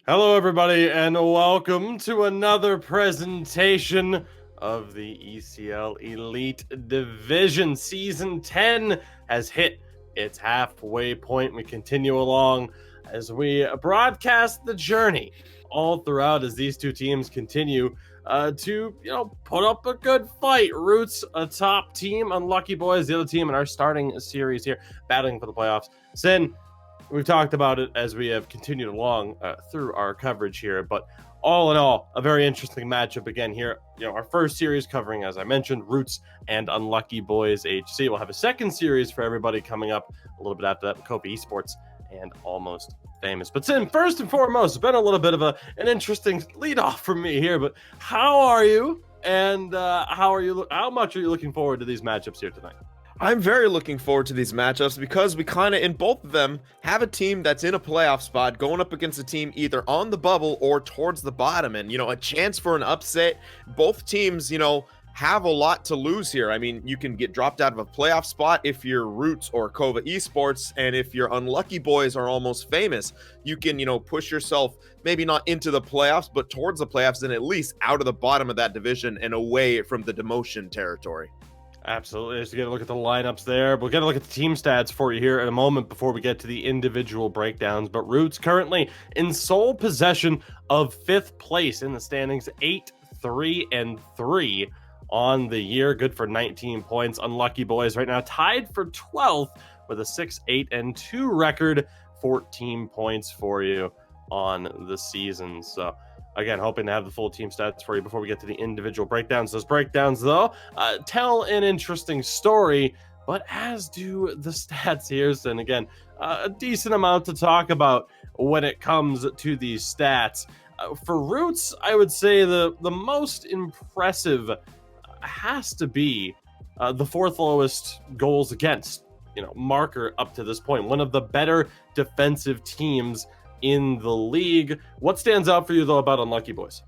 Hello, everybody, and welcome to another presentation of the ECL Elite Division. Season 10 has hit its halfway point. We continue along as we broadcast the journey all throughout as these two teams continue to put up a good fight. Roots, a top team, Unlucky Boys, the other team in our starting series here, battling for the playoffs. Sin, we've talked about it as we have continued along through our coverage here, but all in all, a very interesting matchup again here. Our first series covering, as I mentioned, Roots and Unlucky Boys HC. We'll have a second series for everybody coming up a little bit after that, KOVA Esports and Almost Famous. But Sin, first and foremost, it's been a little bit of an interesting lead off from me here, but how are you? And how much are you looking forward to these matchups here tonight? I'm very looking forward to these matchups because we kind of, in both of them, have a team that's in a playoff spot going up against a team either on the bubble or towards the bottom. And, a chance for an upset. Both teams, have a lot to lose here. I mean, you can get dropped out of a playoff spot if you're Roots or KOVA Esports. And if your Unlucky Boys are Almost Famous, you can, push yourself maybe not into the playoffs, but towards the playoffs and at least out of the bottom of that division and away from the demotion territory. Absolutely. Just get a look at the lineups there. We'll get a look at the team stats for you here in a moment before we get to the individual breakdowns. But Roots currently in sole possession of 5th place in the standings, 8-3-3 on the year. Good for 19 points. Unlucky Boys right now tied for 12th with a 6-8-2 record, 14 points for you on the season. So again, hoping to have the full team stats for you before we get to the individual breakdowns. Those breakdowns, though, tell an interesting story, but as do the stats here. And again, a decent amount to talk about when it comes to these stats. For Roots, I would say the most impressive has to be the 4th lowest goals against marker up to this point. One of the better defensive teams in the league. What stands out for you, though, about Unlucky Boys?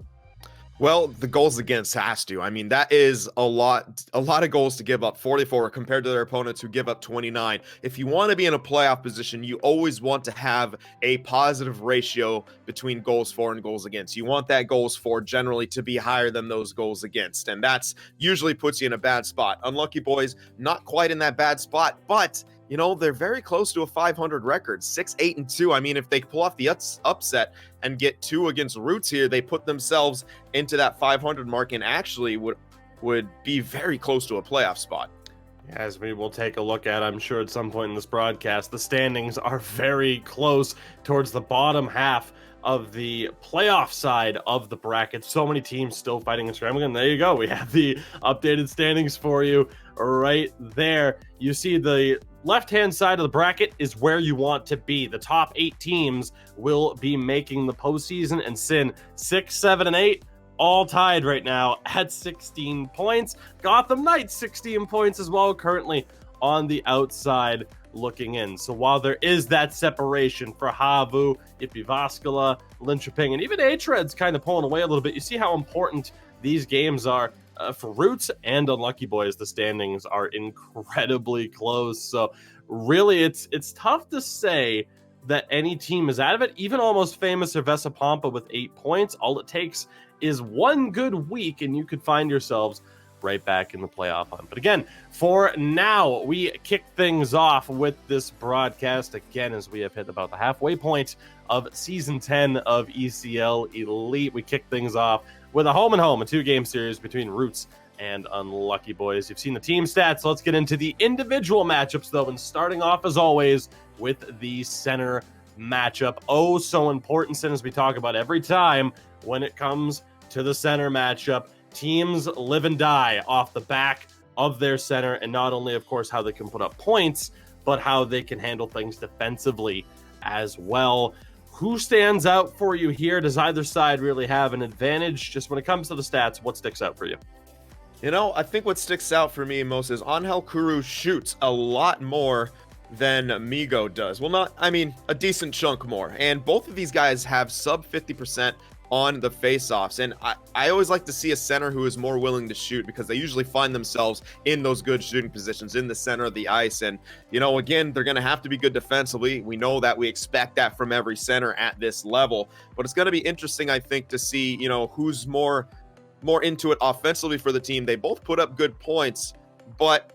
Well, the goals against has to. I mean, that is a lot of goals to give up, 44 compared to their opponents who give up 29. If you want to be in a playoff position, you always want to have a positive ratio between goals for and goals against. You want that goals for generally to be higher than those goals against, and that's usually puts you in a bad spot. Unlucky Boys, not quite in that bad spot, but they're very close to a 500 record, 6-8-2. I mean, if they pull off the upset and get 2 against Roots here, they put themselves into that 500 mark and actually would be very close to a playoff spot. As we will take a look at, I'm sure at some point in this broadcast, the standings are very close towards the bottom half of the playoff side of the bracket. So many teams still fighting and scrambling. And there you go. We have the updated standings for you right there. You see the left-hand side of the bracket is where you want to be. The top 8 teams will be making the postseason, and Sin 6, 7, and 8 all tied right now at 16 points. Gotham Knights 16 points as well, currently on the outside looking in. So while there is that separation for Havu, Ipivaskala, Linköping, and even H-Reds kind of pulling away a little bit, you see how important these games are. For Roots and Unlucky Boys, the standings are incredibly close. So really, it's tough to say that any team is out of it. Even Almost Famous or Vesapampa with 8 points, all it takes is one good week, and you could find yourselves right back in the playoff hunt. But again, for now, we kick things off with this broadcast again as we have hit about the halfway point of Season 10 of ECL Elite. We kick things off with a home-and-home, a 2-game series between Roots and Unlucky Boys. You've seen the team stats. Let's get into the individual matchups, though, and starting off, as always, with the center matchup. Oh, so important, as we talk about every time when it comes to the center matchup. Teams live and die off the back of their center, and not only, of course, how they can put up points, but how they can handle things defensively as well. Who stands out for you here? Does either side really have an advantage? Just when it comes to the stats, what sticks out for you? I think what sticks out for me most is Angel Kuru shoots a lot more than Migo does. Well, a decent chunk more. And both of these guys have sub 50% on the faceoffs. And I always like to see a center who is more willing to shoot, because they usually find themselves in those good shooting positions in the center of the ice. And, you know, again, they're going to have to be good defensively. We know that, we expect that from every center at this level, but it's going to be interesting, I think, to see, you know, who's more into it offensively for the team. They both put up good points, but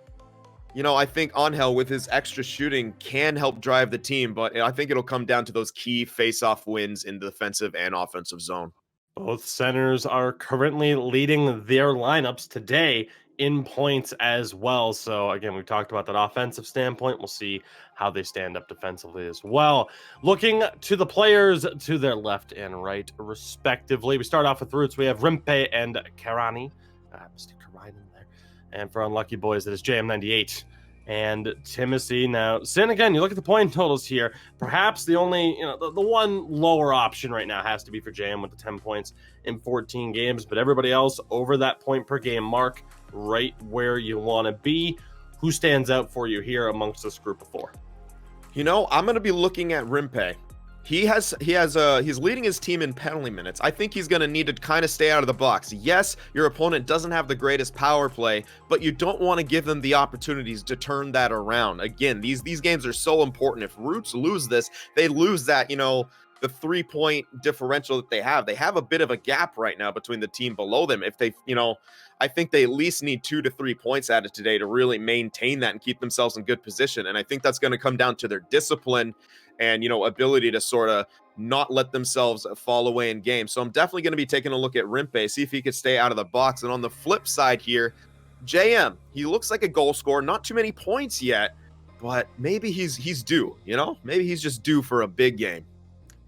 you know, I think Angel with his extra shooting can help drive the team, but I think it'll come down to those key face-off wins in the defensive and offensive zone. Both centers are currently leading their lineups today in points as well. So again, we've talked about that offensive standpoint. We'll see how they stand up defensively as well. Looking to the players to their left and right, respectively. We start off with Roots. We have Rimpe and Karani. Mr. Karani in there. And for Unlucky Boys, it is JM98 and Timothy. Now, Sin, again, you look at the point totals here. Perhaps the only, you know, the one lower option right now has to be for JM with the 10 points in 14 games. But everybody else over that point per game mark, right where you want to be. Who stands out for you here amongst this group of four? You know, I'm going to be looking at Rimpe. He's leading his team in penalty minutes. I think he's going to need to kind of stay out of the box. Yes, your opponent doesn't have the greatest power play, but you don't want to give them the opportunities to turn that around. Again, these games are so important. If Roots lose this, they lose that, you know, the 3-point differential that they have. They have a bit of a gap right now between the team below them. If they, you know, I think they at least need 2 to 3 points added today to really maintain that and keep themselves in good position. And I think that's going to come down to their discipline and, you know, ability to sort of not let themselves fall away in games. So I'm definitely going to be taking a look at Rimpe, see if he could stay out of the box. And on the flip side here, JM, he looks like a goal scorer, not too many points yet, but maybe he's due, you know, maybe he's just due for a big game.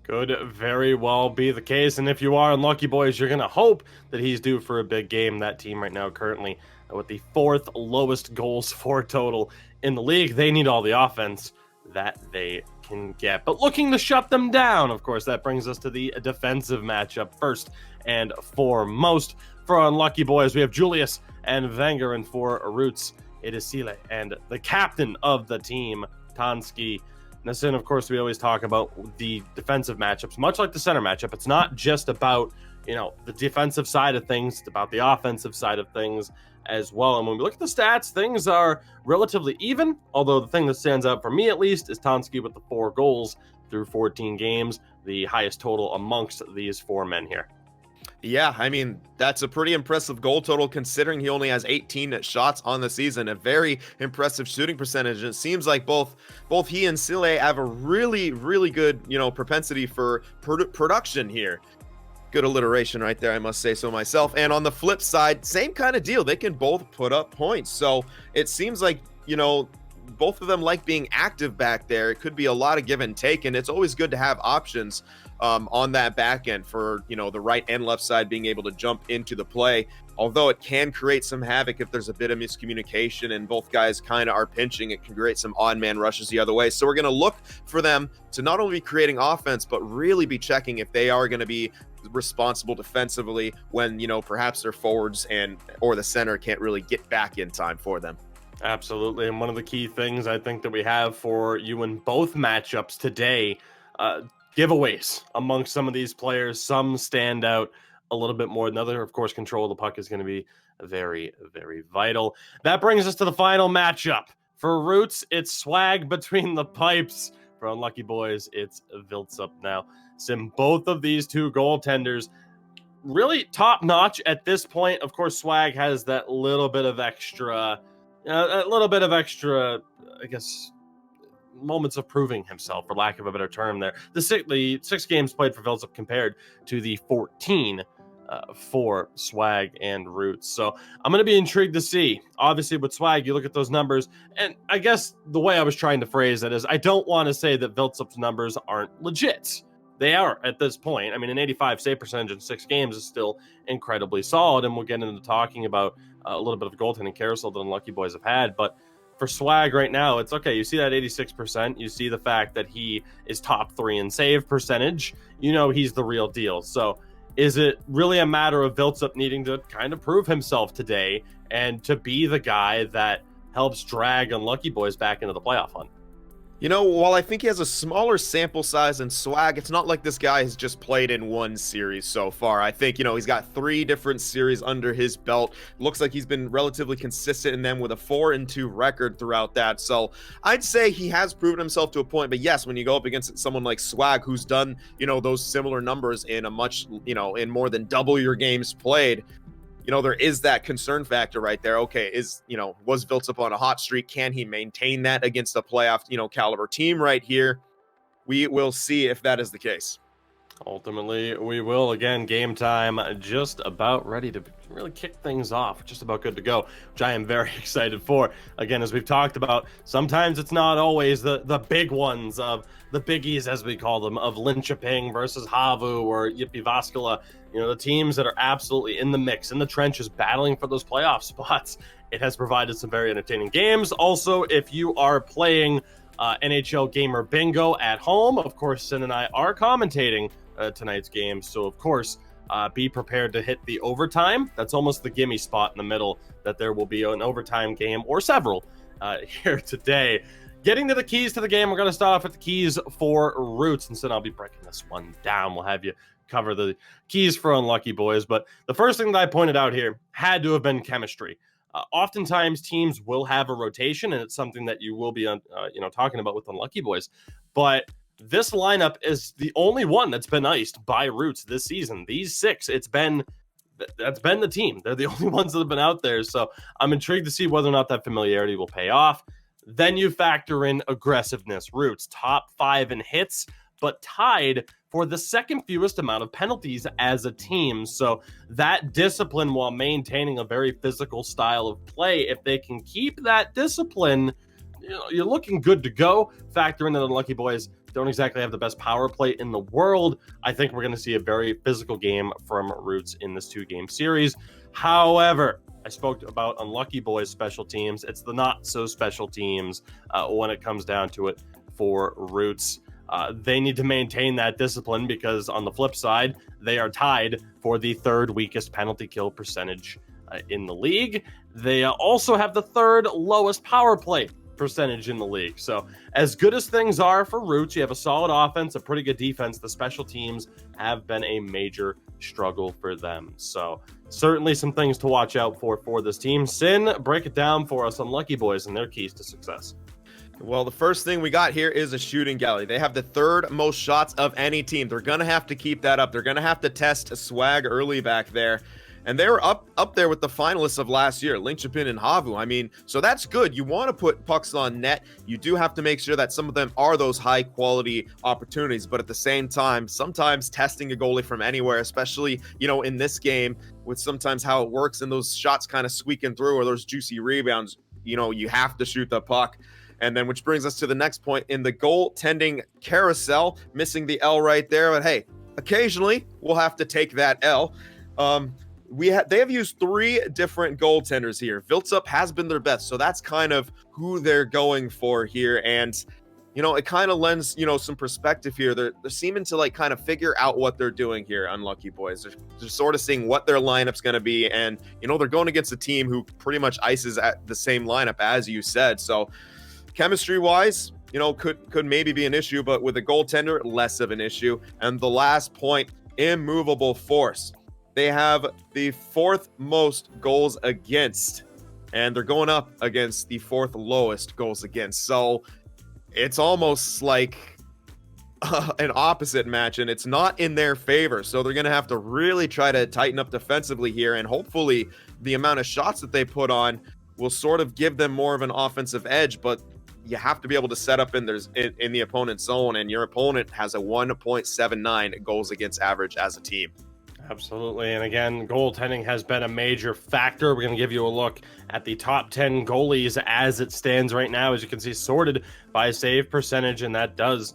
Could very well be the case. And if you are Unlucky Boys, you're going to hope that he's due for a big game. That team right now currently with the 4th lowest goals for total in the league. They need all the offense that they can get. But looking to shut them down, of course, that brings us to the defensive matchup first and foremost. For Unlucky Boys, we have Julius and Wenger, and for Roots, it is Sile and the captain of the team, Tansky. Now, of course, we always talk about the defensive matchups, much like the center matchup. It's not just about, you know, the defensive side of things. It's about the offensive side of things as well. And when we look at the stats, things are relatively even. Although the thing that stands out for me, at least, is Tansky with the 4 goals through 14 games, the highest total amongst these 4 men here. Yeah, I mean, that's a pretty impressive goal total considering he only has 18 shots on the season, a very impressive shooting percentage. It seems like both he and Sile have a really, really good, you know, propensity for production here. Good alliteration right there, I must say so myself. And on the flip side, same kind of deal. They can both put up points. So it seems like, you know, both of them like being active back there. It could be a lot of give and take, and it's always good to have options on that back end for, you know, the right and left side being able to jump into the play. Although it can create some havoc if there's a bit of miscommunication and both guys kind of are pinching, it can create some odd man rushes the other way. So we're going to look for them to not only be creating offense, but really be checking if they are going to be responsible defensively when, you know, perhaps their forwards or the center can't really get back in time for them. Absolutely. And one of the key things I think that we have for you in both matchups today, giveaways amongst some of these players. Some stand out a little bit more than others. Of course, control of the puck is going to be very, very vital. That brings us to the final matchup. For Roots, it's swag between the pipes. For Unlucky Boys, it's Viltsup. Now, both of these 2 goaltenders really top notch at this point. Of course, swag has that little bit of extra, I guess, moments of proving himself, for lack of a better term there. The 6 games played for Viltsup compared to the 14 for Swag and Roots. So I'm going to be intrigued to see. Obviously, with Swag, you look at those numbers, and I guess the way I was trying to phrase it is I don't want to say that Viltsup's numbers aren't legit. They are at this point. I mean, an 85 save percentage in 6 games is still incredibly solid, and we'll get into talking about a little bit of goaltending carousel that Unlucky Boys have had. But for Swag right now, it's okay. You see that 86%. You see the fact that he is top 3 in save percentage. You know he's the real deal. So is it really a matter of Viltsup needing to kind of prove himself today and to be the guy that helps drag Unlucky Boys back into the playoff hunt? You know, while I think he has a smaller sample size and swag, it's not like this guy has just played in one series so far. I think, you know, he's got 3 different series under his belt. Looks like he's been relatively consistent in them with a 4-2 record throughout that. So I'd say he has proven himself to a point. But yes, when you go up against someone like Swag, who's done, you know, those similar numbers in a much, you know, in more than double your games played, you know, there is that concern factor right there. Okay, was Viltsup on a hot streak? Can he maintain that against a playoff, you know, caliber team right here? We will see if that is the case. Ultimately, we will. Again, game time just about ready to really kick things off. Just about good to go, which I am very excited for. Again, as we've talked about, sometimes it's not always the big ones of the biggies, as we call them, of Linköping versus Havu or Jyväskylä. You know, the teams that are absolutely in the mix, in the trenches, battling for those playoff spots. It has provided some very entertaining games. Also, if you are playing NHL Gamer Bingo at home, of course, Sin and I are commentating tonight's game. So, of course, be prepared to hit the overtime. That's almost the gimme spot in the middle, that there will be an overtime game or several here today. Getting to the keys to the game, we're going to start off with the keys for Roots. And so I'll be breaking this one down. We'll have you cover the keys for Unlucky Boys. But the first thing that I pointed out here had to have been chemistry. Oftentimes, teams will have a rotation, and it's something that you will be talking about with Unlucky Boys. But this lineup is the only one that's been iced by Roots this season. These 6, that's been the team. They're the only ones that have been out there. So I'm intrigued to see whether or not that familiarity will pay off. Then you factor in aggressiveness. Roots, top 5 in hits, but tied for the second fewest amount of penalties as a team. So that discipline, while maintaining a very physical style of play, if they can keep that discipline, you know, you're looking good to go. Factor in that the Unlucky Boys don't exactly have the best power play in the world. I think we're going to see a very physical game from Roots in this 2-game series. However, I spoke about Unlucky Boys special teams. It's the not so special teams when it comes down to it for Roots. They need to maintain that discipline because on the flip side, they are tied for the 3rd weakest penalty kill percentage in the league. They also have the 3rd lowest power play percentage in the league. So as good as things are for Roots, you have a solid offense, a pretty good defense. The special teams have been a major struggle for them. So certainly some things to watch out for this team. Sin, break it down for us, Unlucky Boys, and their keys to success. Well, the first thing we got here is a shooting gallery. They have the 3rd most shots of any team. They're going to have to keep that up. They're going to have to test a swag early back there. And they were up there with the finalists of last year, Linköping and Havu. I mean, so that's good. You want to put pucks on net. You do have to make sure that some of them are those high-quality opportunities. But at the same time, sometimes testing a goalie from anywhere, especially, you know, in this game, with sometimes how it works and those shots kind of squeaking through or those juicy rebounds, you know, you have to shoot the puck. And then which brings us to the next point in the goaltending carousel, missing the L right there. But hey, occasionally we'll have to take that L. They have used 3 different goaltenders here. Viltsup has been their best, so that's kind of who they're going for here. And, you know, it kind of lends, you know, some perspective here. They're seeming to, like, kind of figure out what they're doing here, Unlucky Boys. They're sort of seeing what their lineup's going to be. And, you know, they're going against a team who pretty much ices at the same lineup, as you said. So chemistry-wise, you know, could maybe be an issue, but with a goaltender, less of an issue. And the last point, immovable force. They have the 4th most goals against, and they're going up against the 4th lowest goals against. So it's almost like an opposite match, and it's not in their favor. So they're going to have to really try to tighten up defensively here, and hopefully the amount of shots that they put on will sort of give them more of an offensive edge. But you have to be able to set up in the opponent's zone, and your opponent has a 1.79 goals against average as a team. Absolutely. And again, goaltending has been a major factor. We're going to give you a look at the top 10 goalies as it stands right now. As you can see, sorted by save percentage, and that does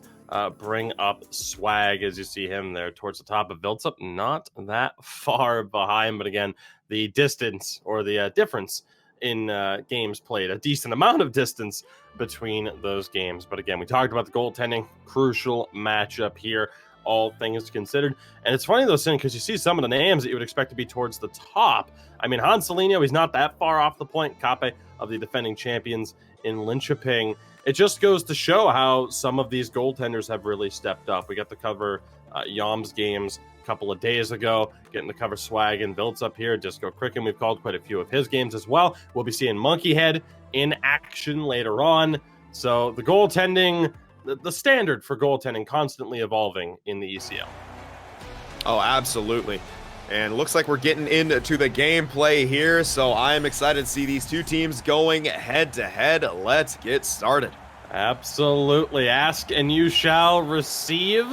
bring up Swag as you see him there towards the top of Viltsup. Not that far behind, but again, the distance or the difference in games played, a decent amount of distance between those games. But again, we talked about the goaltending, crucial matchup here, all things considered. And it's funny though, Sin, because you see some of the names that you would expect to be towards the top. I mean, Hans Celinho, he's not that far off the point. Kape of the defending champions in Linköping. it just goes to show how some of these goaltenders have really stepped up. We got to cover Yom's games a couple of days ago, getting to cover Swag and Vilts up here. Disco Cricken, we've called quite a few of his games as well. We'll be seeing Monkeyhead in action later on. So the goaltending, the standard for goaltending constantly evolving in the ECL. Oh, absolutely. And looks like we're getting into the gameplay here, so I am excited to see these two teams going head-to-head. Let's get started. Absolutely. Ask and you shall receive.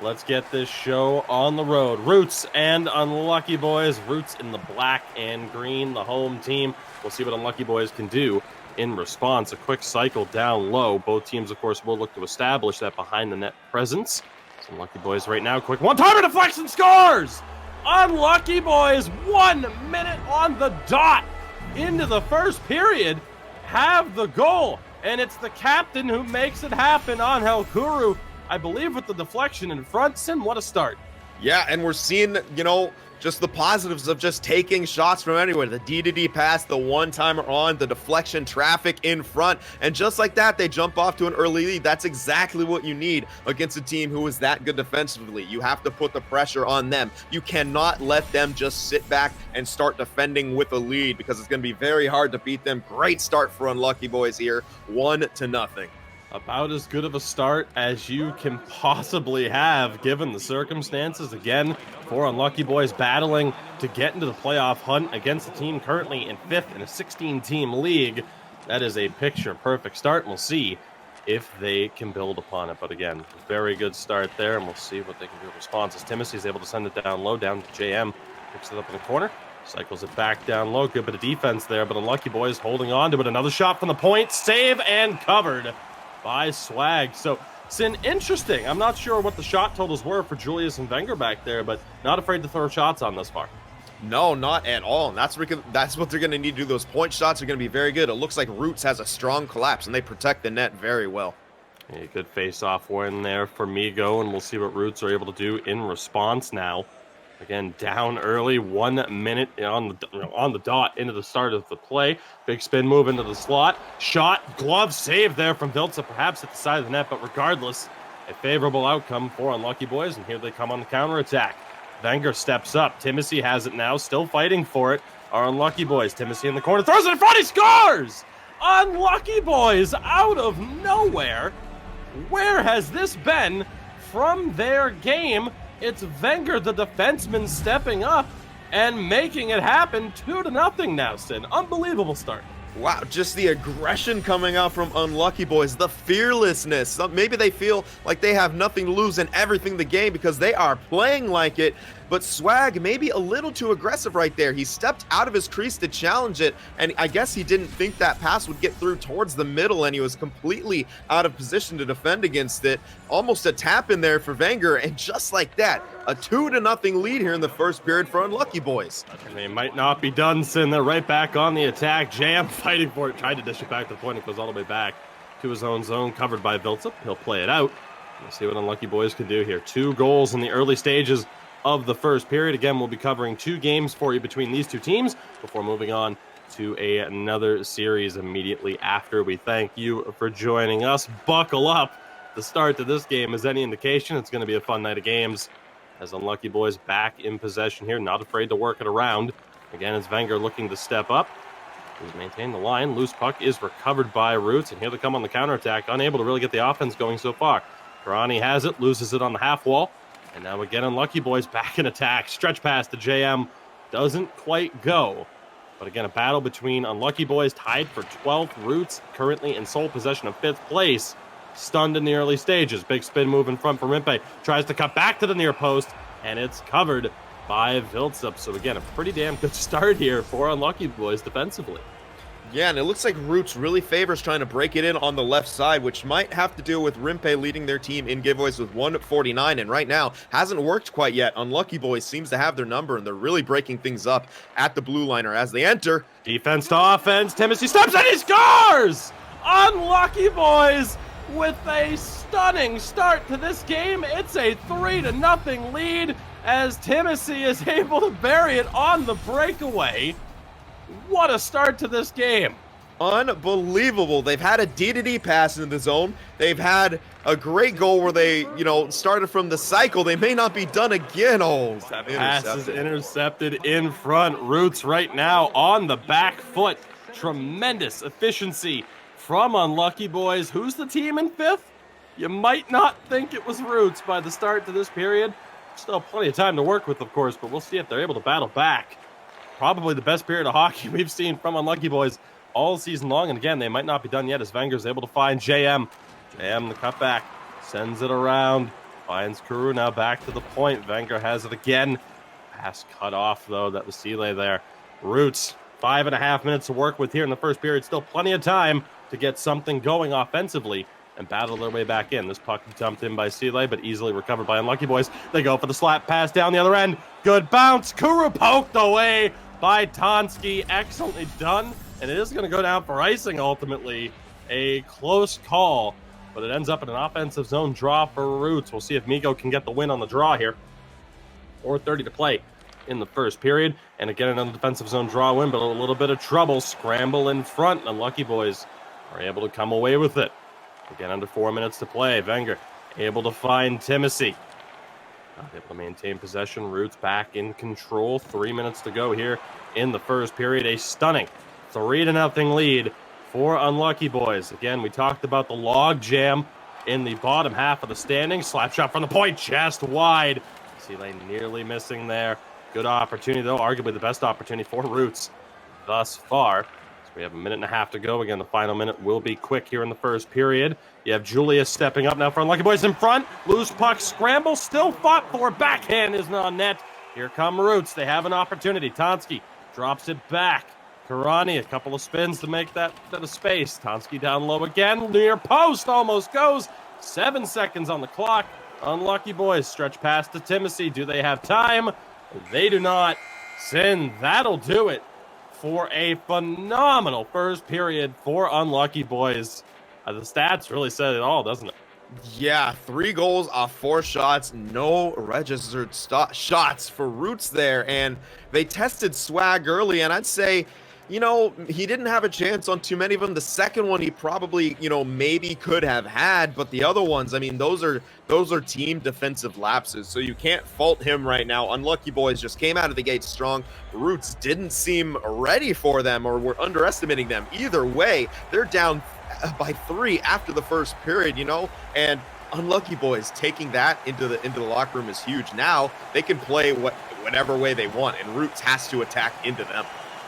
Let's get this show on the road. Roots and Unlucky Boys. Roots in the black and green, the home team. We'll see what Unlucky Boys can do in response. A quick cycle down low. Both teams, of course, will look to establish that behind-the-net presence. Some Unlucky Boys right now. Quick one-timer deflection scores! Unlucky Boys, 1 minute on the dot into the first period, have the goal. And it's the captain who makes it happen, Angel Kuru, I believe, with the deflection in front. Sin, what a start. Yeah, and we're seeing, just the positives of just taking shots from anywhere. The D-to-D pass, the one-timer on, the deflection, traffic in front. And just like that, they jump off to an early lead. That's exactly what you need against a team who is that good defensively. You have to put the pressure on them. You cannot let them just sit back and start defending with a lead because it's going to be very hard to beat them. Great start for Unlucky Boys here, 1-0. About as good of a start as you can possibly have, given the circumstances. Again, for Unlucky Boys battling to get into the playoff hunt against a team currently in 5th in a 16-team league. That is a picture-perfect start, and we'll see if they can build upon it. But again, very good start there, and we'll see what they can do in response. As Timothy is able to send it down low, down to JM, picks it up in the corner, cycles it back down low. Good bit of defense there, but Unlucky Boys holding on to it. Another shot from the point, save and covered by Swag. So, Sin, interesting. I'm not sure what the shot totals were for Julius and Wenger back there, but not afraid to throw shots on this far. No, not at all. And that's what they're going to need to do. Those point shots are going to be very good. It looks like Roots has a strong collapse, and they protect the net very well. A good face-off win there for Migo, and we'll see what Roots are able to do in response now. Again, down early, 1 minute on the dot into the start of the play. Big spin move into the slot. Shot, glove save there from Viltza, perhaps at the side of the net, but regardless, a favorable outcome for Unlucky Boys, and here they come on the counterattack. Wenger steps up. Timothy has it now, still fighting for it. Our Unlucky Boys. Timothy in the corner, throws it in front, he scores! Unlucky Boys out of nowhere. Where has this been from their game? It's Wenger, the defenseman, stepping up and making it happen. 2-0 now, Sin. Unbelievable start. Wow, just the aggression coming out from Unlucky Boys, the fearlessness. Maybe they feel like they have nothing to lose and everything to gain because they are playing like it. But Swag maybe a little too aggressive right there. He stepped out of his crease to challenge it, and I guess he didn't think that pass would get through towards the middle, and he was completely out of position to defend against it. Almost a tap in there for Wenger, and just like that, a 2-0 lead here in the first period for Unlucky Boys. And they might not be done, Sin. They're right back on the attack. Jam fighting for it, tried to dish it back to the point. It goes all the way back to his own zone, covered by Viltza. He'll play it out. We'll see what Unlucky Boys can do here. 2 goals in the early stages of the first period. Again, we'll be covering 2 games for you between these 2 teams before moving on to another series immediately after. We thank you for joining us. Buckle up. The start to this game is any indication. It's going to be a fun night of games as Unlucky Boys back in possession here, not afraid to work it around. Again, it's Wenger looking to step up. He's maintained the line. Loose puck is recovered by Roots, and here they come on the counterattack, unable to really get the offense going so far. Karani has it, loses it on the half wall. And now again, Unlucky Boys back in attack. Stretch pass to JM. Doesn't quite go. But again, a battle between Unlucky Boys tied for 12th. Roots currently in sole possession of 5th place. Stunned in the early stages. Big spin move in front from Rimpe. Tries to cut back to the near post. And it's covered by Viltzup. So again, a pretty damn good start here for Unlucky Boys defensively. Yeah, and it looks like Roots really favors trying to break it in on the left side, which might have to do with Rimpe leading their team in giveaways with 149, and right now hasn't worked quite yet. Unlucky Boys seems to have their number, and they're really breaking things up at the blue liner as they enter. Defense to offense. Timothy steps and he scores! Unlucky Boys with a stunning start to this game. It's a 3-0 lead as Timothy is able to bury it on the breakaway. What a start to this game. Unbelievable. They've had a D-to-D pass into the zone. They've had a great goal where they, started from the cycle. They may not be done again. Oh, that pass is intercepted in front. Roots right now on the back foot. Tremendous efficiency from Unlucky Boys. Who's the team in fifth? You might not think it was Roots by the start to this period. Still plenty of time to work with, of course, but we'll see if they're able to battle back. Probably the best period of hockey we've seen from Unlucky Boys all season long. And again, they might not be done yet as Wenger's able to find JM. JM, the cutback, sends it around. Finds Kuru now back to the point. Wenger has it again. Pass cut off, though. That was Sele there. Roots, 5.5 minutes to work with here in the first period. Still plenty of time to get something going offensively and battle their way back in. This puck dumped in by Sele, but easily recovered by Unlucky Boys. They go for the slap pass down the other end. Good bounce. Kuru poked away by Tonski. Excellently done. And it is going to go down for icing ultimately. A close call, but it ends up in an offensive zone draw for Roots. We'll see if Migo can get the win on the draw here. 4:30 to play in the first period. And again, another defensive zone draw win, but a little bit of trouble. Scramble in front. Unlucky Boys are able to come away with it. Again, under 4 minutes to play. Wenger able to find Timothy. Not able to maintain possession. Roots back in control. 3 minutes to go here in the first period. A stunning 3-0 lead for Unlucky Boys. Again, we talked about the log jam in the bottom half of the standings. Slap shot from the point, just wide. Sele nearly missing there. Good opportunity, though. Arguably the best opportunity for Roots thus far. So we have 1.5 minutes to go. Again, the final minute will be quick here in the first period. You have Julius stepping up now for Unlucky Boys in front. Loose puck, scramble, still fought for. Backhand is not net. Here come Roots. They have an opportunity. Tonski drops it back. Karani, a couple of spins to make that bit of space. Tonski down low again. Near post, almost goes. 7 seconds on the clock. Unlucky Boys stretch past to Timothy. Do they have time? They do not. Sin, that'll do it for a phenomenal first period for Unlucky Boys. The stats really said it all, doesn't it? Yeah, 3 goals off 4 shots, no registered shots for Roots there, and they tested Swag early, and I'd say, he didn't have a chance on too many of them. The second one he probably, maybe could have had, but the other ones, I mean, those are team defensive lapses, so you can't fault him right now. Unlucky Boys just came out of the gate strong. Roots didn't seem ready for them or were underestimating them. Either way, they're down by 3 after the first period, and Unlucky Boys taking that into the locker room is huge. Now they can play whatever way they want, and Roots has to attack into them.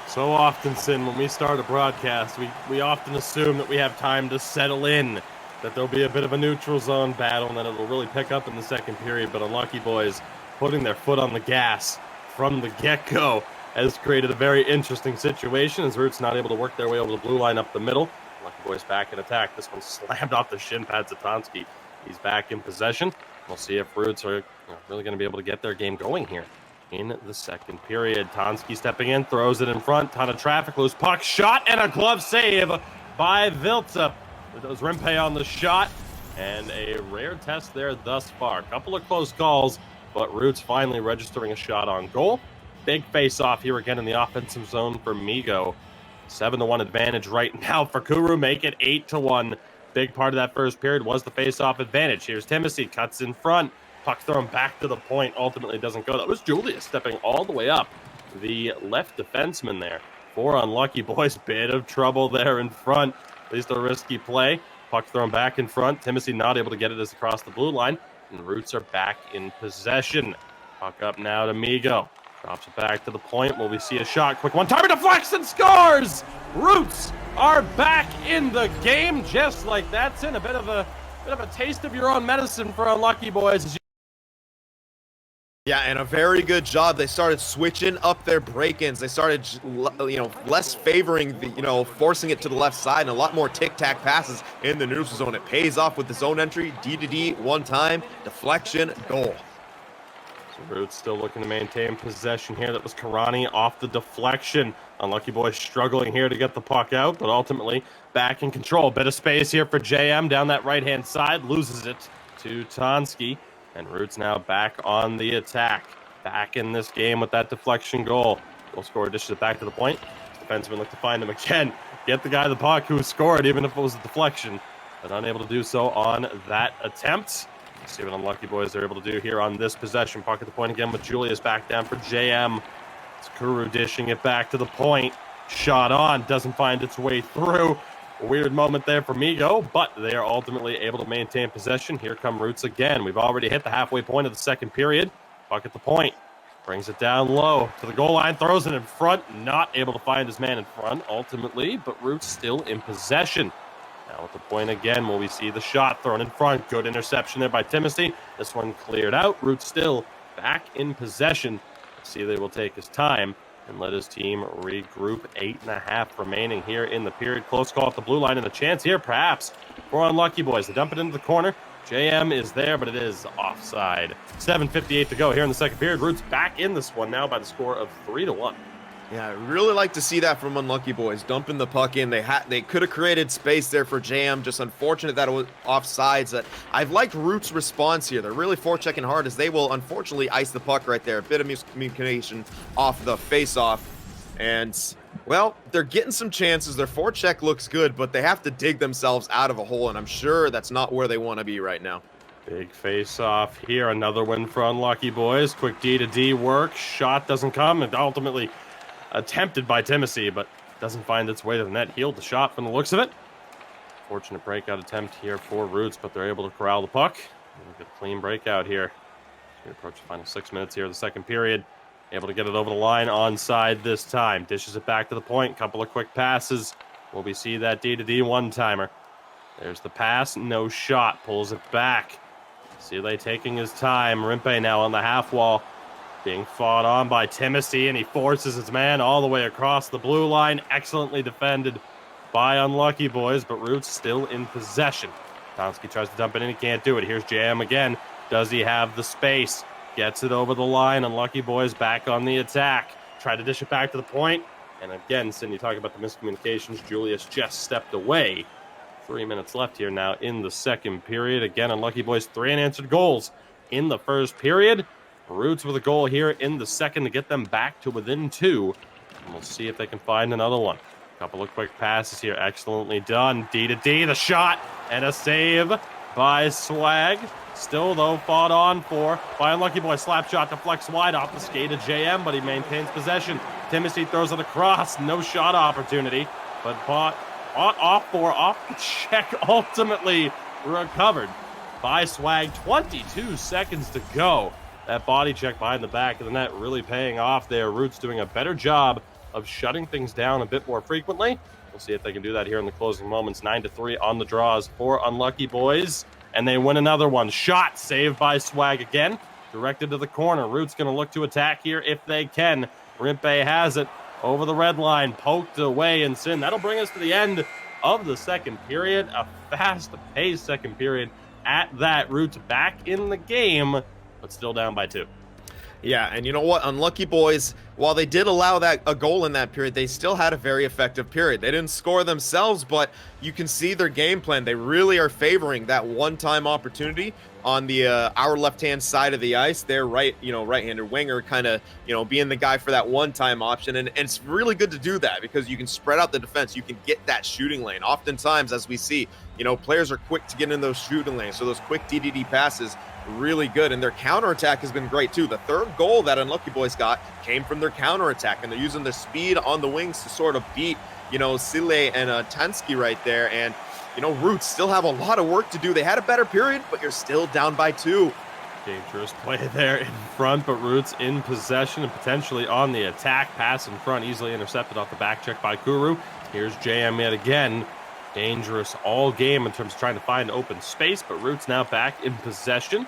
So often, Sin, when we start a broadcast, we often assume that we have time to settle in, that there'll be a bit of a neutral zone battle, and that it'll really pick up in the second period. But Unlucky Boys putting their foot on the gas from the get-go has created a very interesting situation as Roots not able to work their way over the blue line up the middle. Unlucky Boys back in attack. This one slammed off the shin pads of Tonski. He's back in possession. We'll see if Roots are really going to be able to get their game going here in the second period. Tonski stepping in, throws it in front. Ton of traffic, loose puck, shot, and a glove save by Vilta. Does Rimpe on the shot, and a rare test there thus far. A couple of close calls, but Roots finally registering a shot on goal. Big face-off here again in the offensive zone for Migo. 7-1 advantage right now for Kuru. Make it 8-1. Big part of that first period was the face-off advantage. Here's Timothy, cuts in front. Puck thrown back to the point, ultimately doesn't go. That was Julius stepping all the way up. The left defenseman there for Unlucky Boys. Bit of trouble there in front. At least a risky play. Puck thrown back in front. Timothy not able to get it as across the blue line. And Roots are back in possession. Puck up now to Migo. Drops it back to the point. Will we see a shot? Quick one. Timer deflects and scores! Roots are back in the game just like that's in. A bit of a taste of your own medicine for Unlucky Boys. Yeah, and a very good job. They started switching up their break-ins. They started, less favoring the, forcing it to the left side, and a lot more tic-tac passes in the neutral zone. It pays off with the zone entry, D-to-D, one time, deflection, goal. So Roots still looking to maintain possession here. That was Karani off the deflection. Unlucky Boys struggling here to get the puck out, but ultimately back in control. Bit of space here for JM down that right-hand side. Loses it to Tonski. And Roots now back on the attack. Back in this game with that deflection goal. Goal scorer dishes it back to the point. Defenseman look to find him again. get the guy the puck who scored, even if it was a deflection, but unable to do so on that attempt. Let's see what Unlucky Boys are able to do here on this possession. Puck at the point again with Julius back down for JM. It's Kuru dishing it back to the point. Shot on, doesn't find its way through. A weird moment there for Migo, but they are ultimately able to maintain possession. Here come Roots again. We've already hit the halfway point of the second period. Puck at the point. Brings it down low to the goal line, throws it in front. Not able to find his man in front ultimately, but Roots still in possession. Now at the point again, will we see the shot thrown in front? Good interception there by Timothy. This one cleared out. Roots still back in possession. See, they will take his time and let his team regroup. 8.5 remaining here in the period. Close call at the blue line, and a chance here perhaps for Unlucky Boys. They dump it into the corner. JM is there, but it is offside. 7:58 to go here in the second period. Roots back in this one now by the score of 3-1. Yeah, I really like to see that from Unlucky Boys, dumping the puck in. They could have created space there for JM. Just unfortunate that it was offsides. That I've liked Roots' response here. They're really forechecking hard as they will unfortunately ice the puck right there. A bit of miscommunication off the face-off. And, well, they're getting some chances. Their forecheck looks good, but they have to dig themselves out of a hole, and I'm sure that's not where they want to be right now. Big face-off here. Another win for Unlucky Boys. Quick D-to-D work. Shot doesn't come, and ultimately attempted by Timothy, but doesn't find its way to the net. Healed the shot from the looks of it. Fortunate breakout attempt here for Roots, but they're able to corral the puck. Get a clean breakout here. We approach the final 6 minutes here of the second period. Able to get it over the line onside this time. Dishes it back to the point. Couple of quick passes. Will we see that D-to-D one-timer? There's the pass. No shot. Pulls it back. Sile taking his time. Rimpe now on the half wall. Being fought on by Timothy, and he forces his man all the way across the blue line. Excellently defended by Unlucky Boys, but Roots still in possession. Tomsky tries to dump it in. He can't do it. Here's JM again. Does he have the space? Gets it over the line. Unlucky Boys back on the attack. Try to dish it back to the point. And again, Cindy, talking about the miscommunications, Julius just stepped away. 3 minutes left here now in the second period. Again, Unlucky Boys 3 unanswered goals in the first period. Roots with a goal here in the second to get them back to within 2. And we'll see if they can find another one. Couple of quick passes here. Excellently done. D-to-D, the shot, and a save by Swag. Still, though, fought on for by Unlucky Boy. Slap shot deflects wide off the skate of JM, but he maintains possession. Timothy throws it across. No shot opportunity, but off the check. Ultimately recovered by Swag. 22 seconds to go. That body check behind the back of the net really paying off there. Roots doing a better job of shutting things down a bit more frequently. We'll see if they can do that here in the closing moments. 9-3 on the draws for Unlucky Boys. And they win another one. Shot saved by Swag again. Directed to the corner. Roots going to look to attack here if they can. Rimpe has it over the red line. Poked away and Sin. That'll bring us to the end of the second period. A fast-paced second period at that. Roots back in the game, but still down by 2. Yeah, and you know what? Unlucky Boys, while they did allow a goal in that period, they still had a very effective period. They didn't score themselves, but you can see their game plan. They really are favoring that one-time opportunity on the our left-hand side of the ice. Their right-handed winger kind of, being the guy for that one-time option. And it's really good to do that because you can spread out the defense. You can get that shooting lane. Oftentimes, as we see, players are quick to get in those shooting lanes. So those quick DDD passes, really good, and their counterattack has been great too. The third goal that Unlucky Boys got came from their counterattack, and they're using their speed on the wings to sort of beat, Sile and Tansky right there. And, Roots still have a lot of work to do. They had a better period, but you're still down by 2. Dangerous play there in front, but Roots in possession and potentially on the attack. Pass in front, easily intercepted off the back check by Kuru. Here's JM yet again. Dangerous all game in terms of trying to find open space, but Roots now back in possession.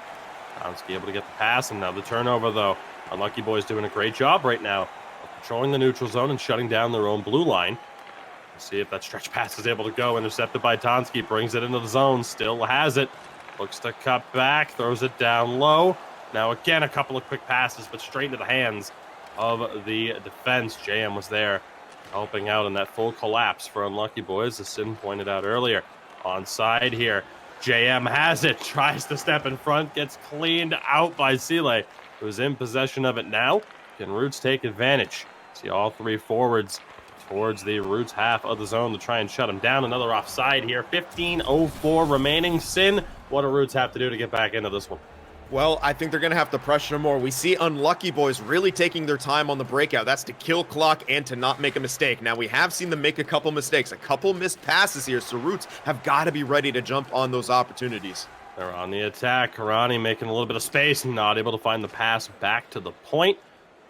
Tomsky able to get the pass, and now the turnover, though. Unlucky Boys doing a great job right now of controlling the neutral zone and shutting down their own blue line. We'll see if that stretch pass is able to go. Intercepted by Tomsky, brings it into the zone, still has it. Looks to cut back, throws it down low. Now again, a couple of quick passes, but straight into the hands of the defense. JM was there, helping out in that full collapse for Unlucky Boys, as Sin pointed out earlier. Onside here. JM has it, tries to step in front, gets cleaned out by Sile, who's in possession of it now. Can Roots take advantage? See all 3 forwards towards the Roots half of the zone to try and shut him down. Another offside here. 15:04 remaining. Sin, what do Roots have to do to get back into this one? Well, I think they're going to have to pressure more. We see Unlucky Boys really taking their time on the breakout. That's to kill clock and to not make a mistake. Now, we have seen them make a couple mistakes, a couple missed passes here, so Roots have got to be ready to jump on those opportunities. They're on the attack. Karani making a little bit of space, not able to find the pass back to the point.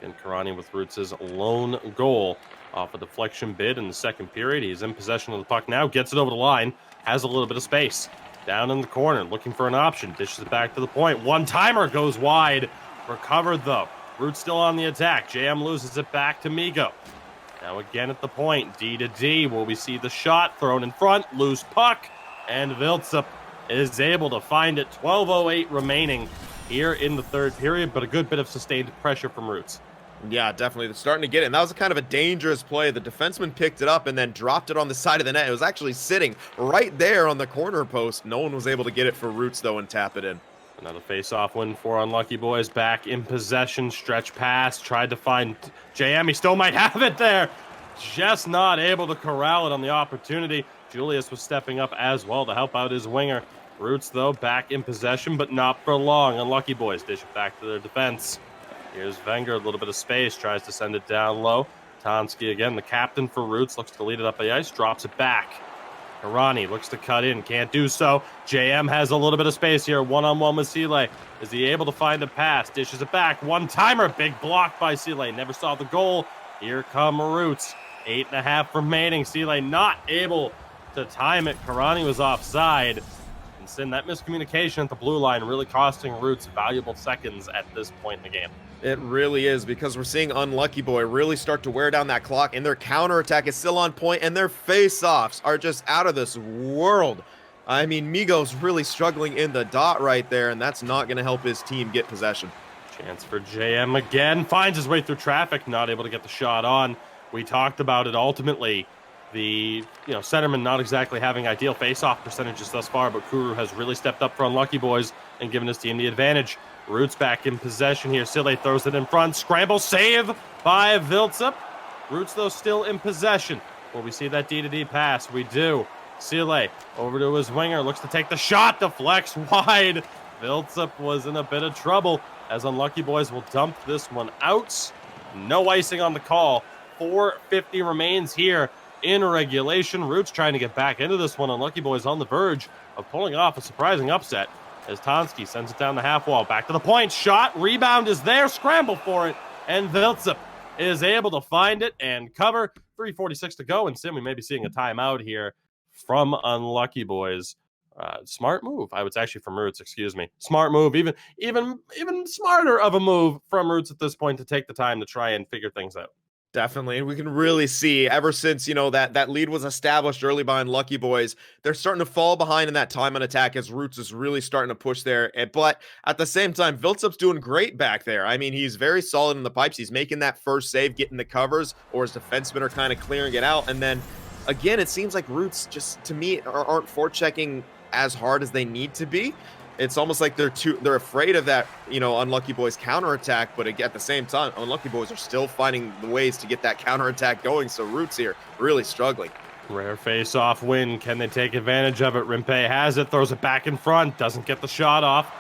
And Karani with Roots' lone goal off a deflection bid in the second period. He's in possession of the puck now, gets it over the line, has a little bit of space. Down in the corner, looking for an option, dishes it back to the point. One-timer goes wide, recovered though. Roots still on the attack. JM loses it back to Migo. Now again at the point, D to D. Will we see the shot thrown in front? Loose puck, and Viltsup is able to find it. 12:08 remaining here in the third period, but a good bit of sustained pressure from Roots. Yeah, definitely. They're starting to get it. And that was kind of a dangerous play. The defenseman picked it up and then dropped it on the side of the net. It was actually sitting right there on the corner post. No one was able to get it for Roots, though, and tap it in. Another face-off win for Unlucky Boys. Back in possession. Stretch pass. Tried to find JM. He still might have it there. Just not able to corral it on the opportunity. Julius was stepping up as well to help out his winger. Roots, though, back in possession, but not for long. Unlucky Boys dish it back to their defense. Here's Wenger, a little bit of space, tries to send it down low. Tansky again, the captain for Roots, looks to lead it up the ice, drops it back. Karani looks to cut in, can't do so. JM has a little bit of space here, one-on-one with Sile. Is he able to find a pass? Dishes it back, one-timer, big block by Sile. Never saw the goal. Here come Roots. 8.5 remaining. Sile not able to time it. Karani was offside. And Sin, that miscommunication at the blue line really costing Roots valuable seconds at this point in the game. It really is, because we're seeing Unlucky Boy really start to wear down that clock, and their counterattack is still on point, and their face-offs are just out of this world. I mean, Migo's really struggling in the dot right there, and that's not going to help his team get possession. Chance for JM again. Finds his way through traffic, not able to get the shot on. We talked about it ultimately. The centerman not exactly having ideal face-off percentages thus far, but Kuru has really stepped up for Unlucky Boys and given his team the advantage. Roots back in possession here. Sile throws it in front. Scramble save by Viltsup. Roots, though, still in possession. Will we see that D-to-D pass? We do. Sile over to his winger. Looks to take the shot. Deflects wide. Viltsup was in a bit of trouble as Unlucky Boys will dump this one out. No icing on the call. 4:50 remains here in regulation. Roots trying to get back into this one. Unlucky Boys on the verge of pulling off a surprising upset as Tansky sends it down the half wall. Back to the point. Shot. Rebound is there. Scramble for it. And Viltsup is able to find it and cover. 3:46 to go. And Sim, we may be seeing a timeout here from Unlucky Boys. Smart move. It's actually from Roots, excuse me. Smart move. Even smarter of a move from Roots at this point to take the time to try and figure things out. Definitely. And we can really see ever since, that lead was established early by Unlucky Boys, they're starting to fall behind in that time on attack as Roots is really starting to push there. But at the same time, Viltsup's doing great back there. I mean, he's very solid in the pipes. He's making that first save, getting the covers, or his defensemen are kind of clearing it out. And then again, it seems like Roots just, to me, aren't forechecking as hard as they need to be. It's almost like they're afraid of that, Unlucky Boys counterattack, but at the same time, Unlucky Boys are still finding the ways to get that counterattack going. So Roots here really struggling. Rare face-off win. Can they take advantage of it? Rimpe has it, throws it back in front, doesn't get the shot off.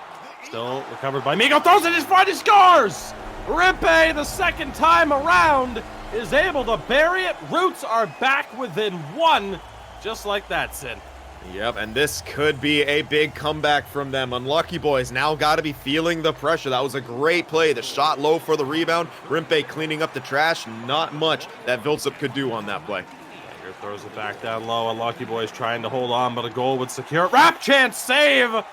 Still recovered by Migo, throws it in front, he scores! Rimpe, the second time around, is able to bury it. Roots are back within one, just like that, Sid. Yep, and this could be a big comeback from them. Unlucky Boys now got to be feeling the pressure. That was a great play. The shot low for the rebound. Rimpe cleaning up the trash. Not much that Viltsup could do on that play. Here throws it back down low. Unlucky Boys trying to hold on, but a goal would secure it. Wrap chance save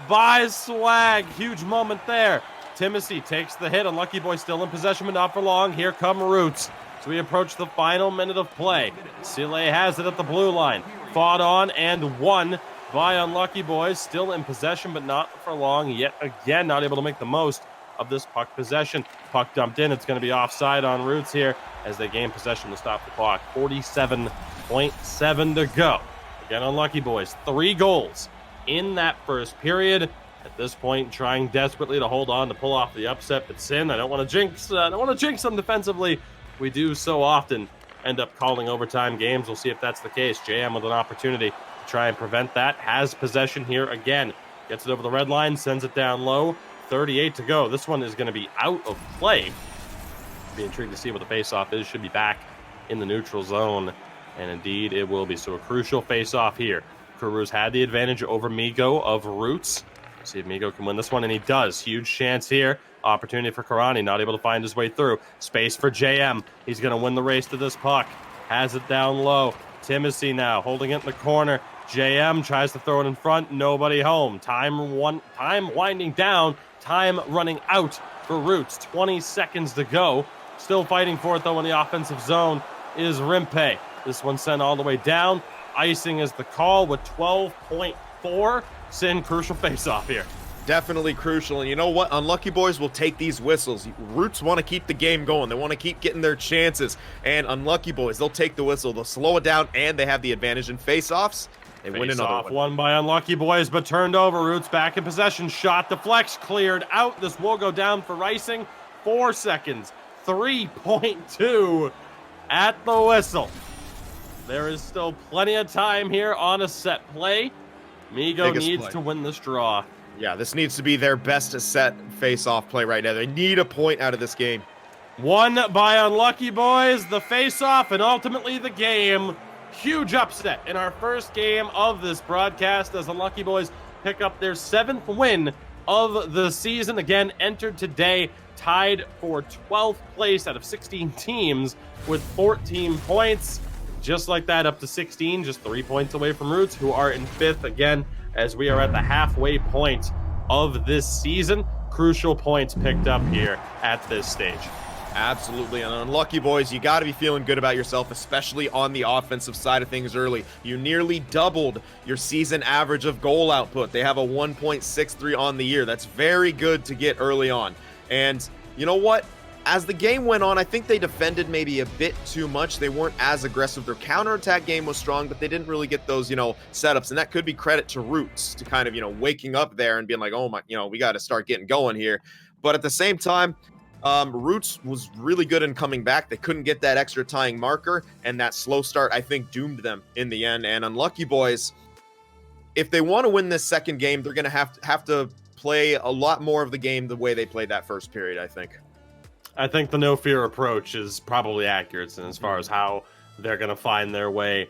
by Swag. Huge moment there. Timothy takes the hit. Unlucky Boys still in possession, but not for long. Here come Roots. So we approach the final minute of play. Sile has it at the blue line. Fought on and won by Unlucky Boys. Still in possession, but not for long. Yet again, not able to make the most of this puck possession. Puck dumped in. It's going to be offside on Roots here as they gain possession to stop the clock. 47.7 to go. Again, Unlucky Boys, 3 goals in that first period. At this point, trying desperately to hold on to pull off the upset. But Sin, I don't want to jinx them defensively. We do so often. end up calling overtime games. We'll see if that's the case. JM with an opportunity to try and prevent that. Has possession here again. Gets it over the red line, sends it down low. 38 to go. This one is going to be out of play. Be intrigued to see what the face-off is. Should be back in the neutral zone. And indeed, it will be. So a crucial face-off here. Kuru's had the advantage over Migo of Roots. See if Migo can win this one, and he does. Huge chance here. Opportunity for Karani, not able to find his way through. Space for JM. He's going to win the race to this puck. Has it down low. Timothy now holding it in the corner. JM tries to throw it in front. Nobody home. Time winding down. Time running out for Roots. 20 seconds to go. Still fighting for it, though, in the offensive zone is Rimpe. This one sent all the way down. Icing is the call with 12.4. Sin, crucial face-off here. Definitely crucial. And you know what? Unlucky boys will take these whistles. Roots want to keep the game going. They want to keep getting their chances. And unlucky boys, they'll take the whistle. They'll slow it down, and they have the advantage in face-offs. They win another one. Won by unlucky boys, but turned over. Roots back in possession. Shot deflects, cleared out. This will go down for Ricing. 4 seconds. 3.2 at the whistle. There is still plenty of time here on a set play. Migo needs to win this draw. Yeah, this needs to be their best set face-off play right now. They need a point out of this game. Won by unlucky boys, the face-off, and ultimately the game. Huge upset in our first game of this broadcast as unlucky boys pick up their 7th win of the season. Again, entered today, tied for 12th place out of 16 teams with 14 points. Just like that, up to 16, just 3 points away from Roots, who are in 5th again, as we are at the halfway point of this season. Crucial points picked up here at this stage. Absolutely. And unlucky boys, you got to be feeling good about yourself, especially on the offensive side of things early. You nearly doubled your season average of goal output. They have a 1.63 on the year. That's very good to get early on. And you know what? As the game went on, I think they defended maybe a bit too much. They weren't as aggressive. Their counterattack game was strong, but they didn't really get those, setups. And that could be credit to Roots to kind of, waking up there and being like, oh my, we got to start getting going here. But at the same time, Roots was really good in coming back. They couldn't get that extra tying marker, and that slow start, I think, doomed them in the end. And unlucky boys, if they want to win this second game, they're going to have to play a lot more of the game the way they played that first period, I think. I think the no fear approach is probably accurate as far as how they're going to find their way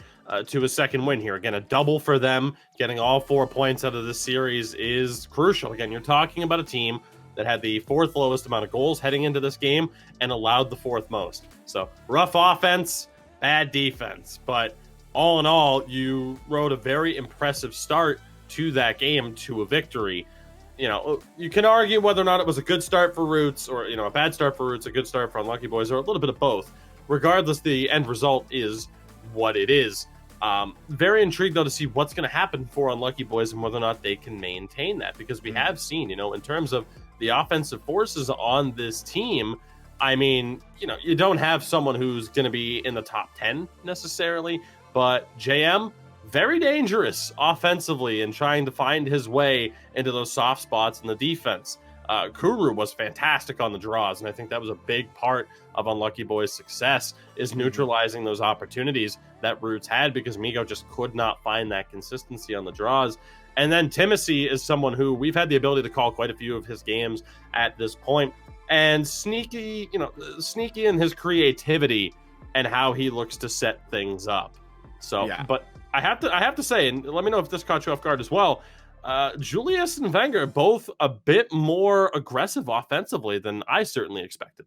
to a second win here. Again, a double for them. Getting all 4 points out of this series is crucial. Again, you're talking about a team that had the 4th lowest amount of goals heading into this game and allowed the 4th most. So rough offense, bad defense. But all in all, you rode a very impressive start to that game to a victory. You can argue whether or not it was a good start for Roots or, a bad start for Roots, a good start for unlucky boys, or a little bit of both. Regardless, the end result is what it is. Very intrigued, though, to see what's going to happen for unlucky boys and whether or not they can maintain that, because we have seen, in terms of the offensive forces on this team, I mean, you don't have someone who's going to be in the top 10 necessarily, but JM, very dangerous offensively in trying to find his way into those soft spots in the defense. Kuru was fantastic on the draws, and I think that was a big part of Unlucky Boys' success, is neutralizing those opportunities that Roots had, because Migo just could not find that consistency on the draws. And then Timothy is someone who we've had the ability to call quite a few of his games at this point, and sneaky in his creativity and how he looks to set things up. So, yeah. But I have to say, and let me know if this caught you off guard as well, Julius and Wenger both a bit more aggressive offensively than I certainly expected.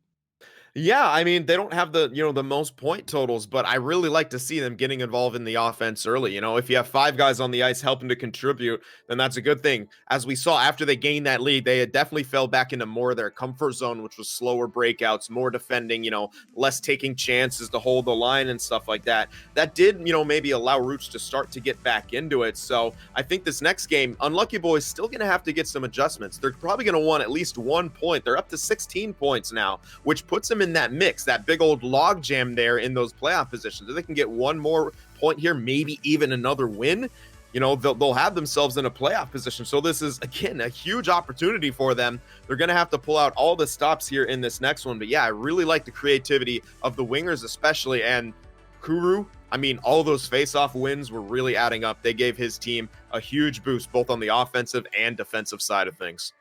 Yeah, I mean, they don't have the, the most point totals, but I really like to see them getting involved in the offense early. If you have 5 guys on the ice helping to contribute, then that's a good thing. As we saw after they gained that lead, they had definitely fell back into more of their comfort zone, which was slower breakouts, more defending, less taking chances to hold the line and stuff like that. That did, maybe allow Roots to start to get back into it. So I think this next game, Unlucky Boys still going to have to get some adjustments. They're probably going to want at least 1 point. They're up to 16 points now, which puts them in that mix, that big old log jam there in those playoff positions. If they can get 1 more point here, maybe even another win, they'll have themselves in a playoff position. So this is, again, a huge opportunity for them. They're going to have to pull out all the stops here in this next one. But yeah, I really like the creativity of the wingers especially. And Kuru, I mean, all those face-off wins were really adding up. They gave his team a huge boost, both on the offensive and defensive side of things.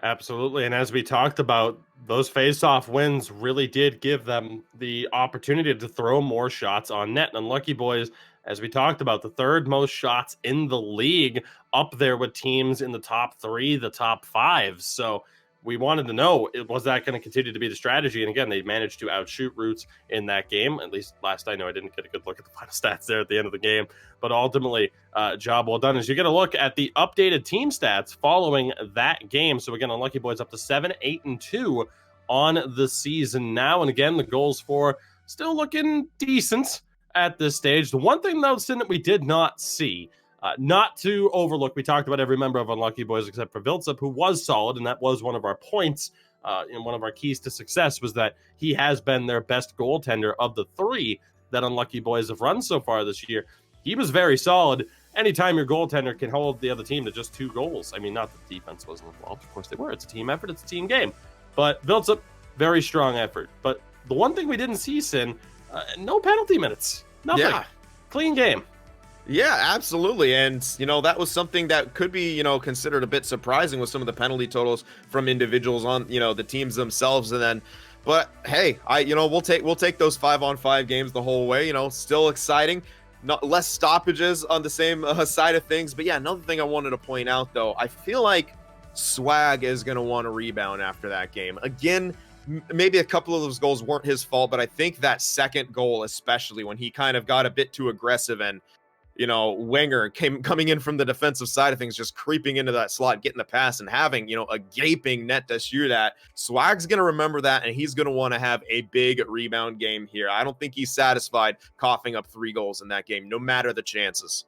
Absolutely. And as we talked about, those face-off wins really did give them the opportunity to throw more shots on net. And Unlucky Boys, as we talked about, the third most shots in the league, up there with teams in the top 3, the top 5. So we wanted to know, was that going to continue to be the strategy? And again, they managed to outshoot Roots in that game. At least last I know, I didn't get a good look at the final stats there at the end of the game. But ultimately, job well done. As you get a look at the updated team stats following that game. So again, Unlucky Boys up to 7-8-2 on the season now. And again, the goals for still looking decent at this stage. The one thing, though, Sin, that we did not see, not to overlook, we talked about every member of Unlucky Boys except for Viltsup, who was solid, and that was one of our points, and one of our keys to success was that he has been their best goaltender of the 3 that Unlucky Boys have run so far this year. He was very solid. Anytime your goaltender can hold the other team to just 2 goals. I mean, not that the defense wasn't involved. Of course they were. It's a team effort. It's a team game. But Viltsup, very strong effort. But the one thing we didn't see, Sin, no penalty minutes. Nothing. Yeah. Clean game. Yeah, absolutely. And, that was something that could be, considered a bit surprising with some of the penalty totals from individuals on, the teams themselves. And then, but hey, we'll take those 5-on-5 games the whole way, still exciting. Not less stoppages on the same side of things. But yeah, another thing I wanted to point out, though, I feel like Swag is going to want to rebound after that game. Again, maybe a couple of those goals weren't his fault, but I think that second goal, especially when he kind of got a bit too aggressive and, Wenger coming in from the defensive side of things, just creeping into that slot, getting the pass and having, a gaping net to shoot at. Swag's going to remember that, and he's going to want to have a big rebound game here. I don't think he's satisfied coughing up 3 goals in that game, no matter the chances.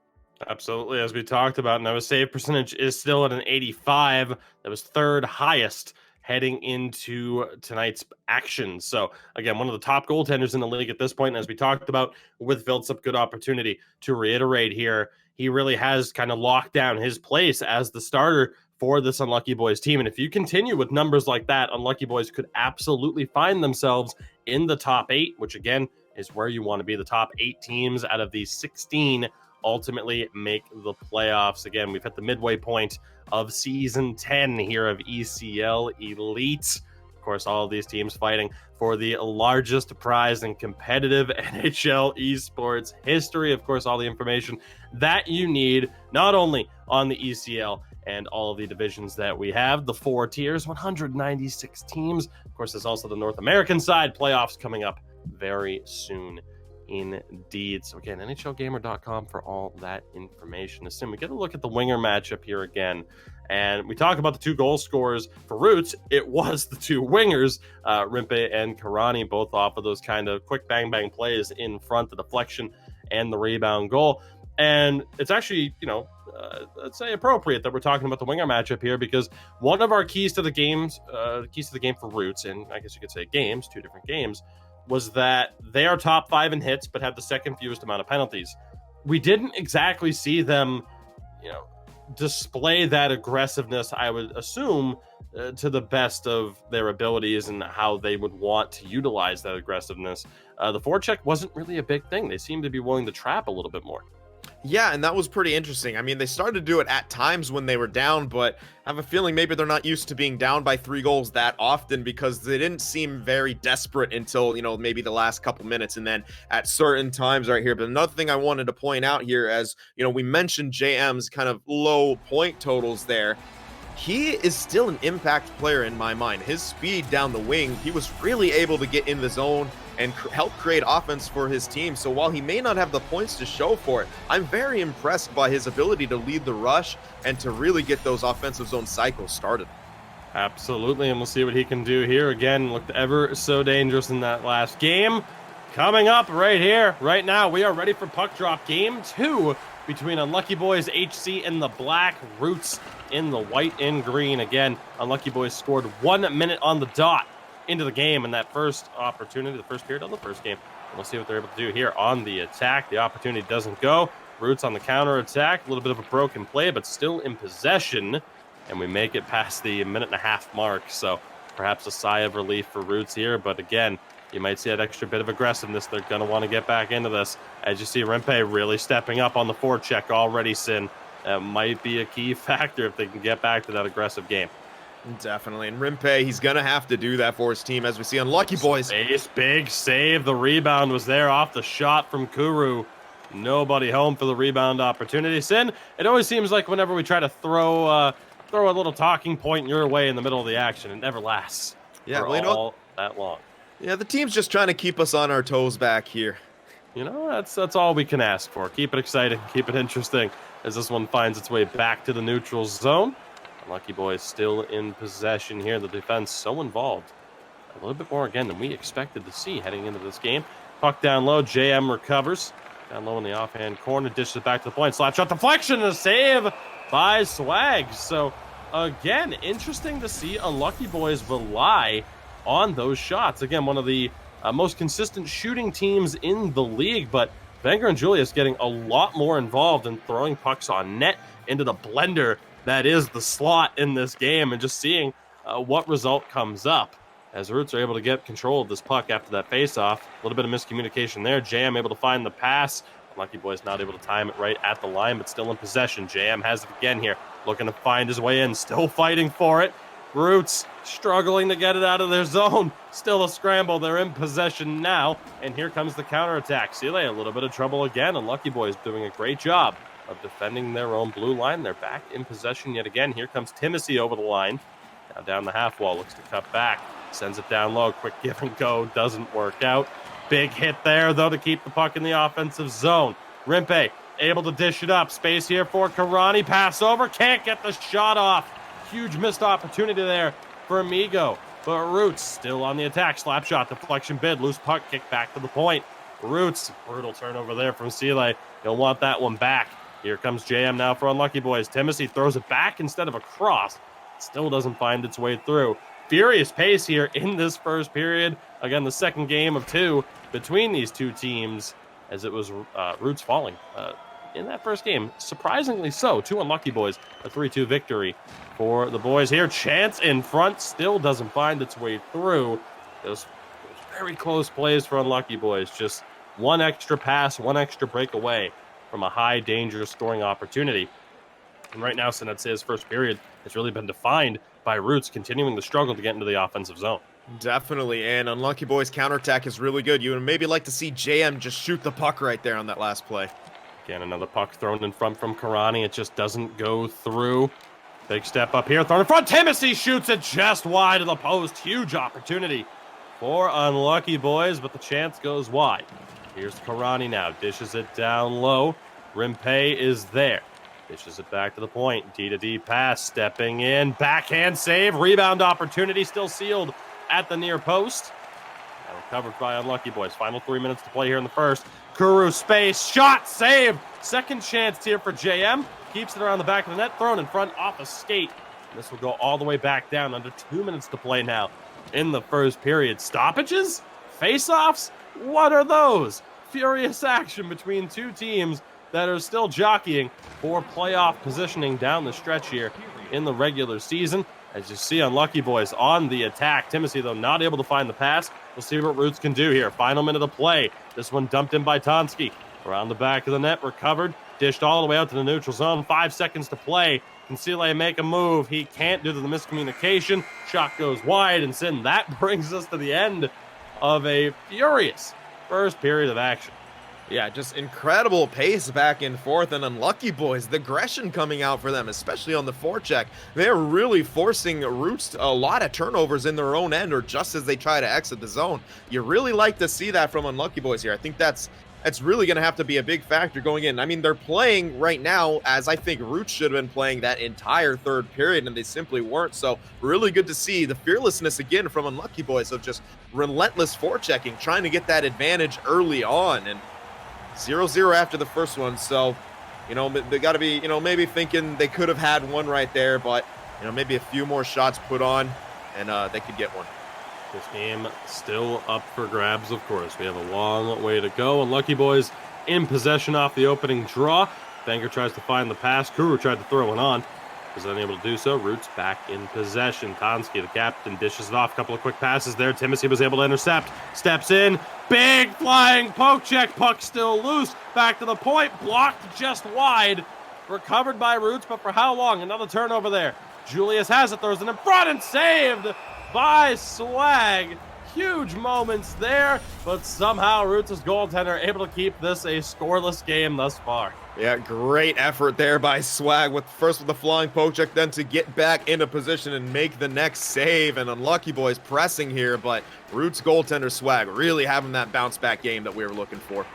Absolutely, as we talked about. Now his save percentage is still at an 85. That was 3rd highest heading into tonight's action. So again, one of the top goaltenders in the league at this point. And as we talked about with Viltsup, good opportunity to reiterate here. He really has kind of locked down his place as the starter for this Unlucky Boys team. And if you continue with numbers like that, Unlucky Boys could absolutely find themselves in the top 8, which again is where you want to be. The top 8 teams out of these 16 ultimately make the playoffs. Again, we've hit the midway point of season 10 here of ECL Elite. Of course, all of these teams fighting for the largest prize in competitive NHL esports history. Of course, all the information that you need, not only on the ECL and all of the divisions that we have, the 4 tiers, 196 teams. Of course, there's also the North American side, playoffs coming up very soon indeed. So again, NHLgamer.com for all that information. Assume we get a look at the winger matchup here again. And we talk about the 2 goal scorers for Roots. It was the 2 wingers, Rimpe and Karani, both off of those kind of quick bang plays in front, the deflection and the rebound goal. And it's actually, let's say appropriate that we're talking about the winger matchup here, because one of our keys to the game for Roots, and I guess you could say games, 2 different games, was that they are top 5 in hits, but have the second fewest amount of penalties. We didn't exactly see them, display that aggressiveness, I would assume, to the best of their abilities and how they would want to utilize that aggressiveness. The forecheck wasn't really a big thing. They seemed to be willing to trap a little bit more. Yeah, and that was pretty interesting. I mean, they started to do it at times when they were down, but I have a feeling maybe they're not used to being down by 3 goals that often, because they didn't seem very desperate until, maybe the last couple minutes, and then at certain times right here. But another thing I wanted to point out here, as, we mentioned JM's kind of low point totals there. He is still an impact player in my mind. His speed down the wing, he was really able to get in the zone and help create offense for his team. So while he may not have the points to show for it, I'm very impressed by his ability to lead the rush and to really get those offensive zone cycles started. Absolutely, and we'll see what he can do here. Again, looked ever so dangerous in that last game. Coming up right here, right now, we are ready for puck drop game 2 between Unlucky Boys HC in the black, Roots in the white and green. Again, Unlucky Boys scored 1 minute on the dot into the game in that first opportunity, the first period of the first game. And we'll see what they're able to do here on the attack. The opportunity doesn't go. Roots on the counter attack. A little bit of a broken play, but still in possession. And we make it past the 1.5 minute mark. So perhaps a sigh of relief for Roots here. But again, you might see that extra bit of aggressiveness. They're going to want to get back into this. As you see, Rimpe really stepping up on the forecheck already, Sin. That might be a key factor if they can get back to that aggressive game. Definitely. And Rimpe, he's going to have to do that for his team, as we see Unlucky Boys. Big save. The rebound was there off the shot from Kuru. Nobody home for the rebound opportunity. Sin, it always seems like whenever we try to throw a little talking point your way in the middle of the action, it never lasts for all that long. Yeah, the team's just trying to keep us on our toes back here. You know, that's all we can ask for. Keep it exciting, keep it interesting, as this one finds its way back to the neutral zone. Lucky Boys still in possession here. The defense so involved. A little bit more, again, than we expected to see heading into this game. Puck down low. JM recovers. Down low in the offhand corner. Dishes it back to the point. Slap shot deflection and a save by Swag. So, again, interesting to see Unlucky Boys rely on those shots. Again, one of the most consistent shooting teams in the league. But Wenger and Julius getting a lot more involved in throwing pucks on net into the blender that is the slot in this game, and just seeing what result comes up as Roots are able to get control of this puck after that face-off. A little bit of miscommunication there. JM able to find the pass. Lucky Boys not able to time it right at the line, but still in possession. JM has it again here, looking to find his way in, still fighting for it. Roots struggling to get it out of their zone. Still a scramble. They're in possession now, and here comes the counterattack. Sile a little bit of trouble again, and Lucky Boys doing a great job of defending their own blue line. They're back in possession yet again. Here comes Timothy over the line. Now down the half wall, looks to cut back. Sends it down low, quick give and go, doesn't work out. Big hit there, though, to keep the puck in the offensive zone. Rimpe able to dish it up. Space here for Karani. Pass over, can't get the shot off. Huge missed opportunity there for Amigo. But Roots still on the attack. Slap shot, deflection bid, loose puck, kick back to the point. Roots, brutal turnover there from Sile. You'll want that one back. Here comes JM now for Unlucky Boys. Timothy throws it back instead of across. Still doesn't find its way through. Furious pace here in this first period. Again, the second game of two between these two teams, as it was Roots falling in that first game. Surprisingly so. Two Unlucky Boys. A 3-2 victory for the boys here. Chance in front. Still doesn't find its way through. Those very close plays for Unlucky Boys. Just one extra pass, one extra breakaway from a high danger scoring opportunity. And right now, I'd say his first period has really been defined by Roots continuing to struggle to get into the offensive zone. Definitely, and Unlucky Boys' counterattack is really good. You would maybe like to see JM just shoot the puck right there on that last play. Again, another puck thrown in front from Karani. It just doesn't go through. Big step up here, thrown in front. Timothy shoots it just wide of the post. Huge opportunity for Unlucky Boys, but the chance goes wide. Here's Karani now, dishes it down low. Rimpe is there. Dishes it back to the point. D-to-D pass, stepping in. Backhand save. Rebound opportunity still sealed at the near post. And recovered by Unlucky Boys. Final 3 minutes to play here in the first. Kuru space. Shot. Save. Second chance here for JM. Keeps it around the back of the net. Thrown in front off a skate. And this will go all the way back down. Under 2 minutes to play now in the first period. Stoppages? Face-offs? What are those? Furious action between two teams that are still jockeying for playoff positioning down the stretch here in the regular season. As you see, Unlucky Boys on the attack. Timothy, though, not able to find the pass. We'll see what Roots can do here. Final minute of play. This one dumped in by Tonsky. Around the back of the net, recovered. Dished all the way out to the neutral zone. 5 seconds to play. Can Sile make a move? He can't due to the miscommunication. Shot goes wide, and Sin, that brings us to the end of a furious first period of action. Yeah, just incredible pace back and forth, and Unlucky Boys, the aggression coming out for them, especially on the forecheck. They're really forcing Roots a lot of turnovers in their own end, or just as they try to exit the zone. You really like to see that from Unlucky Boys here. I think that's really going to have to be a big factor going in. I mean, they're playing right now as I think Roots should have been playing that entire third period, and they simply weren't. So really good to see the fearlessness again from Unlucky Boys of just relentless forechecking, trying to get that advantage early on. And 0-0 after the first one, so, they got to be, maybe thinking they could have had one right there, but, maybe a few more shots put on, and they could get one. This game still up for grabs, of course. We have a long way to go, and Lucky Boys in possession off the opening draw. Banger tries to find the pass. Kuru tried to throw it on. is unable to do so. Roots back in possession. Tonski, the captain, dishes it off. A couple of quick passes there. Timothy was able to intercept. Steps in. Big flying poke check. Puck still loose. Back to the point. Blocked just wide. Recovered by Roots, but for how long? Another turnover there. Julius has it. Throws it in front and saved by Swag. Huge moments there, but somehow Roots' goaltender able to keep this a scoreless game thus far. Yeah, great effort there by Swag with the flying poke check, then to get back into position and make the next save. And Unlucky Boys pressing here, but Roots goaltender Swag really having that bounce back game that we were looking for.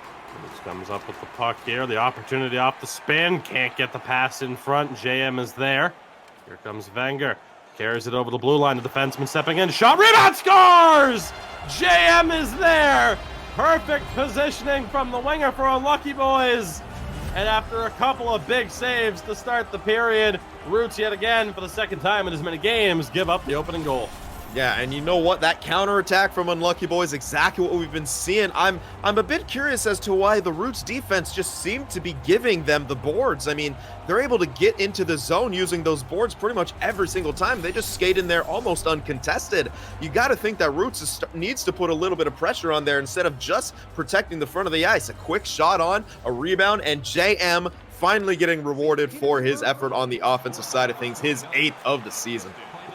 Roots comes up with the puck here. The opportunity off the spin. Can't get the pass in front. JM is there. Here comes Wenger. Carries it over the blue line. The defenseman stepping in. Shot, rebound, scores! JM is there. Perfect positioning from the winger for Unlucky Boys. And after a couple of big saves to start the period, Roots yet again, for the second time in as many games, give up the opening goal. Yeah, and you know what? That counterattack from Unlucky Boys, exactly what we've been seeing. I'm a bit curious as to why the Roots defense just seemed to be giving them the boards. I mean, they're able to get into the zone using those boards pretty much every single time. They just skate in there almost uncontested. You got to think that Roots needs to put a little bit of pressure on there instead of just protecting the front of the ice. A quick shot on, a rebound, and JM finally getting rewarded for his effort on the offensive side of things, his 8th of the season.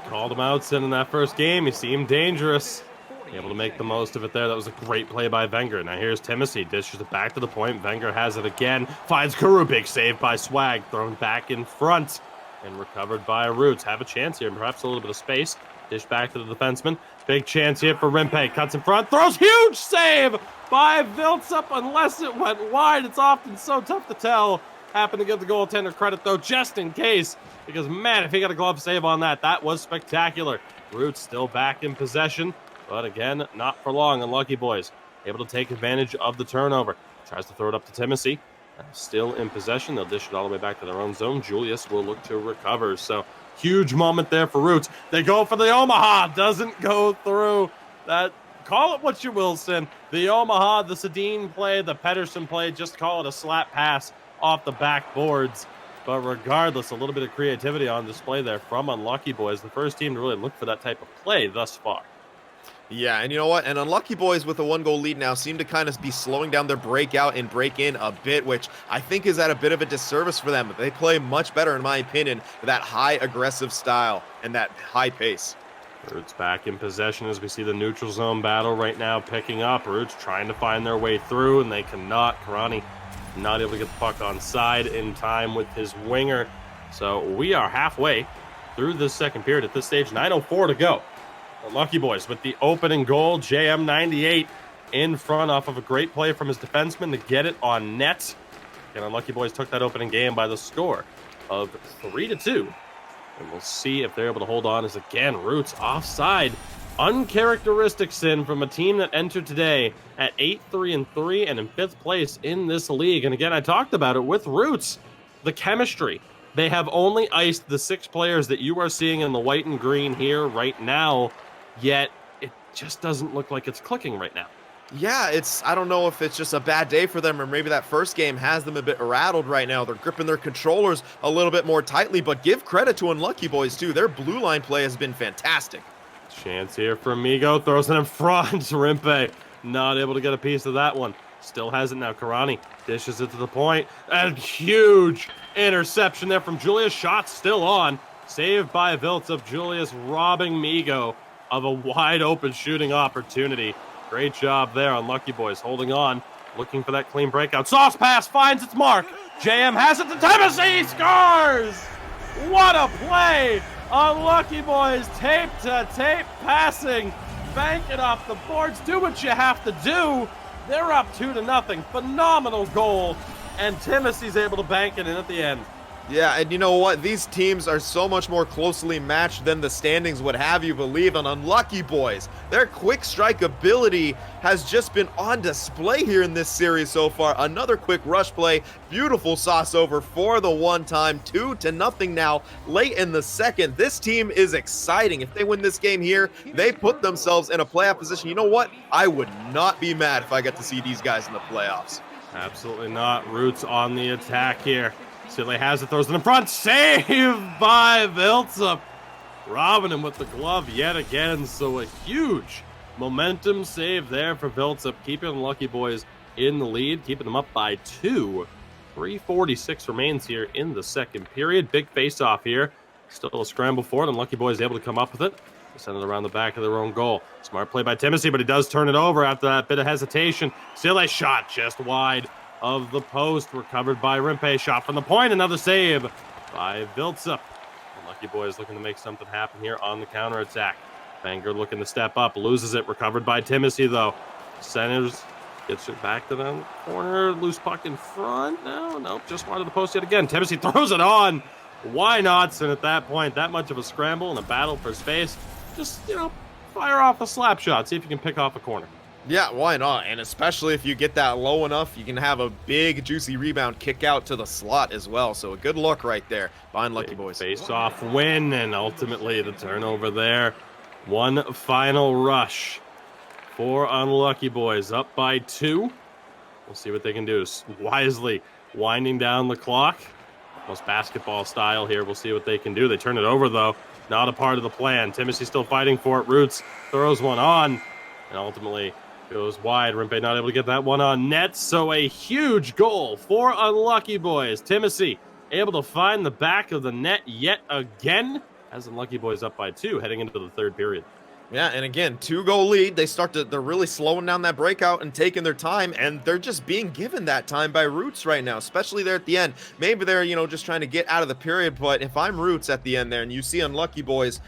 Called him out in that first game. He seemed dangerous. Able to make the most of it there. That was a great play by Wenger. Now here's Timothy. Dishes it back to the point. Wenger has it again. Finds Kuru. Big save by Swag. Thrown back in front. And recovered by Roots. Have a chance here. Perhaps a little bit of space. Dish back to the defenseman. Big chance here for Rimpe. Cuts in front. Throws. Huge save by Viltsup. Unless it went wide. It's often so tough to tell. Happen to give the goaltender credit, though, just in case. Because, man, if he got a glove save on that, that was spectacular. Roots still back in possession. But, again, not for long. Unlucky Boys able to take advantage of the turnover. Tries to throw it up to Timothy. Still in possession. They'll dish it all the way back to their own zone. Julius will look to recover. So, huge moment there for Roots. They go for the Omaha. Doesn't go through. That, call it what you will, Sin. The Omaha, the Sedin play, the Pedersen play. Just call it a slap pass off the backboards. But regardless, a little bit of creativity on display there from Unlucky Boys. The first team to really look for that type of play thus far. Yeah, and you know what? And Unlucky Boys with a 1-goal lead now seem to kind of be slowing down their breakout and break in a bit, which I think is at a bit of a disservice for them. They play much better, in my opinion, with that high aggressive style and that high pace. Roots back in possession as we see the neutral zone battle right now picking up. Roots trying to find their way through, and they cannot. Karani not able to get the puck on side in time with his winger. So we are halfway through this second period at this stage. 9:04 to go. Unlucky Boys with the opening goal. JM98 in front off of a great play from his defenseman to get it on net. And Unlucky Boys took that opening game by the score of 3-2. And we'll see if they're able to hold on as, again, Roots offside. Uncharacteristic, Sin, from a team that entered today at 8-3-3 and in 5th place in this league. And again, I talked about it with Roots. The chemistry. They have only iced the 6 players that you are seeing in the white and green here right now, yet it just doesn't look like it's clicking right now. Yeah, I don't know if it's just a bad day for them or maybe that first game has them a bit rattled right now. They're gripping their controllers a little bit more tightly, but give credit to Unlucky Boys too. Their blue line play has been fantastic. Chance here for Migo, throws it in front. Rimpe not able to get a piece of that one. Still has it now. Karani dishes it to the point. And huge interception there from Julius. Shot still on. Saved by Viltsup. Julius robbing Migo of a wide open shooting opportunity. Great job there. Unlucky Boys holding on. Looking for that clean breakout. Sauce pass finds its mark. JM has it to Tennessee. Scores! What a play! Unlucky Boys, tape-to-tape passing, bank it off the boards, do what you have to do. They're up 2-0, phenomenal goal, and Timothy's able to bank it in at the end. Yeah, and you know what? These teams are so much more closely matched than the standings would have you believe. And Unlucky Boys, their quick strike ability has just been on display here in this series so far. Another quick rush play, beautiful sauce over for the one time, 2-0 now, late in the second. This team is exciting. If they win this game here, they put themselves in a playoff position. You know what? I would not be mad if I get to see these guys in the playoffs. Absolutely not. Roots on the attack here. Sidley has it, throws it in front. Save by Viltzup. Robbing him with the glove yet again. So a huge momentum save there for Viltzup, keeping the Lucky Boys in the lead, keeping them up by 2. 3:46 remains here in the second period. Big face-off here. Still a scramble for it, and Lucky Boys able to come up with it. They send it around the back of their own goal. Smart play by Timothy, but he does turn it over after that bit of hesitation. Still a shot just wide of the post, recovered by Rimpe. Shot from the point, another save by Viltzup. The Lucky Boys looking to make something happen here on the counterattack. Banger looking to step up, loses it, recovered by Timothy though. Centers, gets it back to the corner, loose puck in front. Nope, just wide of the post yet again. Timothy throws it on. Why not? And at that point, that much of a scramble and a battle for space, just, fire off a slap shot, see if you can pick off a corner. Yeah, why not? And especially if you get that low enough, you can have a big, juicy rebound kick out to the slot as well. So a good look right there by Lucky Boys. Face-off win, and ultimately the turnover there. One final rush for Unlucky Boys, up by 2. We'll see what they can do. Wisely winding down the clock. Almost basketball style here. We'll see what they can do. They turn it over, though. Not a part of the plan. Timothy still fighting for it. Roots throws one on, and ultimately goes wide. Rimpe not able to get that one on net, so a huge goal for Unlucky Boys. Timothy able to find the back of the net yet again, as Unlucky Boys up by 2 heading into the third period. Yeah, and again, 2-goal lead. They're really slowing down that breakout and taking their time, and they're just being given that time by Roots right now, especially there at the end. Maybe they're, just trying to get out of the period, but if I'm Roots at the end there and you see Unlucky Boys,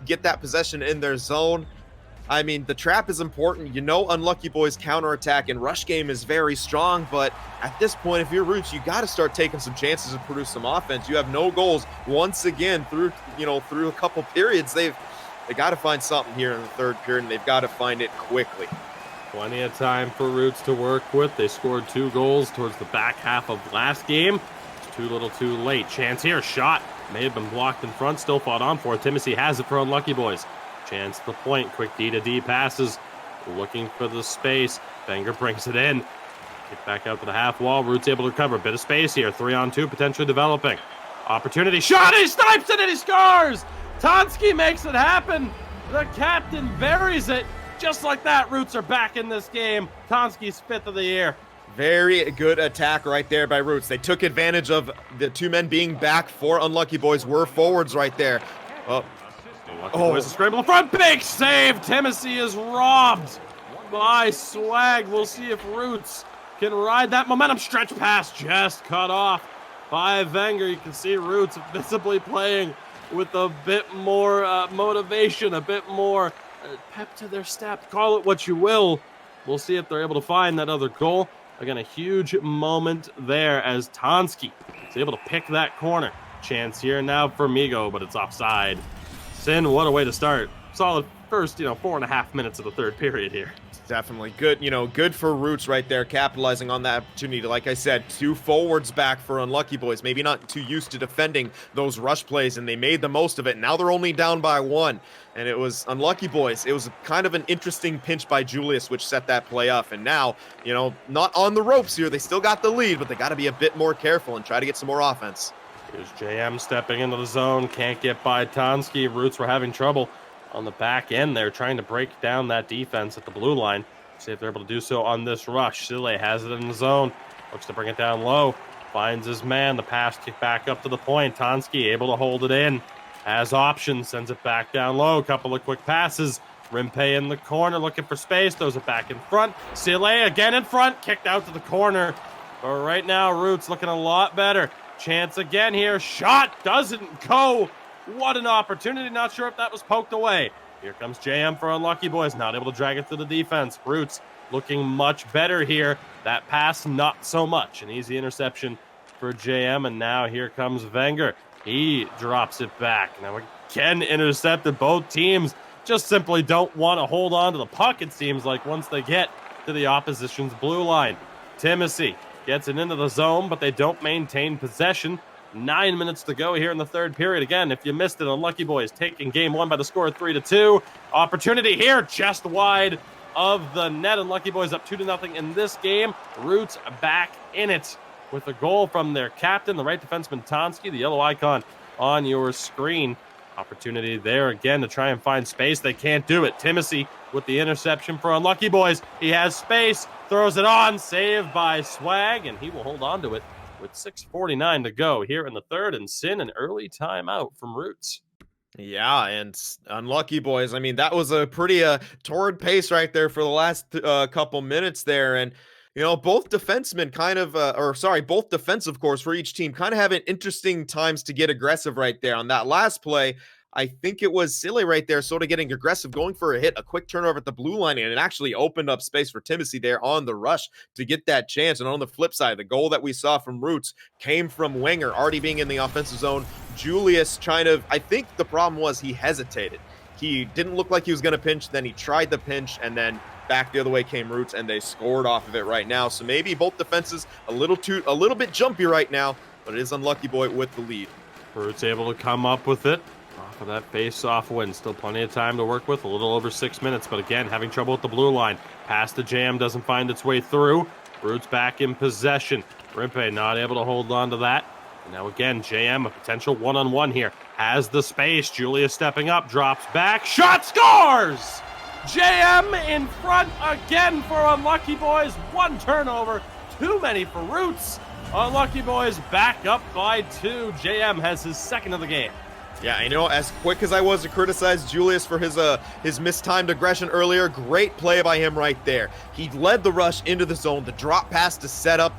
get that possession in their zone, I mean, the trap is important. Unlucky Boys' counterattack and rush game is very strong, but at this point, if you're Roots, you got to start taking some chances and produce some offense. You have no goals once again through a couple periods. They got to find something here in the third period, and they've got to find it quickly. Plenty of time for Roots to work with. They scored 2 goals towards the back half of last game. It's too little too late. Chance here, shot. May have been blocked in front, still fought on for it. Timothy has it for Unlucky Boys. Chance the point, quick D-to-D passes. Looking for the space. Banger brings it in. Kick back out to the half wall. Roots able to recover. Bit of space here. 3-on-2 potentially developing. Opportunity. Shot! He snipes it and he scores! Tonski makes it happen. The captain buries it. Just like that, Roots are back in this game. Tonski's 5th of the year. Very good attack right there by Roots. They took advantage of the 2 men being back for Unlucky Boys. Were forwards right there. Unlucky Boys scramble in front. Big save. Timothy is robbed by Swag. We'll see if Roots can ride that momentum. Stretch pass just cut off by Wenger. You can see Roots visibly playing with a bit more motivation, a bit more pep to their step. Call it what you will. We'll see if they're able to find that other goal. Again, a huge moment there as Tonski is able to pick that corner. Chance here now for Migo, but it's offside. Sin, what a way to start. Solid first, 4.5 minutes of the third period here. Definitely good, good for Roots right there, capitalizing on that opportunity. Like I said, 2 forwards back for Unlucky Boys, maybe not too used to defending those rush plays, and they made the most of it. Now they're only down by 1, and it was Unlucky Boys. It was kind of an interesting pinch by Julius, which set that play up, and now, not on the ropes here. They still got the lead, but they got to be a bit more careful and try to get some more offense. Here's JM stepping into the zone, can't get by Tonski. Roots were having trouble on the back end there, trying to break down that defense at the blue line. See if they're able to do so on this rush. Sile has it in the zone, looks to bring it down low, finds his man. The pass kick back up to the point. Tonski able to hold it in, has options, sends it back down low. Couple of quick passes. Rimpe in the corner looking for space, throws it back in front. Sile again in front, kicked out to the corner. But right now, Roots looking a lot better. Chance again here, shot doesn't go. What an opportunity, not sure if that was poked away. Here comes JM for Unlucky Boys, not able to drag it to the defense. Roots looking much better here. That pass, not so much. An easy interception for JM, and now here comes Wenger. He drops it back. Now again intercepted. Both teams just simply don't want to hold on to the puck, it seems like, once they get to the opposition's blue line. Timothy gets it into the zone, but they don't maintain possession. 9 minutes to go here in the third period. Again, if you missed it, Unlucky Boys taking game 1 by the score of 3-2. Opportunity here, just wide of the net. Unlucky Boys up 2-0 in this game. Roots back in it with a goal from their captain, the right defenseman Tonsky, the yellow icon on your screen. Opportunity there again to try and find space. They can't do it. Timothy with the interception for Unlucky Boys. He has space, throws it on, saved by Swag, and he will hold on to it with 6:49 to go here in the third, and Sin an early timeout from Roots. Yeah, and Unlucky Boys. I mean, that was a pretty torrid pace right there for the last couple minutes there. And, you know, both defensemen kind of, both defensive cores for each team kind of having interesting times to get aggressive right there. On that last play, I think it was Silly right there, sort of getting aggressive, going for a hit, a quick turnover at the blue line, and it actually opened up space for Timothy there on the rush to get that chance. And on the flip side, the goal that we saw from Roots came from Wenger, already being in the offensive zone. Julius I think the problem was he hesitated. He didn't look like he was going to pinch, then he tried the pinch, and then back the other way came Roots, and they scored off of it right now. So maybe both defenses a little bit jumpy right now, but it is Unlucky Boy with the lead. Roots able to come up with it off of that face-off win. Still plenty of time to work with, a little over 6 minutes, but again, having trouble with the blue line. Pass to Jam, doesn't find its way through. Roots back in possession. Rimpe not able to hold on to that. And now again, JM, a potential one-on-one here. Has the space. Julia stepping up, drops back. Shot, scores! JM in front again for Unlucky Boys. One turnover, too many for Roots. Unlucky Boys back up by 2. JM has his second of the game. Yeah, you know, as quick as I was to criticize Julius for his mistimed aggression earlier, great play by him right there. He led the rush into the zone, the drop pass to set up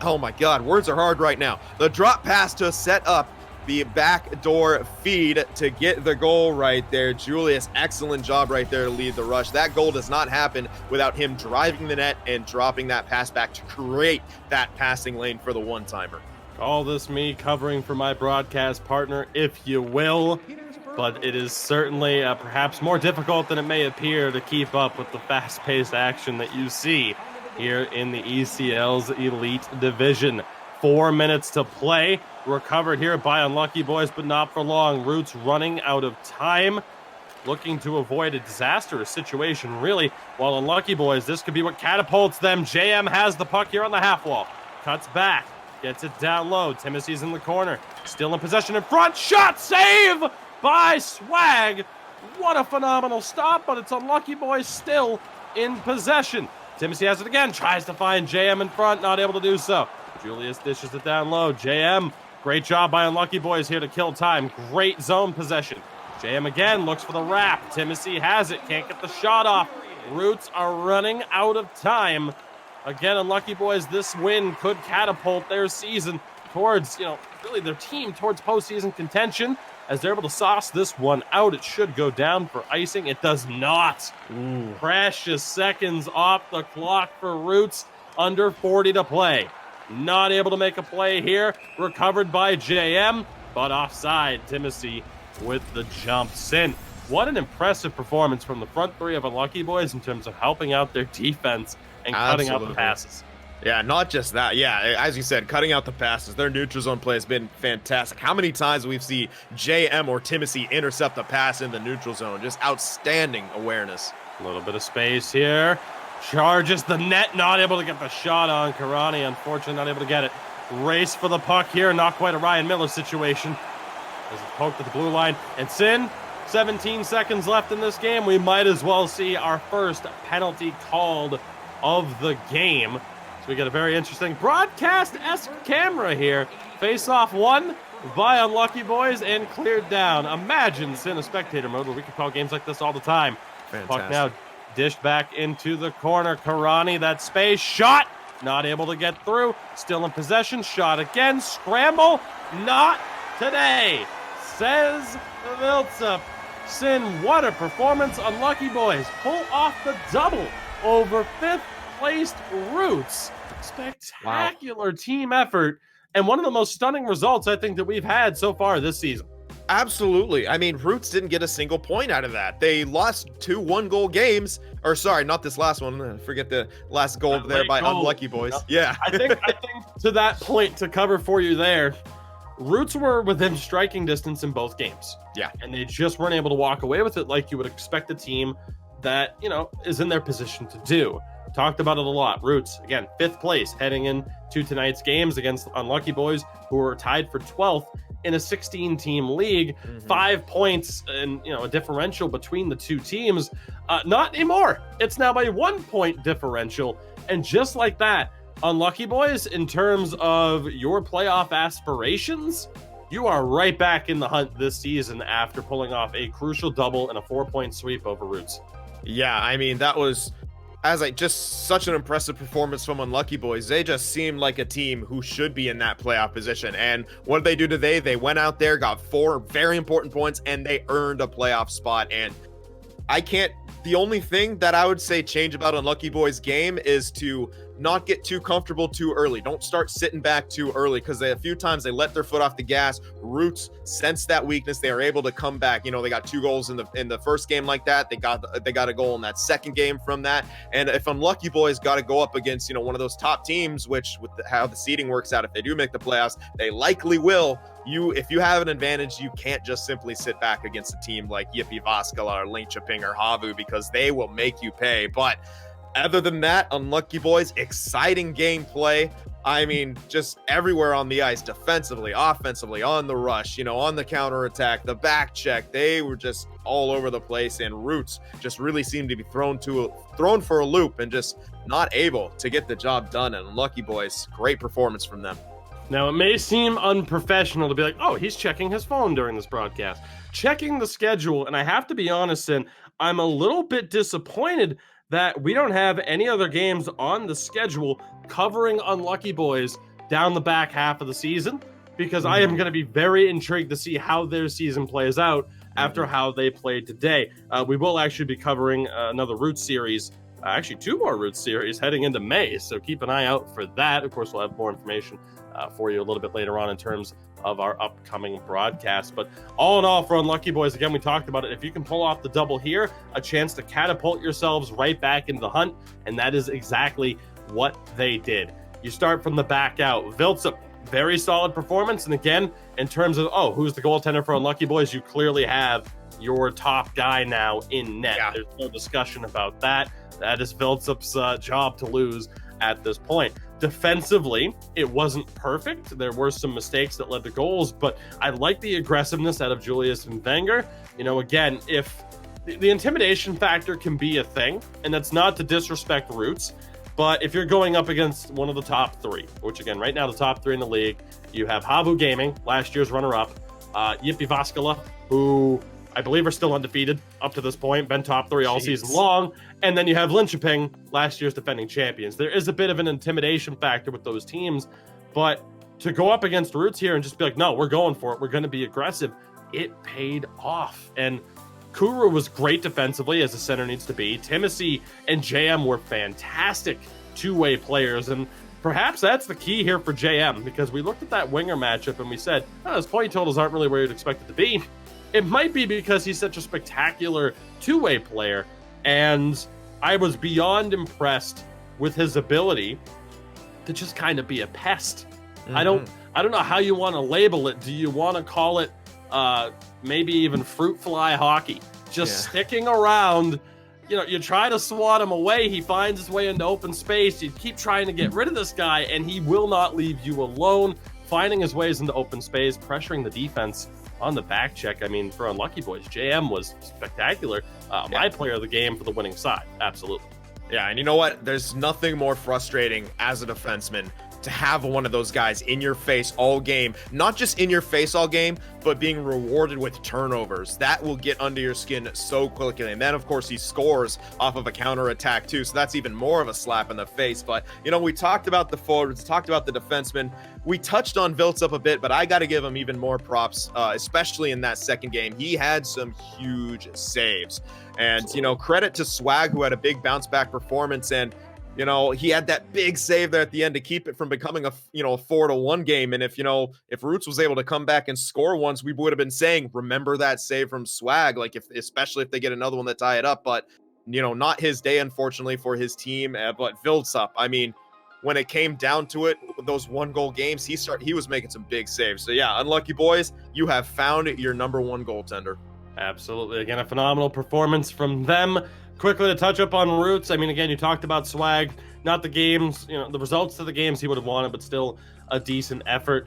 oh my God, words are hard right now. The drop pass to set up the backdoor feed to get the goal right there. Julius, excellent job right there to lead the rush. That goal does not happen without him driving the net and dropping that pass back to create that passing lane for the one-timer. Call this me covering for my broadcast partner, if you will, but it is certainly perhaps more difficult than it may appear to keep up with the fast-paced action that you see here in the ECL's Elite Division. 4 minutes to play. Recovered here by Unlucky Boys, but not for long. Roots running out of time, looking to avoid a disastrous situation, really. While Unlucky Boys, this could be what catapults them. JM has the puck here on the half wall. Cuts back. Gets it down low. Timothy's in the corner. Still in possession in front. Shot save by Swag. What a phenomenal stop, but it's Unlucky Boys still in possession. Timothy has it again. Tries to find JM in front. Not able to do so. Julius dishes it down low. JM, great job by Unlucky Boys here to kill time. Great zone possession. JM again looks for the wrap. Timothy has it. Can't get the shot off. Roots are running out of time. Again, Unlucky Boys, this win could catapult their season towards, really their team towards postseason contention. As they're able to sauce this one out, it should go down for icing. It does not. Precious seconds off the clock for Roots. Under 40 to play. Not able to make a play here. Recovered by JM, but offside. Timothy with the jump. Sin. What an impressive performance from the front three of Unlucky Boys in terms of helping out their defense and cutting out the passes. Yeah, not just that. Yeah, as you said, cutting out the passes. Their neutral zone play has been fantastic. How many times we've seen JM or Timothy intercept the pass in the neutral zone? Just outstanding awareness. A little bit of space here. Charges the net, not able to get the shot on. Karani, unfortunately, not able to get it. Race for the puck here, not quite a Ryan Miller situation. As it's poked at the blue line. And Sin, 17 seconds left in this game. We might as well see our first penalty called of the game. So we got a very interesting broadcast-esque camera here. Face-off won by Unlucky Boys and cleared down. Imagine Sin a spectator mode where we could call games like this all the time. Fantastic. Puck now dished back into the corner. Karani, that space, shot, not able to get through. Still in possession, shot again, scramble, not today, says Viltzup. Sin, what a performance. Unlucky Boys pull off the double over fifth-placed Roots. Spectacular team effort, and one of the most stunning results I think that we've had so far this season. Absolutely. I mean, Roots didn't get a single point out of that. They lost 2 one-goal games. Or sorry, not this last one. Forget the last goal there by Unlucky Boys. No. Yeah. I think to that point, to cover for you there, Roots were within striking distance in both games. Yeah. And they just weren't able to walk away with it like you would expect a team that, is in their position to do. talked about it a lot. Roots, again, 5th place heading into tonight's games against Unlucky Boys, who are tied for 12th in a 16-team league. 5 points and a differential between the two teams. Not anymore. It's now by 1 point differential. And just like that, Unlucky Boys, in terms of your playoff aspirations, you are right back in the hunt this season after pulling off a crucial double and a 4-point sweep over Roots. Yeah, I mean, that was just such an impressive performance from Unlucky Boys. They just seemed like a team who should be in that playoff position. And what did they do today? They went out there, got 4 very important points, and they earned a playoff spot. And the only thing that I would say change about Unlucky Boys' game is to not get too comfortable too early. Don't start sitting back too early, because a few times they let their foot off the gas. Roots sensed that weakness. They are able to come back. They got 2 goals in the first game like that. They got a goal in that second game from that. And if Unlucky Boys got to go up against one of those top teams, which with how the seeding works out, if they do make the playoffs, they likely will. If you have an advantage, you can't just simply sit back against a team like Yippee Vaskala or Linköping or Havu, because they will make you pay. But other than that, Unlucky Boys, exciting gameplay. I mean, just everywhere on the ice, defensively, offensively, on the rush, on the counterattack, the back check. They were just all over the place, and Roots just really seemed to be thrown for a loop and just not able to get the job done. And Unlucky Boys, great performance from them. Now, it may seem unprofessional to be like, oh, he's checking his phone during this broadcast. Checking the schedule, and I have to be honest, and I'm a little bit disappointed that we don't have any other games on the schedule covering Unlucky Boys down the back half of the season, because I am going to be very intrigued to see how their season plays out after how they played today. We will actually be covering another Roots series, actually 2 more Roots series heading into May, so keep an eye out for that. Of course, we'll have more information for you a little bit later on in terms of our upcoming broadcast. But all in all, for Unlucky Boys, again, we talked about it. If you can pull off the double here, a chance to catapult yourselves right back into the hunt, and that is exactly what they did. You start from the back out. Viltsup, very solid performance. And again, in terms of, who's the goaltender for Unlucky Boys, you clearly have your top guy now in net. Yeah. There's no discussion about that. That is Viltsup's job to lose at this point. Defensively, it wasn't perfect. There were some mistakes that led to goals, but I like the aggressiveness out of Julius and Wenger. Again, if the intimidation factor can be a thing, and that's not to disrespect Roots, but if you're going up against one of the top 3, which again, right now the top 3 in the league, you have Havu Gaming, last year's runner-up, Yippee Vaskala, who I believe are still undefeated up to this point, been top 3 all season long. And then you have Linköping, last year's defending champions. There is a bit of an intimidation factor with those teams, but to go up against Roots here and just be like, no, we're going for it, we're going to be aggressive, it paid off. And Kuru was great defensively, as a center needs to be. Timothy and JM were fantastic two-way players, and perhaps that's the key here for JM, because we looked at that winger matchup and we said, his point totals aren't really where you'd expect it to be. It might be because he's such a spectacular two-way player, and I was beyond impressed with his ability to just kind of be a pest. I don't know how you want to label it. Do you want to call it maybe even fruit fly hockey? Just sticking around. You try to swat him away, he finds his way into open space. You keep trying to get rid of this guy, and he will not leave you alone, finding his ways into open space, pressuring the defense on the back check. I mean, for Unlucky Boys, JM was spectacular. My player of the game for the winning side. Absolutely. Yeah, and you know what? There's nothing more frustrating as a defenseman to have one of those guys in your face all game, not just in your face all game, but being rewarded with turnovers. That will get under your skin so quickly. And then, of course, he scores off of a counter attack too. So that's even more of a slap in the face. But, we talked about the forwards, talked about the defensemen. We touched on Viltsup a bit, but I got to give him even more props, especially in that second game. He had some huge saves. And, credit to Swag, who had a big bounce back performance. And, he had that big save there at the end to keep it from becoming a 4-1 game. And if Roots was able to come back and score once, we would have been saying, remember that save from Swag, especially if they get another one to tie it up. But, not his day, unfortunately, for his team. But Viltsup, I mean, when it came down to it, those 1-goal games, he was making some big saves. So yeah, Unlucky Boys, you have found your number 1 goaltender. Absolutely. Again, a phenomenal performance from them. quickly to touch up on Roots. I mean, again, you talked about swag, not the games, the results of the games he would have wanted, but still a decent effort.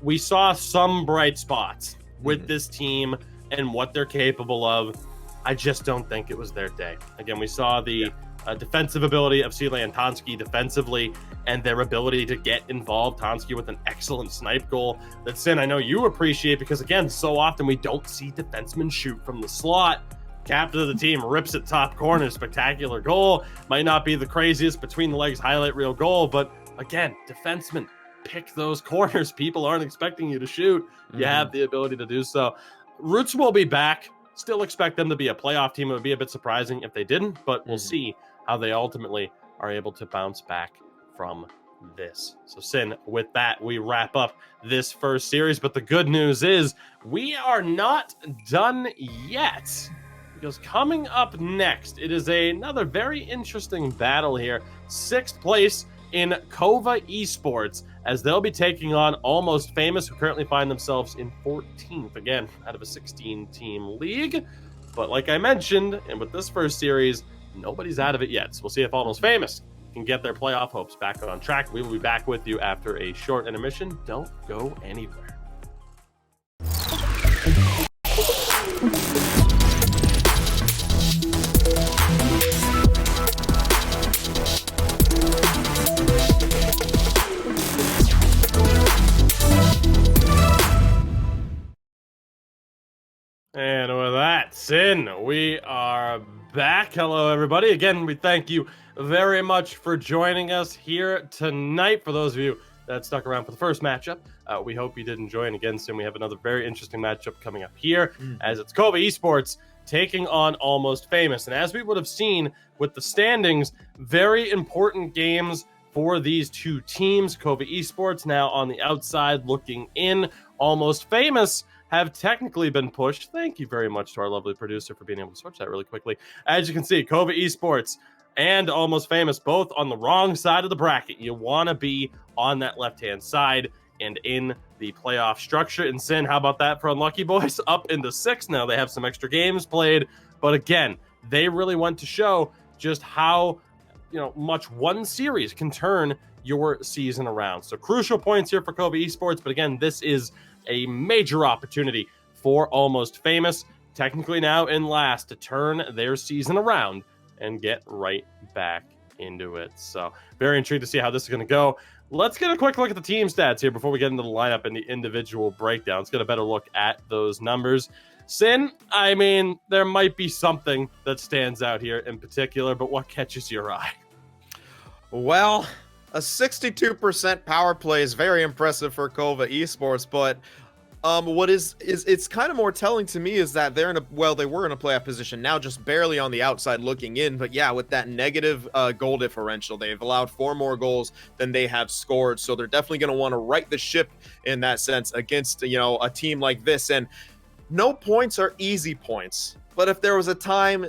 We saw some bright spots with this team and what they're capable of. I just don't think it was their day. Again, we saw the defensive ability of Sile and Tonski defensively and their ability to get involved. Tonski with an excellent snipe goal that, Sin, I know you appreciate because, again, so often we don't see defensemen shoot from the slot. Captain of the team rips it top corner, spectacular goal. Might not be the craziest between the legs highlight reel goal, but again, defensemen pick those corners. People aren't expecting you to shoot. You have the ability to do so. Roots will be back. Still expect them to be a playoff team. It would be a bit surprising if they didn't, but we'll see how they ultimately are able to bounce back from this. So, Sin, with that, we wrap up this first series. But the good news is we are not done yet, because coming up next, it is another very interesting battle here. 6th place in KOVA Esports, as they'll be taking on Almost Famous, who currently find themselves in 14th, again, out of a 16-team league. But like I mentioned, and with this first series, nobody's out of it yet. So we'll see if Almost Famous can get their playoff hopes back on track. We will be back with you after a short intermission. Don't go anywhere. And with that, Sin, we are back. Hello, everybody. Again, we thank you very much for joining us here tonight. For those of you that stuck around for the first matchup, we hope you did enjoy. And again, Sin, we have another very interesting matchup coming up here, as it's KOVA Esports taking on Almost Famous. And as we would have seen with the standings, very important games for these two teams. KOVA Esports now on the outside looking in. Almost Famous have technically been pushed. Thank you very much to our lovely producer for being able to switch that really quickly. As you can see, KOVA Esports and Almost Famous both on the wrong side of the bracket. You want to be on that left-hand side and in the playoff structure. And Sin, how about that for Unlucky Boys? Up into 6 now. They have some extra games played. But again, they really want to show just how much one series can turn your season around. So crucial points here for KOVA Esports. But again, this is a major opportunity for Almost Famous, technically now in last, to turn their season around and get right back into it. So very intrigued to see how this is going to go. Let's get a quick look at the team stats here before we get into the lineup and the individual breakdown. Let's get a better look at those numbers. Sin, I mean, there might be something that stands out here in particular, but what catches your eye? Well, a 62% power play is very impressive for KOVA Esports, but what is it's kind of more telling to me is that they were in a playoff position, now just barely on the outside looking in. But yeah, with that negative goal differential, they've allowed 4 more goals than they have scored, so they're definitely going to want to right the ship in that sense against a team like this. And no points are easy points, but if there was a time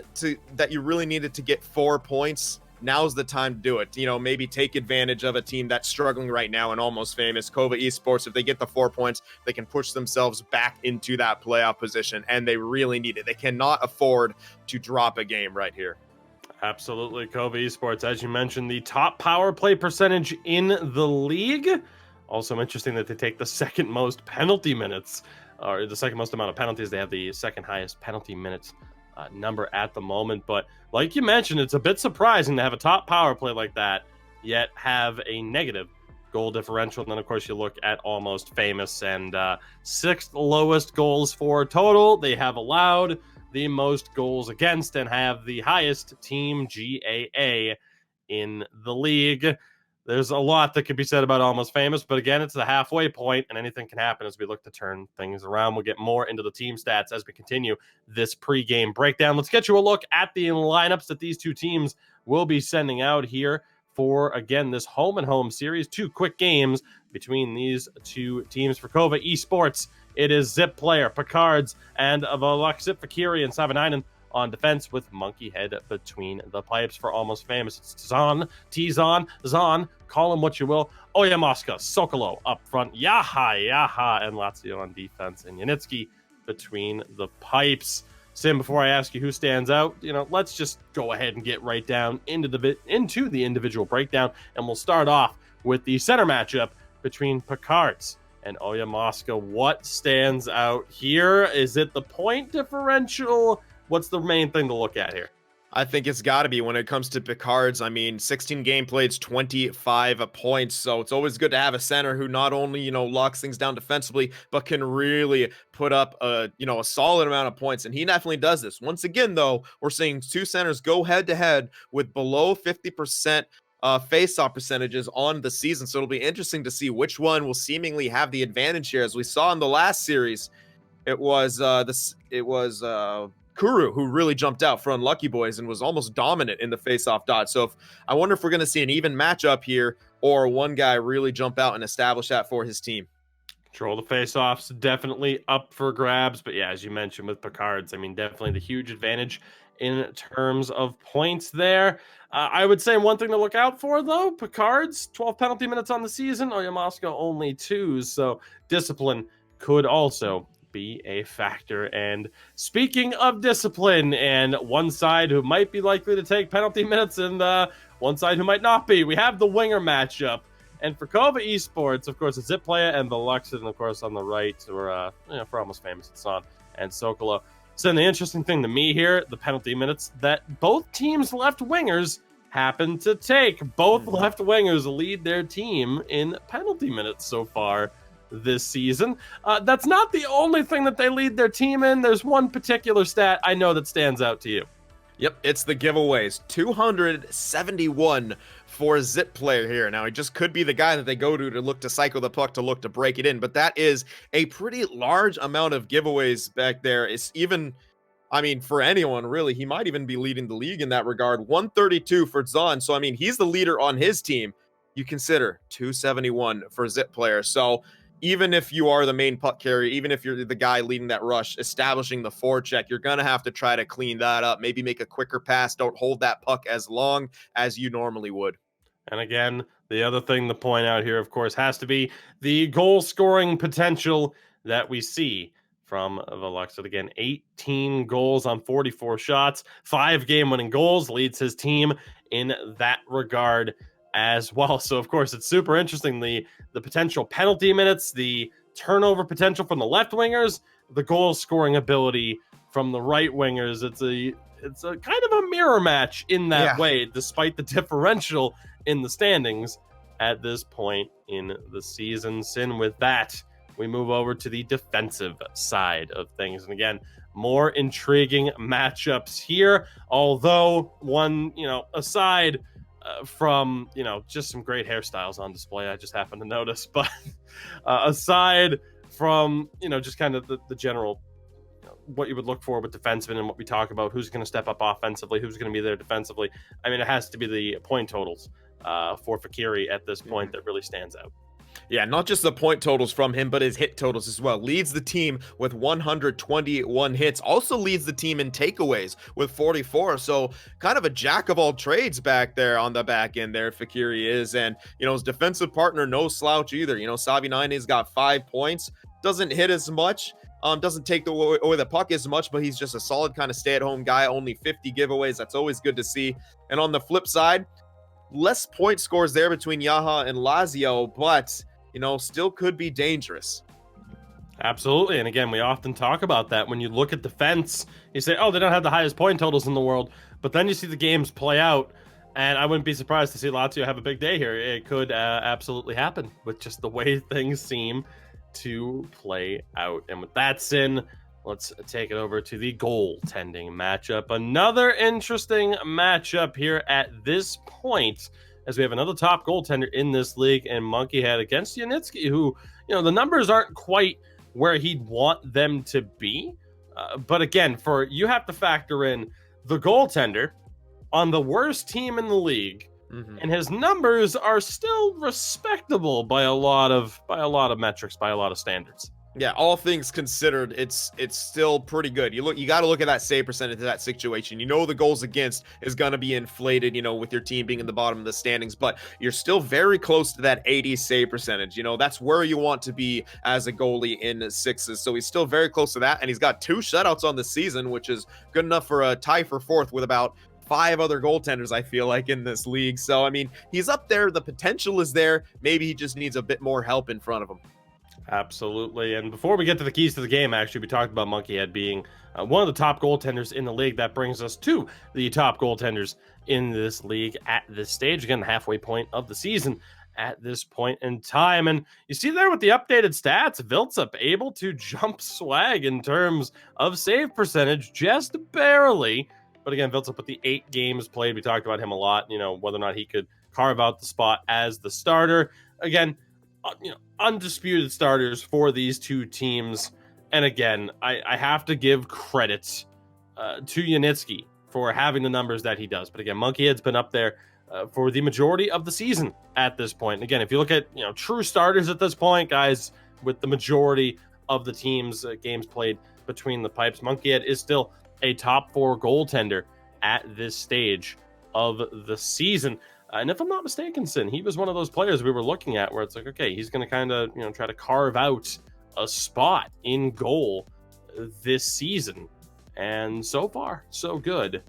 that you really needed to get 4 points, now's the time to do it. Maybe take advantage of a team that's struggling right now and Almost Famous. KOVA Esports, if they get the 4 points, they can push themselves back into that playoff position, and they really need it. They cannot afford to drop a game right here. Absolutely. KOVA Esports, as you mentioned, the top power play percentage in the league. Also interesting that they take the second most penalty minutes, or the second most amount of penalties. They have the second highest penalty minutes number at the moment. But like you mentioned, it's a bit surprising to have a top power play like that, yet have a negative goal differential. And then, of course, you look at Almost Famous, and 6th lowest goals for total. They have allowed the most goals against and have the highest team GAA in the league. There's a lot that could be said about Almost Famous, but again, it's the halfway point, and anything can happen as we look to turn things around. We'll get more into the team stats as we continue this pregame breakdown. Let's get you a look at the lineups that these two teams will be sending out here for, again, this home-and-home series. 2 quick games between these two teams. For KOVA Esports, it is Zip Player, Picards, and Valaksip Fakiri and Savanainen on defense, with Monkey Head between the pipes. For Almost Famous, it's Zon, call him what you will, Oyamoska, Sokolo up front, Yaha, and Lazio on defense, and Yanitsky between the pipes. Sim, before I ask you who stands out, let's just go ahead and get right down into the individual breakdown, and we'll start off with the center matchup between Picards and Oya Mosca. What stands out here? Is it the point differential? What's the main thing to look at here? I think it's got to be when it comes to Picards. I mean, 16 game plays, 25 points. So it's always good to have a center who not only, locks things down defensively, but can really put up a solid amount of points. And he definitely does this. Once again, though, we're seeing two centers go head to head with below 50% face-off percentages on the season. So it'll be interesting to see which one will seemingly have the advantage here. As we saw in the last series, it was Kuru, who really jumped out for Unlucky Boys and was almost dominant in the face-off dot. So I wonder if we're going to see an even matchup here, or one guy really jump out and establish that for his team. Control the face-offs, definitely up for grabs. But yeah, as you mentioned with Picards, I mean, definitely the huge advantage in terms of points there. I would say one thing to look out for, though, Picards, 12 penalty minutes on the season. Oya Mosca only 2. So discipline could also be a factor. And speaking of discipline, and one side who might be likely to take penalty minutes and one side who might not be, we have the winger matchup. And for KOVA Esports, of course, it's Zitplaya and the Lux, and of course on the right, we're for Almost Famous, San and Sokolo. So the interesting thing to me here, the penalty minutes that both teams' left wingers happen to take. Both left wingers lead their team in penalty minutes so far this season. That's not the only thing that they lead their team in. There's one particular stat I know that stands out to you. Yep, it's the giveaways. 271 for Zitplaya here. Now, he just could be the guy that they go to look to cycle the puck, to look to break it in, but that is a pretty large amount of giveaways back there. It's even, for anyone, really, he might even be leading the league in that regard. 132 for Zahn. So, he's the leader on his team. You consider 271 for Zitplaya. So, even if you are the main puck carrier, even if you're the guy leading that rush, establishing the forecheck, you're going to have to try to clean that up. Maybe make a quicker pass. Don't hold that puck as long as you normally would. And again, the other thing to point out here, of course, has to be the goal scoring potential that we see from Veluxa. Again, 18 goals on 44 shots, 5 game-winning goals, leads his team in that regard as well. So, of course, it's super interesting. The potential penalty minutes, the turnover potential from the left wingers, the goal scoring ability from the right wingers. It's a kind of a mirror match in that way, despite the differential in the standings at this point in the season. Sin, with that, we move over to the defensive side of things. And again, more intriguing matchups here. Although one, aside from, just some great hairstyles on display, I just happened to notice. But aside from, just kind of the general, what you would look for with defensemen and what we talk about, who's going to step up offensively, who's going to be there defensively. It has to be the point totals for Fakiri at this point that really stands out. Yeah, not just the point totals from him, but his hit totals as well. Leads the team with 121 hits. Also leads the team in takeaways with 44. So kind of a jack of all trades back there on the back end there, Fakiri is. And, his defensive partner, no slouch either. Savinaini's got 5 points. Doesn't hit as much. Doesn't take away the puck as much, but he's just a solid kind of stay-at-home guy. Only 50 giveaways. That's always good to see. And on the flip side, less point scores there between Yaha and Lazio, but, still could be dangerous. Absolutely. And again, we often talk about that. When you look at defense, you say, oh, they don't have the highest point totals in the world. But then you see the games play out, and I wouldn't be surprised to see Lazio have a big day here. It could absolutely happen with just the way things seem to play out. And with that, Sin, let's take it over to the goaltending matchup. Another interesting matchup here at this point, as we have another top goaltender in this league, and Monkeyhead against Yanitsky, who, the numbers aren't quite where he'd want them to be. But again, you have to factor in the goaltender on the worst team in the league, and his numbers are still respectable by a lot of metrics, by a lot of standards. Yeah, all things considered, it's still pretty good. You got to look at that save percentage of that situation. You know the goals against is going to be inflated, with your team being in the bottom of the standings, but you're still very close to that 80 save percentage. That's where you want to be as a goalie in sixes. So he's still very close to that, and he's got 2 shutouts on the season, which is good enough for a tie for 4th with about 5 other goaltenders, I feel like, in this league. So, I mean, he's up there. The potential is there. Maybe he just needs a bit more help in front of him. Absolutely. And before we get to the keys to the game, actually, we talked about Monkeyhead being one of the top goaltenders in the league. That brings us to the top goaltenders in this league at this stage. Again, the halfway point of the season at this point in time. And you see there with the updated stats, Viltsup able to jump swag in terms of save percentage, just barely. But again, Viltsup with the 8 games played, we talked about him a lot, whether or not he could carve out the spot as the starter. Again, undisputed starters for these 2 teams. And again, I have to give credit to Yanitsky for having the numbers that he does. But again, Monkeyhead's been up there for the majority of the season at this point. And again, if you look at true starters at this point, guys, with the majority of the teams games played between the pipes, Monkeyhead is still a top 4 goaltender at this stage of the season. And if I'm not mistaken, Sin, he was one of those players we were looking at where it's like, okay, he's going to kind of, try to carve out a spot in goal this season. And so far, so good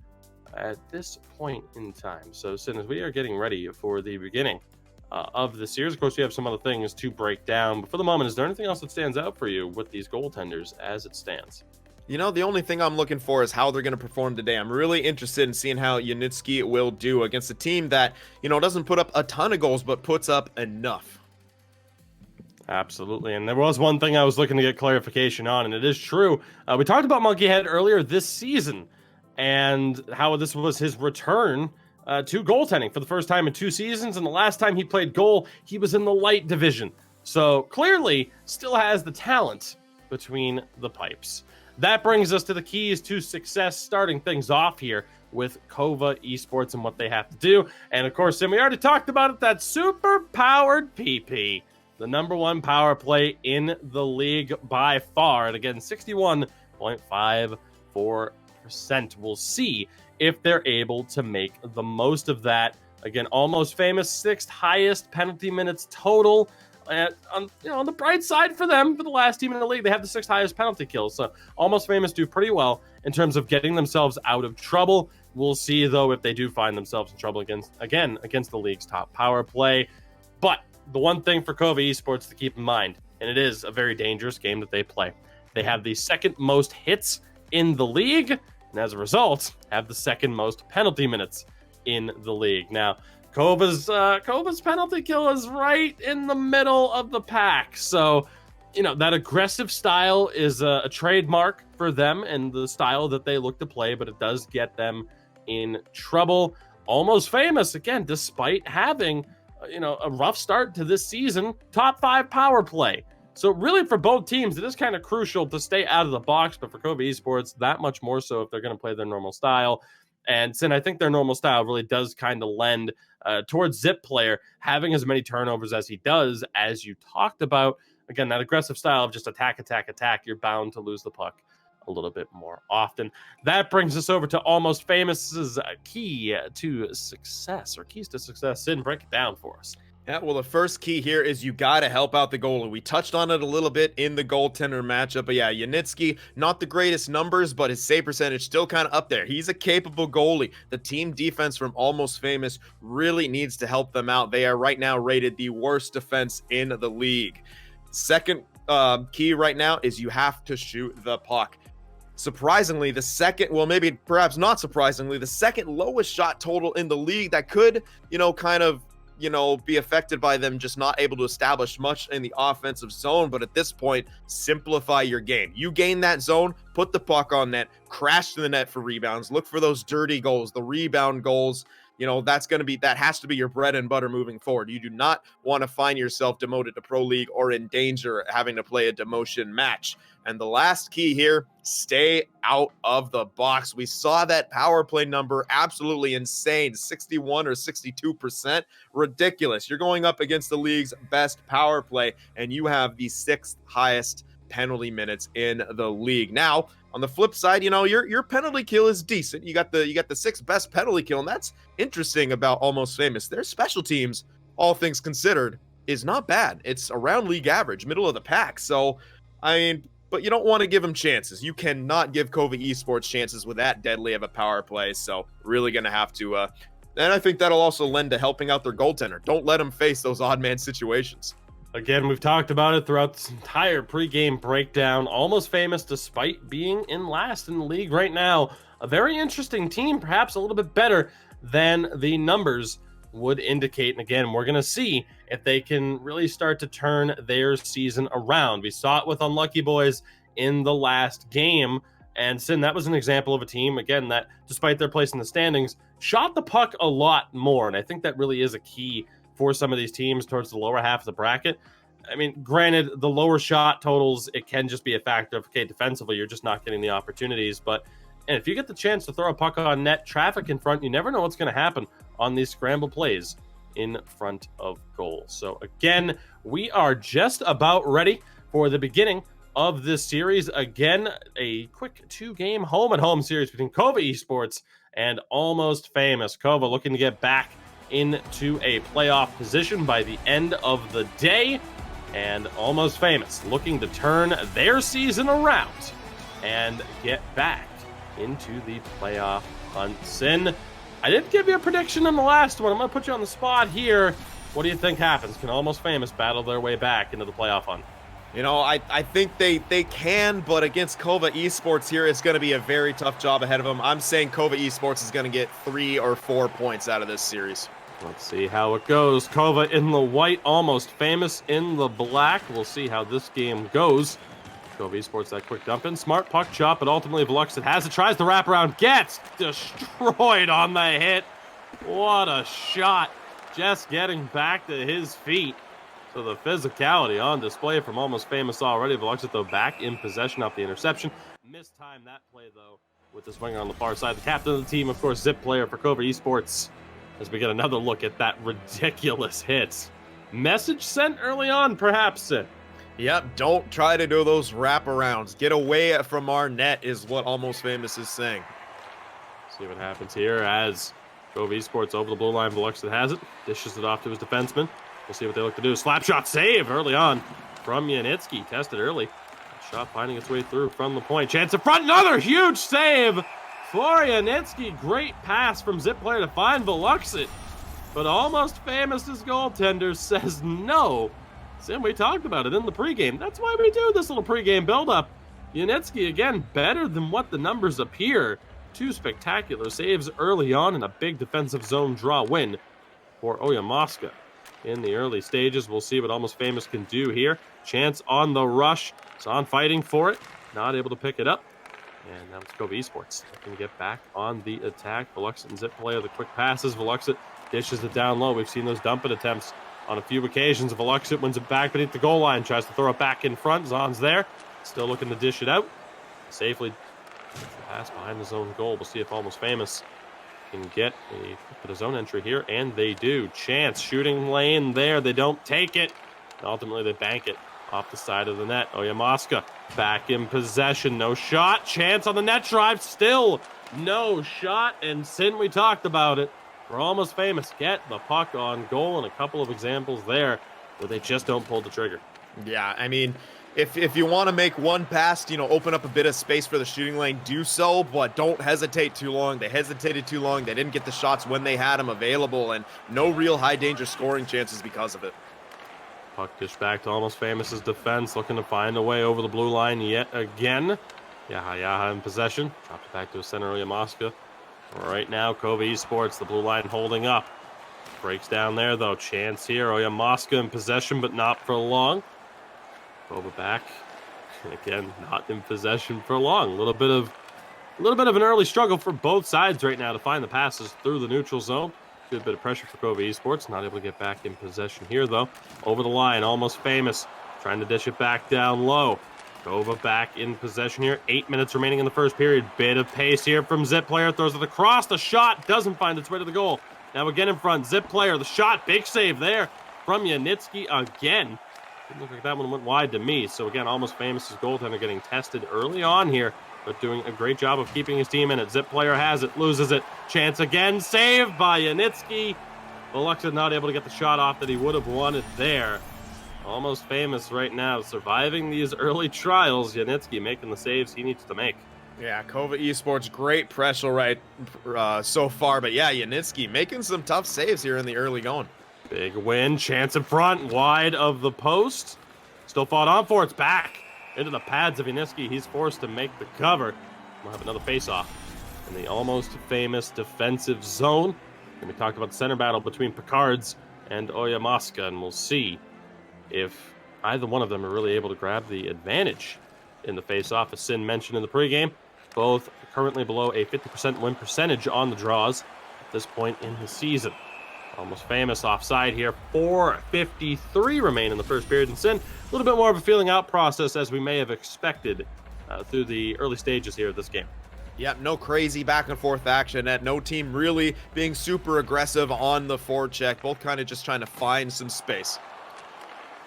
at this point in time. So, Sin, as we are getting ready for the beginning of the series, of course, we have some other things to break down. But for the moment, is there anything else that stands out for you with these goaltenders as it stands? The only thing I'm looking for is how they're going to perform today. I'm really interested in seeing how Yanitsky will do against a team that, doesn't put up a ton of goals, but puts up enough. Absolutely. And there was one thing I was looking to get clarification on, and it is true. We talked about Monkeyhead earlier this season and how this was his return to goaltending for the first time in 2 seasons. And the last time he played goal, he was in the light division. So clearly still has the talent between the pipes. That brings us to the keys to success, starting things off here with KOVA Esports and what they have to do. And of course, Sim, we already talked about it, that super-powered PP, the #1 power play in the league by far. And again, 61.54%. We'll see if they're able to make the most of that. Again, Almost Famous, 6th highest penalty minutes total. On the bright side for them, for the last team in the league, they have the 6th highest penalty kills. So Almost Famous do pretty well in terms of getting themselves out of trouble. We'll see, though, if they do find themselves in trouble against the league's top power play. But the one thing for KOVA Esports to keep in mind, and it is a very dangerous game that they play, they have the 2nd most hits in the league, and as a result, have the 2nd most penalty minutes in the league. Now, KOVA's penalty kill is right in the middle of the pack. So, that aggressive style is a trademark for them and the style that they look to play, but it does get them in trouble. Almost Famous, again, despite having, a rough start to this season, top 5 power play. So really for both teams, it is kind of crucial to stay out of the box, but for KOVA Esports, that much more so if they're going to play their normal style. And Sin, I think their normal style really does kind of lend towards Zip player having as many turnovers as he does, as you talked about. Again, that aggressive style of just attack, you're bound to lose the puck a little bit more often. That brings us over to Almost Famous's key to success, or keys to success. Sin, break it down for us. Yeah, well, the first key here is you got to help out the goalie. We touched on it a little bit in the goaltender matchup, but yeah, Yanitsky, not the greatest numbers, but his save percentage still kind of up there. He's a capable goalie. The team defense from Almost Famous really needs to help them out. They are right now rated the worst defense in the league. Second key right now is you have to shoot the puck. Surprisingly, perhaps not surprisingly, the 2nd lowest shot total in the league that could, be affected by them just not able to establish much in the offensive zone. But at this point, simplify your game. You gain that zone, put the puck on net, crash to the net for rebounds, look for those dirty goals, the rebound goals. That has to be your bread and butter moving forward. You do not want to find yourself demoted to Pro League or in danger of having to play a demotion match. And the last key here, stay out of the box. We saw that power play number absolutely insane, 61 or 62%. Ridiculous. You're going up against the league's best power play, and you have the 6th highest penalty minutes in the league. Now, on the flip side, you know, your penalty kill is decent. You got the 6th best penalty kill, and that's interesting about Almost Famous. Their special teams, all things considered, is not bad. It's around league average, middle of the pack. So, I mean, but you don't want to give them chances. You cannot give KOVA Esports chances with that deadly of a power play. So, really going to have to, and I think that'll also lend to helping out their goaltender. Don't let them face those odd man situations. Again, we've talked about it throughout this entire pregame breakdown. Almost Famous, despite being in last in the league right now, a very interesting team, perhaps a little bit better than the numbers would indicate. And again, we're going to see if they can really start to turn their season around. We saw it with Unlucky Boys in the last game. And Sin, that was an example of a team, again, that despite their place in the standings, shot the puck a lot more. And I think that really is a key for some of these teams towards the lower half of the bracket. I mean, granted, the lower shot totals, it can just be a factor of, okay, defensively, you're just not getting the opportunities. But and if you get the chance to throw a puck on net, traffic in front, you never know what's going to happen on these scramble plays in front of goal. So again, we are just about ready for the beginning of this series. Again, a quick 2-game home-and-home series between KOVA Esports and Almost Famous. KOVA looking to get back into a playoff position by the end of the day, and Almost Famous looking to turn their season around and get back into the playoff hunt. Sin, I didn't give you a prediction in the last one. I'm going to put you on the spot here. What do you think happens? Can Almost Famous battle their way back into the playoff hunt? You know, I think they can, but against KOVA Esports here, it's going to be a very tough job ahead of them. I'm saying KOVA Esports is going to get 3 or 4 points out of this series. Let's see how it goes. KOVA in the white, Almost Famous in the black. We'll see how this game goes. KOVA Esports, that quick dump in. Smart puck chop, but ultimately Veluxit has it. Tries the wraparound. Gets destroyed on the hit. What a shot. Just getting back to his feet. So the physicality on display from Almost Famous already. Veluxit, though, back in possession off the interception. Mistimed that play, though, with the swinger on the far side. The captain of the team, of course, Zip player for KOVA Esports, as we get another look at that ridiculous hit. Message sent early on, perhaps. Yep, don't try to do those wraparounds. Get away from our net is what Almost Famous is saying. See what happens here as KOVA Esports over the blue line. Veluxit has it. Dishes it off to his defenseman. We'll see what they look to do. Slap shot save early on from Yanitsky. Tested early. Shot finding its way through from the point. Chance in front. Another huge save for Yanitsky. Great pass from Zip player to find Veluxit. But Almost Famous's goaltender says no. Sim, we talked about it in the pregame. That's why we do this little pregame buildup. Yanitsky, again, better than what the numbers appear. 2 spectacular saves early on and a big defensive zone draw win for Oyamoska. In the early stages, we'll see what Almost Famous can do here. Chance on the rush. Zahn fighting for it. Not able to pick it up. And now it's KOVA Esports. Looking to get back on the attack. Veluxit and Zip player the quick passes. Veluxit dishes it down low. We've seen those dump it attempts on a few occasions. Veluxit wins it back beneath the goal line. Tries to throw it back in front. Zahn's there. Still looking to dish it out. Safely pass behind his own goal. We'll see if Almost Famous can get a bit of zone entry here, and they do. Chance shooting lane there. They don't take it. And ultimately, they bank it off the side of the net. Oyamoska back in possession. No shot. Chance on the net drive. Still no shot. And Sin, we talked about it. We're Almost Famous. Get the puck on goal, and a couple of examples there where they just don't pull the trigger. Yeah, I mean, if you want to make one pass, you know, open up a bit of space for the shooting lane, do so, but don't hesitate too long. They hesitated too long. They didn't get the shots when they had them available, and no real high-danger scoring chances because of it. Puck dished back to Almost Famous's defense, looking to find a way over the blue line yet again. Yaha in possession. Dropped it back to his center, Oyamoska. Right now, KOVA Esports, the blue line holding up. Breaks down there, though. Chance here. Oyamoska in possession, but not for long. KOVA back. Again, not in possession for long. A little bit of an early struggle for both sides right now to find the passes through the neutral zone. Good bit of pressure for KOVA Esports. Not able to get back in possession here, though. Over the line, Almost Famous. Trying to dish it back down low. KOVA back in possession here. 8 minutes remaining in the first period. Bit of pace here from Zip player. Throws it across. The shot doesn't find its way to the goal. Now again in front. Zip player. The shot. Big save there from Yanitsky again. Didn't look like that one went wide to me. So again, Almost Famous' goaltender getting tested early on here, but doing a great job of keeping his team in it. Zip player has it, loses it. Chance again, saved by Yanitsky. Biloxi not able to get the shot off that he would have wanted there. Almost Famous right now, surviving these early trials. Yanitsky making the saves he needs to make. Yeah, KOVA Esports, great pressure right so far. But yeah, Yanitsky making some tough saves here in the early going. Big win, chance in front, wide of the post. Still fought on for it. It's back into the pads of Yanitsky. He's forced to make the cover. We'll have another face-off in the Almost Famous defensive zone. And we talked about the center battle between Picards and Oyamaska, and we'll see if either one of them are really able to grab the advantage in the face-off. As Sin mentioned in the pregame, both currently below a 50% win percentage on the draws at this point in the season. Almost Famous offside here. 4:53 remain in the first period. And Sin, a little bit more of a feeling out process as we may have expected through the early stages here of this game. Yep, no crazy back and forth action. No team really being super aggressive on the forecheck. Both kind of just trying to find some space.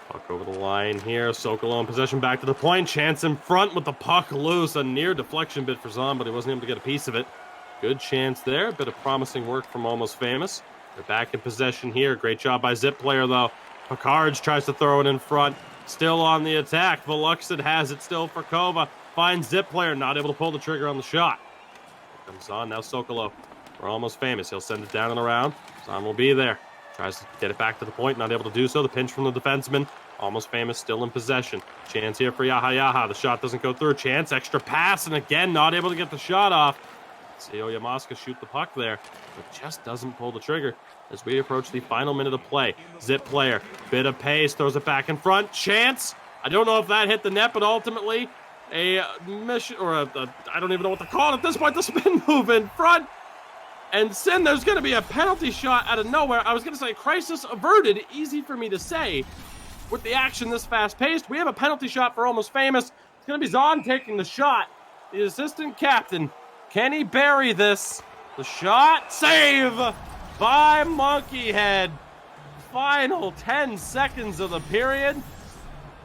Puck over the line here. Sokolo in possession back to the point. Chance in front with the puck loose. A near deflection bit for Zahn, but he wasn't able to get a piece of it. Good chance there. A bit of promising work from Almost Famous. They're back in possession here. Great job by Zip player, though. Picards tries to throw it in front. Still on the attack. Veluxid has it still for KOVA. Finds Zip player, not able to pull the trigger on the shot. Here comes on. Now Sokolo. We're Almost Famous. He'll send it down and around. Zahn will be there. Tries to get it back to the point. Not able to do so. The pinch from the defenseman. Almost Famous still in possession. Chance here for Yaha. The shot doesn't go through. Chance, extra pass, and again, not able to get the shot off. See Oyamaska shoot the puck there, but just doesn't pull the trigger as we approach the final minute of play. Zip player, bit of pace, throws it back in front. Chance, I don't know if that hit the net, but ultimately a mission, or I don't even know what to call it at this point, the spin move in front. And Sin, there's going to be a penalty shot out of nowhere. I was going to say crisis averted, easy for me to say. With the action this fast-paced, we have a penalty shot for Almost Famous. It's going to be Zahn taking the shot. The assistant captain, can he bury this? The shot, save by Monkeyhead. Final 10 seconds of the period.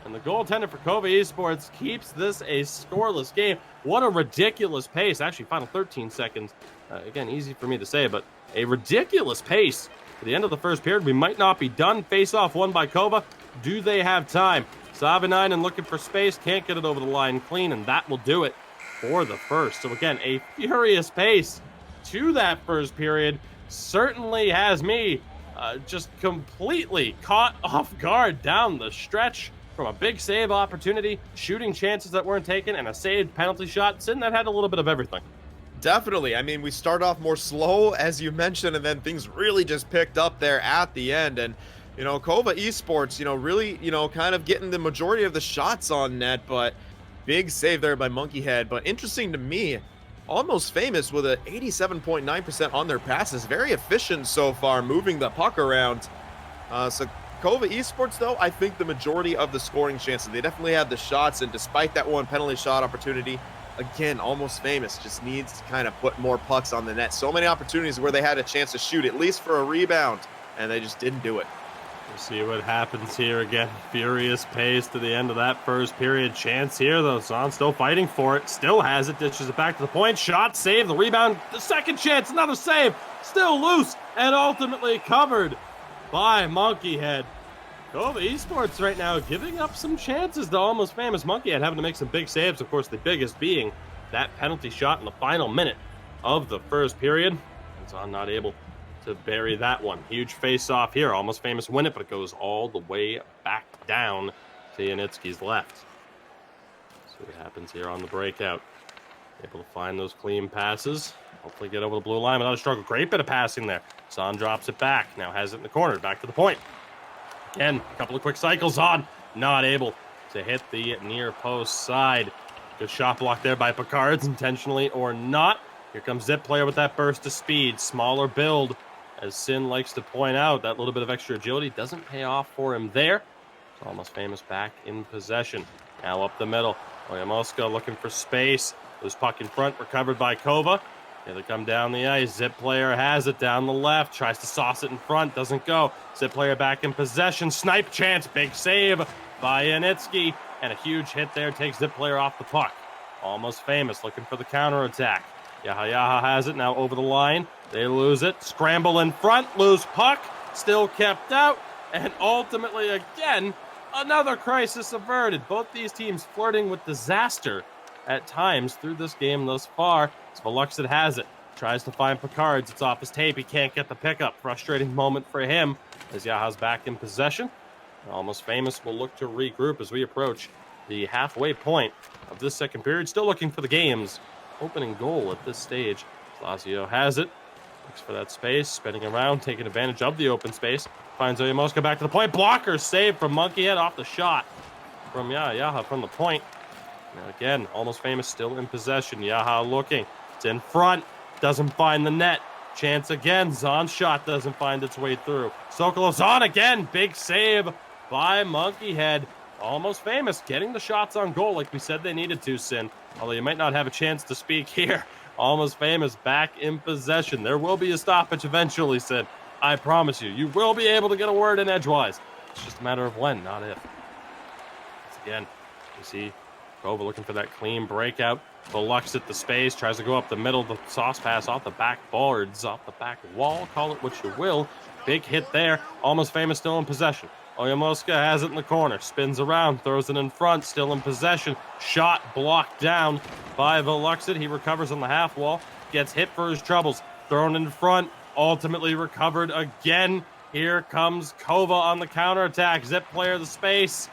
And the goaltender for KOVA Esports keeps this a scoreless game. What a ridiculous pace. Actually, final 13 seconds. Again, easy for me to say, but a ridiculous pace. For the end of the first period, we might not be done. Face-off won by KOVA. Do they have time? Savinainen looking for space. Can't get it over the line clean, and that will do it for the first. So again, a furious pace to that first period certainly has me just completely caught off guard down the stretch from a big save opportunity, shooting chances that weren't taken, and a saved penalty shot. Sin, that had a little bit of everything. Definitely. I mean, we start off more slow, as you mentioned, and then things really just picked up there at the end. And you know, KOVA Esports, really, kind of getting the majority of the shots on net, but big save there by Monkeyhead. But interesting to me, Almost Famous with a 87.9% on their passes. Very efficient so far, moving the puck around. So KOVA Esports, though, I think the majority of the scoring chances. They definitely have the shots, and despite that one penalty shot opportunity, again, Almost Famous just needs to kind of put more pucks on the net. So many opportunities where they had a chance to shoot, at least for a rebound, and they just didn't do it. We'll see what happens here again. Furious pace to the end of that first period. Chance here, though. Zahn still fighting for it. Still has it. Dishes it back to the point. Shot, save, the rebound. The second chance, another save. Still loose and ultimately covered by Monkeyhead. KOVA Esports right now giving up some chances to Almost Famous. Monkeyhead having to make some big saves. Of course, the biggest being that penalty shot in the final minute of the first period. And Zahn not able to bury that one. Huge face-off here. Almost Famous win it, but it goes all the way back down to Yanitsky's left. See what happens here on the breakout. Able to find those clean passes. Hopefully get over the blue line without a struggle. Great bit of passing there. Zahn drops it back. Now has it in the corner. Back to the point. Again, a couple of quick cycles on. Not able to hit the near post side. Good shot block there by Picards, intentionally or not. Here comes Zip player with that burst of speed. Smaller build. As Sin likes to point out, that little bit of extra agility doesn't pay off for him there. It's Almost Famous back in possession. Now up the middle. Oyamaska looking for space. Loose puck in front, recovered by KOVA. Here they come down the ice. Zip player has it down the left. Tries to sauce it in front. Doesn't go. Zip player back in possession. Snipe chance. Big save by Yanitsky. And a huge hit there. Takes Zip player off the puck. Almost famous. Looking for the counterattack. Yaha has it now over the line. They lose it. Scramble in front. Lose puck. Still kept out. And ultimately, again, another crisis averted. Both these teams flirting with disaster at times through this game thus far. Veluxit has it. Tries to find Picard's. It's off his tape. He can't get the pickup. Frustrating moment for him as Yaha's back in possession. Almost famous will look to regroup as we approach the halfway point of this second period. Still looking for the game's opening goal at this stage. Lazio has it. Looks for that space. Spinning around, taking advantage of the open space. Finds Oyamoska back to the point. Blocker save from Monkeyhead off the shot from Yaha from the point. Now again, almost famous still in possession. Yaha looking. It's in front. Doesn't find the net. Chance again. Zon's shot doesn't find its way through. Sokolov's on again. Big save by Monkeyhead. Almost famous getting the shots on goal like we said they needed to, Sin. Although you might not have a chance to speak here. Almost famous back in possession. There will be a stoppage eventually, Sin. I promise you. You will be able to get a word in edgewise. It's just a matter of when, not if. Once again, you see KOVA looking for that clean breakout. Veluxit the space, tries to go up the middle. The sauce pass off the backboards, off the back wall. Call it what you will. Big hit there. Almost famous still in possession. Oyamoska has it in the corner. Spins around, throws it in front. Still in possession. Shot blocked down by Veluxit. He recovers on the half wall. Gets hit for his troubles. Thrown in front. Ultimately recovered again. Here comes KOVA on the counterattack. Zip player the space.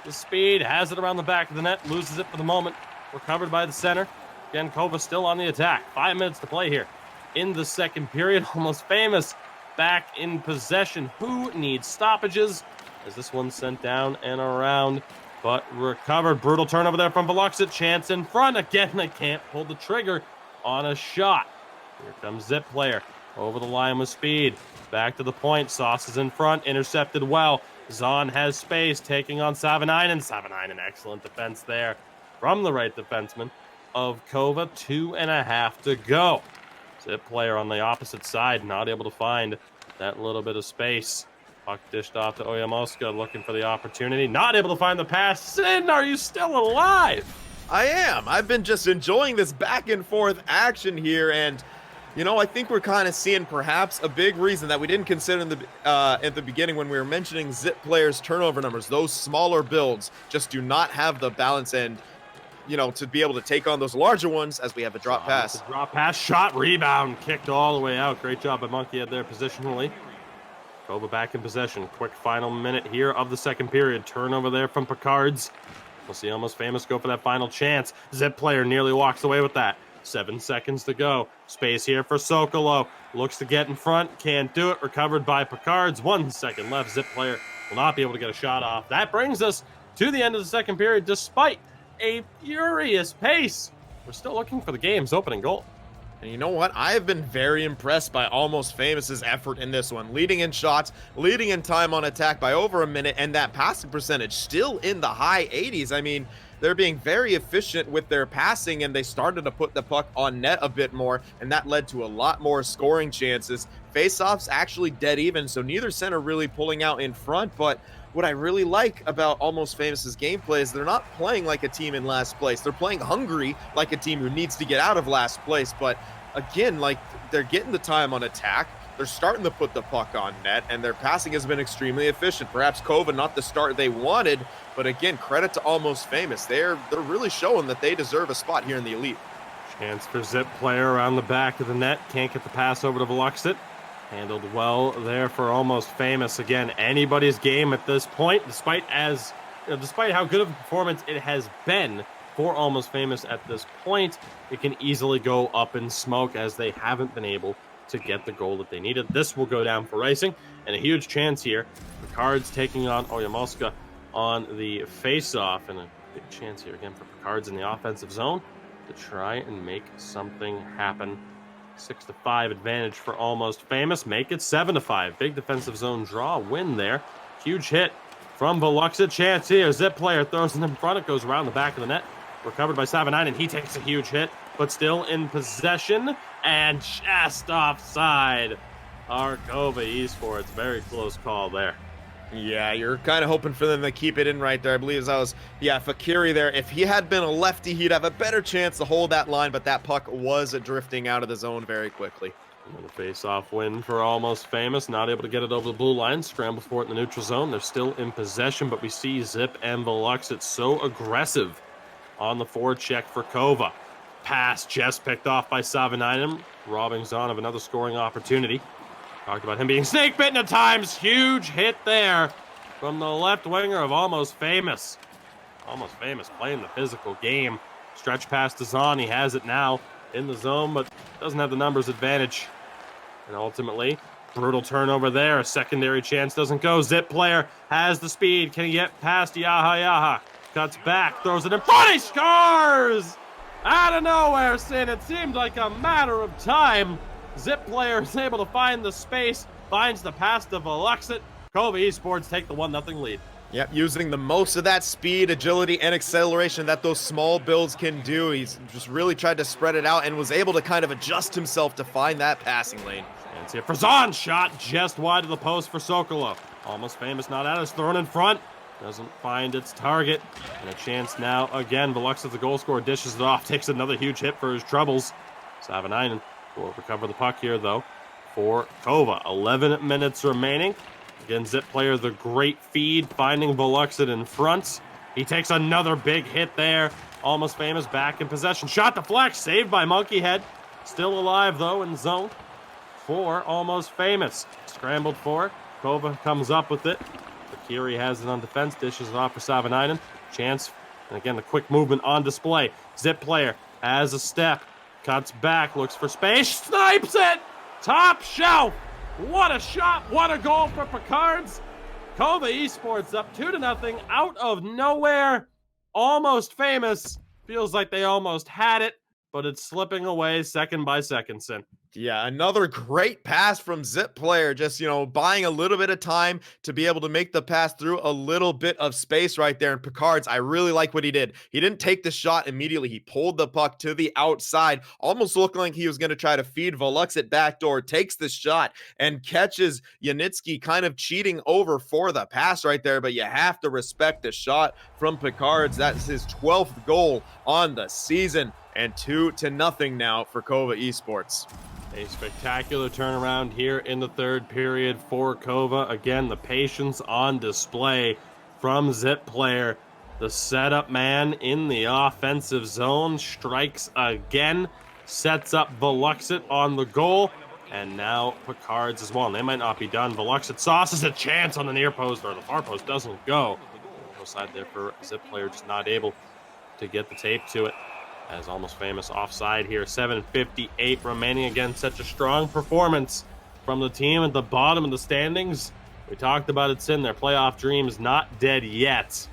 The speed, has it around the back of the net, loses it for the moment. Recovered by the center. Again, KOVA still on the attack. 5 minutes to play here in the second period. Almost famous back in possession. Who needs stoppages? As this one's sent down and around, but recovered. Brutal turnover there from Veluxit. Chance in front. Again, they can't pull the trigger on a shot. Here comes Zip player. Over the line with speed. Back to the point. Sauce is in front. Intercepted well. Zon has space, taking on Savanainen. Savanainen, excellent defense there from the right defenseman of KOVA. 2.5 to go. Zip player on the opposite side, not able to find that little bit of space. Puck dished off to Oyamoska, looking for the opportunity. Not able to find the pass. Sin, are you still alive? I am. I've been just enjoying this back and forth action here, and you know, I think we're kind of seeing perhaps a big reason that we didn't consider in the at the beginning when we were mentioning Zip players' turnover numbers. Those smaller builds just do not have the balance and, you know, to be able to take on those larger ones as we have a drop pass. Drop pass, shot, rebound, kicked all the way out. Great job by Monkeyhead there positionally. KOVA back in possession. Quick final minute here of the second period. Turnover there from Picard's. We'll see Almost Famous go for that final chance. Zip player nearly walks away with that. 7 seconds to go. Space here for Sokolo. Looks to get in front. Can't do it. Recovered by Picard's. 1 second left. Zip player will not be able to get a shot off. That brings us to the end of the second period. Despite a furious pace, we're still looking for the game's opening goal. And you know what? I have been very impressed by Almost Famous's effort in this one. Leading in shots, leading in time on attack by over a minute, and that passing percentage still in the high 80s. I mean, they're being very efficient with their passing, and they started to put the puck on net a bit more, and that led to a lot more scoring chances. Face-offs actually dead even, so neither center really pulling out in front, but what I really like about Almost Famous's gameplay is they're not playing like a team in last place. They're playing hungry like a team who needs to get out of last place, but again, like, they're getting the time on attack. They're starting to put the puck on net, and their passing has been extremely efficient. Perhaps KOVA not the start they wanted, but again, credit to Almost Famous. They're really showing that they deserve a spot here in the Elite. Chance for Zip player around the back of the net. Can't get the pass over to Veluxit. Handled well there for Almost Famous. Again, anybody's game at this point, despite how good of a performance it has been for Almost Famous at this point, it can easily go up in smoke as they haven't been able to get the goal that they needed. This will go down for icing, and a huge chance here. Picard's taking on Oyamoska on the face-off, and a big chance here again for Picard's in the offensive zone to try and make something happen. 6-5 advantage for Almost Famous. Make it 7-5. Big defensive zone draw win there. Huge hit from Veluxit. Chance here. Zip player throws it in front. It goes around the back of the net. Recovered by Savanainen. He takes a huge hit. but still in possession and just offside. Our KOVA Esports, very close call there. Yeah, you're kind of hoping for them to keep it in right there. I believe that was, yeah, Fakiri there. If he had been a lefty, he'd have a better chance to hold that line, but that puck was drifting out of the zone very quickly. And a face-off win for Almost Famous, not able to get it over the blue line, scramble for it in the neutral zone. They're still in possession, but we see Zip and Veluxit so aggressive on the forecheck for KOVA. Pass just picked off by Savanainen, robbing Zahn of another scoring opportunity. Talked about him being snake bitten at times. Huge hit there from the left winger of Almost Famous. Almost Famous playing the physical game. Stretch pass to Zahn. He has it now in the zone, but doesn't have the numbers advantage. And ultimately, brutal turnover there. A secondary chance doesn't go. Zip player has the speed. Can he get past Yaha? Cuts back, throws it in front. He scores! Out of nowhere, Sin. It seemed like a matter of time. Zip player is able to find the space, finds the pass to Veluxit. KOVA Esports take the 1-0 lead. Yep, using the most of that speed, agility, and acceleration that those small builds can do. He's just really tried to spread it out and was able to kind of adjust himself to find that passing lane. And see it for Zahn. Shot just wide of the post for Sokolo. Almost Famous not at us, thrown in front. Doesn't find its target. And a chance now again. Veluxit, the goal scorer, dishes it off. Takes another huge hit for his troubles. Savanainen will recover the puck here, though, for KOVA. 11 minutes remaining. Again, Zip player, the great feed, finding Veluxit in front. He takes another big hit there. Almost Famous back in possession. Shot deflects, saved by Monkey Head. Still alive, though, in zone for Almost Famous. Scrambled for it. KOVA comes up with it. Fakiri has it on defense, dishes it off for Savanainen. Chance, and again, the quick movement on display. Zip player has a step. Cuts back, looks for space, snipes it! Top shelf! What a shot, what a goal for Picards! KOVA Esports up 2-0 out of nowhere. Almost Famous. Feels like they almost had it, but it's slipping away second by second, Sin. Yeah, another great pass from Zip player, just, buying a little bit of time to be able to make the pass through a little bit of space right there. And Picards, I really like what he did. He didn't take the shot immediately. He pulled the puck to the outside, almost looking like he was going to try to feed Veluxit backdoor, takes the shot and catches Yanitsky kind of cheating over for the pass right there. But you have to respect the shot from Picards. That's his 12th goal on the season, and 2-0 now for KOVA Esports. A spectacular turnaround here in the third period for KOVA. Again, the patience on display from Zip player. The setup man in the offensive zone strikes again, sets up Veluxit on the goal, and now Picards as well. And they might not be done. Veluxit sauces a chance on the near post, or the far post doesn't go. No side there for Zip player, just not able to get the tape to it. As Almost Famous offside here. 7:58 remaining. Again, such a strong performance from the team at the bottom of the standings. We talked about it, Sin. Their playoff dream is not dead yet.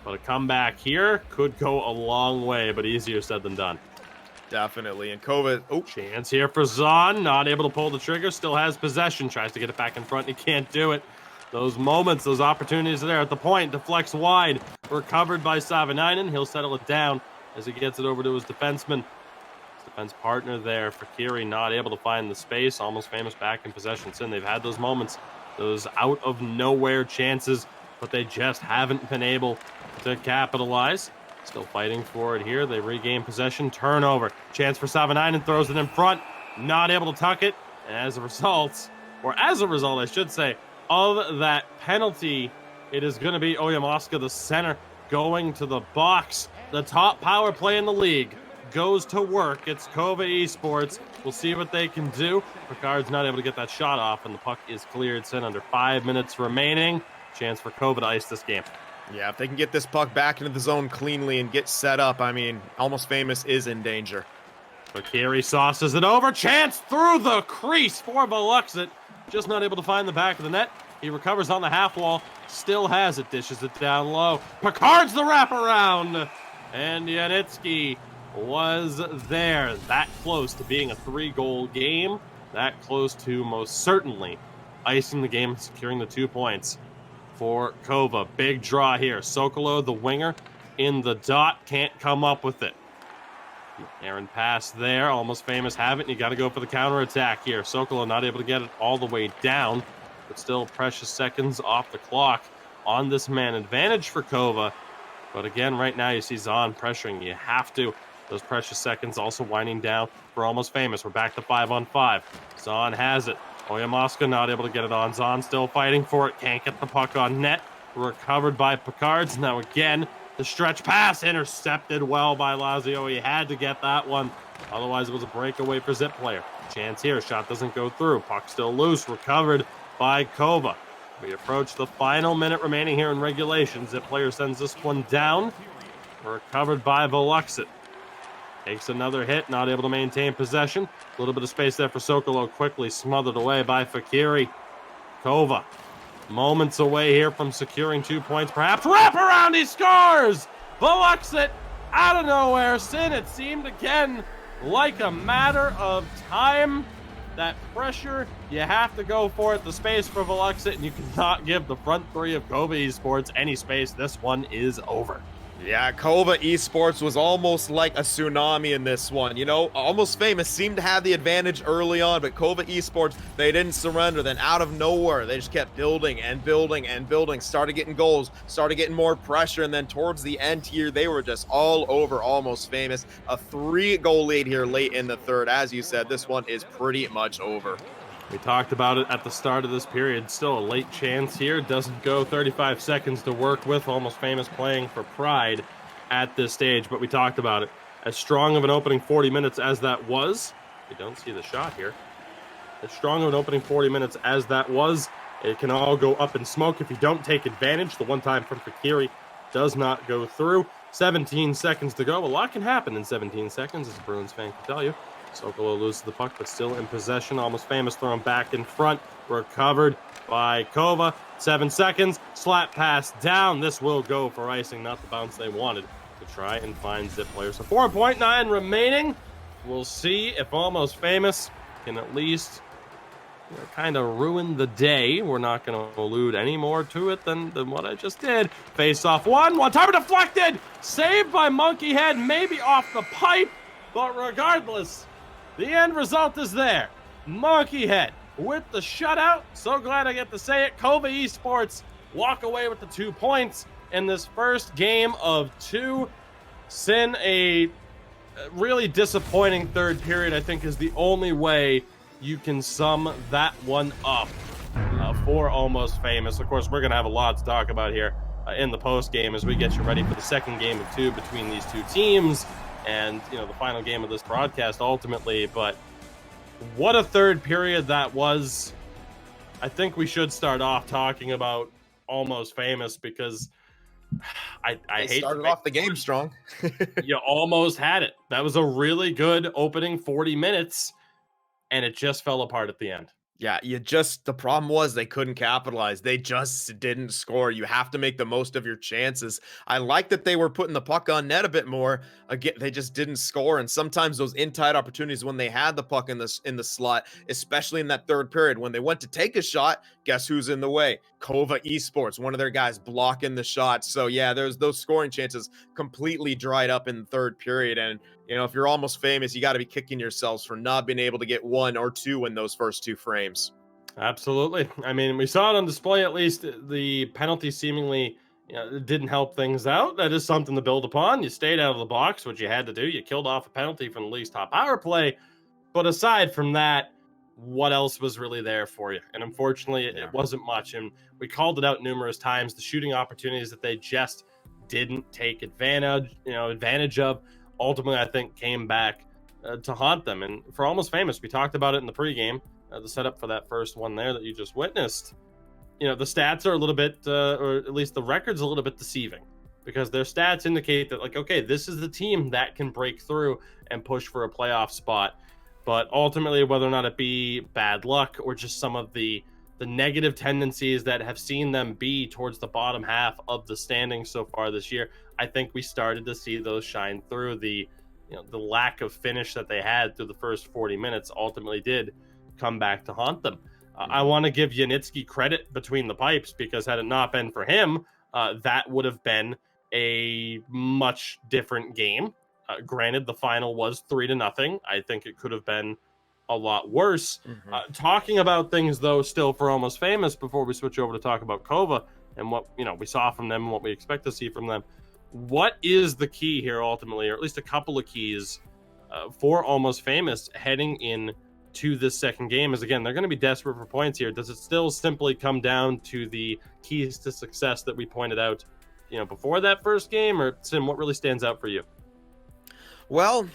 But a comeback here could go a long way, but easier said than done. Definitely. And KOVA, Chance here for Zahn. Not able to pull the trigger. Still has possession. Tries to get it back in front. He can't do it. Those moments, those opportunities are there at the point. Deflects wide. Recovered by Savanainen. He'll settle it down as he gets it over to his defenseman. His defense partner there, Fakiri, not able to find the space. Almost Famous back in possession. Sin, they've had those moments, those out of nowhere chances, but they just haven't been able to capitalize. Still fighting for it here. They regain possession. Turnover. Chance for Savanainen, throws it in front. Not able to tuck it. And as a result, I should say, of that penalty, it is going to be Oyamaska, the center, going to the box. The top power play in the league goes to work. It's KOVA Esports. We'll see what they can do. Picard's not able to get that shot off, and the puck is cleared. Sin, under 5 minutes remaining. Chance for KOVA to ice this game. Yeah, if they can get this puck back into the zone cleanly and get set up, I mean, Almost Famous is in danger. Fakiri sauces it over. Chance through the crease for Veluxit. Just not able to find the back of the net. He recovers on the half wall. Still has it. Dishes it down low. Picard's the wraparound. And Yanitsky was there. That close to being a 3-goal game. That close to most certainly icing the game, securing the 2 points for KOVA. Big draw here. Sokolo, the winger, in the dot. Can't come up with it. Aaron pass there, Almost Famous have it, and you got to go for the counterattack here. Sokolo not able to get it all the way down, but still precious seconds off the clock on this man advantage for KOVA. But again, right now you see Zahn pressuring. You have to. Those precious seconds also winding down for Almost Famous. We're back to 5-on-5. Zahn has it. Oyamaska not able to get it on. Zahn still fighting for it. Can't get the puck on net. Recovered by Picards. Now again, the stretch pass intercepted well by Lazio. He had to get that one. Otherwise, it was a breakaway for Zip player. Chance here. Shot doesn't go through. Puck still loose. Recovered by KOVA. We approach the final minute remaining here in regulation. Zip player sends this one down. Recovered by Veluxit. Takes another hit, not able to maintain possession. A little bit of space there for Sokolo, quickly smothered away by Fakiri. KOVA, moments away here from securing 2 points, perhaps. Wrap around, he scores! Veluxit out of nowhere. Sin, it seemed again like a matter of time. That pressure, you have to go for it. The space for Veluxit, and you cannot give the front three of KOVA Esports any space. This one is over. Yeah, KOVA Esports was almost like a tsunami in this one. You know, Almost Famous seemed to have the advantage early on, but KOVA Esports, they didn't surrender. Then out of nowhere, they just kept building and building and building, started getting goals, started getting more pressure, and then towards the end here, they were just all over Almost Famous. A 3-goal lead here late in the third. As you said, this one is pretty much over. We talked about it at the start of this period. Still a late chance here. Doesn't go. 35 seconds to work with. Almost Famous playing for pride at this stage, but we talked about it. As strong of an opening 40 minutes as that was, we don't see the shot here. As strong of an opening 40 minutes as that was, it can all go up in smoke if you don't take advantage. The one time from Fakiri does not go through. 17 seconds to go. A lot can happen in 17 seconds, as a Bruins fan can tell you. Sokolo loses the puck, but still in possession. Almost Famous thrown back in front. Recovered by KOVA. 7 seconds. Slap pass down. This will go for icing, not the bounce they wanted to try and find Zip player. So 4.9 remaining. We'll see if Almost Famous can at least kind of ruin the day. We're not going to allude any more to it than what I just did. Face off one time deflected. Saved by Monkey Head, maybe off the pipe. But regardless, the end result is there. Monkey Head with the shutout. So glad I get to say it. KOVA Esports walk away with the 2 points in this first game of 2. Sin, a really disappointing third period, I think, is the only way you can sum that one up for Almost Famous. Of course, we're going to have a lot to talk about here in the post game as we get you ready for the second game of 2 between these two teams. And, you know, the final game of this broadcast ultimately. But what a third period that was. I think we should start off talking about Almost Famous because I hate started off the game strong. You almost had it. That was a really good opening 40 minutes, and it just fell apart at the end. Yeah, the problem was they couldn't capitalize. They just didn't score. You have to make the most of your chances. I like that they were putting the puck on net a bit more. Again, they just didn't score. And sometimes those in-tight opportunities when they had the puck in the slot, especially in that third period, when they went to take a shot, guess who's in the way? KOVA Esports, one of their guys blocking the shot. So yeah, there's those scoring chances completely dried up in the third period. And you know, if you're Almost Famous, you got to be kicking yourselves for not being able to get 1 or 2 in those first 2 frames. Absolutely. I mean, we saw it on display, at least. The penalty seemingly didn't help things out. That is something to build upon. You stayed out of the box, which you had to do. You killed off a penalty from the league's top power play. But aside from that, what else was really there for you? And unfortunately, it wasn't much. And we called it out numerous times. The shooting opportunities that they just didn't take advantage of, ultimately, I think, came back to haunt them. And for Almost Famous, we talked about it in the pregame, the setup for that first one there that you just witnessed. You know, the stats are a little bit, or at least the record's a little bit deceiving, because their stats indicate that, like, okay, this is the team that can break through and push for a playoff spot. But ultimately, whether or not it be bad luck or just some of the negative tendencies that have seen them be towards the bottom half of the standings so far this year, I think we started to see those shine through. The lack of finish that they had through the first 40 minutes ultimately did come back to haunt them. I want to give Yanitsky credit between the pipes, because had it not been for him, that would have been a much different game. Granted, the final was 3-0. I think it could have been a lot worse. Talking about things, though, still for Almost Famous before we switch over to talk about KOVA and what we saw from them and what we expect to see from them. What is the key here ultimately, or at least a couple of keys for Almost Famous heading in to this second game? Is again, they're going to be desperate for points here. Does it still simply come down to the keys to success that we pointed out, before that first game, or Sim, what really stands out for you? Well,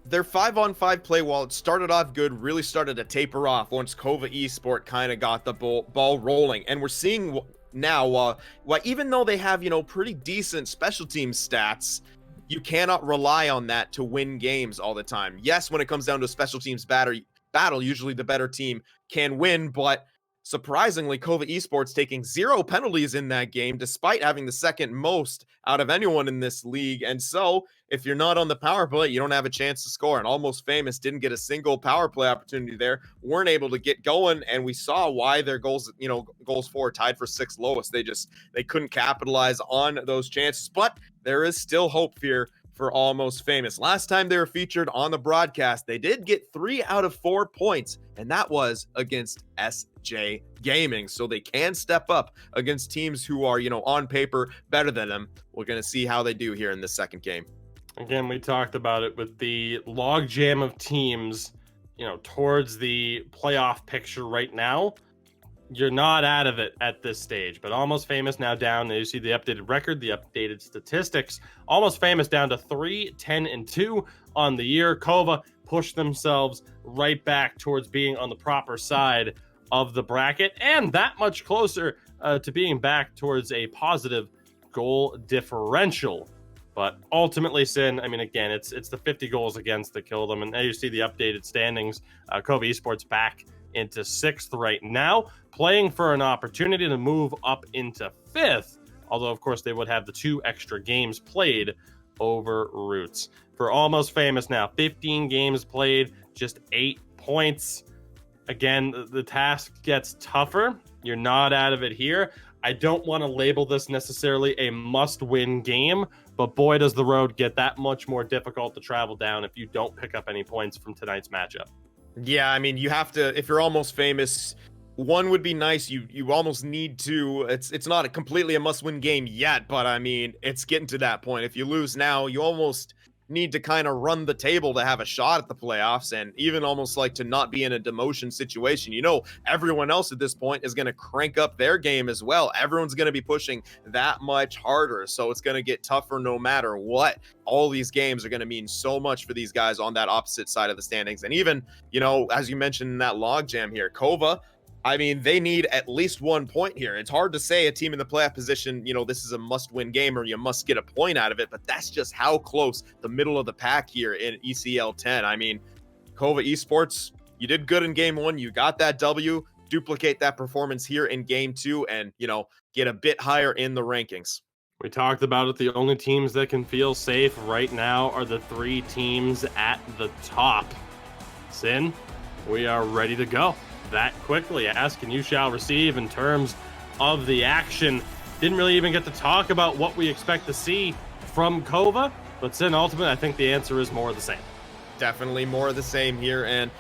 their 5-on-5 play, while it started off good, really started to taper off once KOVA Esports kind of got the ball rolling. And we're seeing now, even though they have, pretty decent special team stats, you cannot rely on that to win games all the time. Yes, when it comes down to a special teams battle, usually the better team can win, but surprisingly, KOVA Esports taking 0 penalties in that game, despite having the second most out of anyone in this league. And so, if you're not on the power play, you don't have a chance to score. And Almost Famous didn't get a single power play opportunity there, weren't able to get going, and we saw why their goals for tied for 6th lowest. They couldn't capitalize on those chances, but there is still hope here for Almost Famous. Last time they were featured on the broadcast, they did get 3 out of 4 points, and that was against SJ Gaming. So they can step up against teams who are, on paper better than them. We're going to see how they do here in the second game. Again, we talked about it with the logjam of teams, towards the playoff picture right now. You're not out of it at this stage, but Almost Famous now down. You see the updated record, the updated statistics. Almost Famous down to 3-10-2 on the year. KOVA pushed themselves right back towards being on the proper side of the bracket, and that much closer to being back towards a positive goal differential. But ultimately, Sin, again, it's the 50 goals against that killed them. And now you see the updated standings. KOVA Esports back into 6th right now, playing for an opportunity to move up into 5th. Although, of course, they would have the 2 extra games played over Roots. For Almost Famous now, 15 games played, just 8 points. Again, the task gets tougher. You're not out of it here. I don't want to label this necessarily a must-win game, but boy, does the road get that much more difficult to travel down if you don't pick up any points from tonight's matchup. Yeah, you have to, if you're Almost Famous, one would be nice. You almost need to, it's not completely a must-win game yet, but it's getting to that point. If you lose now, you almost need to kind of run the table to have a shot at the playoffs, and even almost like to not be in a demotion situation. Everyone else at this point is going to crank up their game as well. Everyone's going to be pushing that much harder, so it's going to get tougher no matter what. All these games are going to mean so much for these guys on that opposite side of the standings. And even, as you mentioned in that logjam here, KOVA, they need at least 1 point here. It's hard to say a team in the playoff position, this is a must-win game or you must get a point out of it, but that's just how close the middle of the pack here in ECL 10. KOVA Esports, you did good in game 1. You got that W. Duplicate that performance here in game 2 and, get a bit higher in the rankings. We talked about it. The only teams that can feel safe right now are the 3 teams at the top. Sin, we are ready to go. That quickly. Ask and you shall receive in terms of the action. Didn't really even get to talk about what we expect to see from KOVA, but Sin, ultimately, I think the answer is more of the same. Definitely more of the same here, and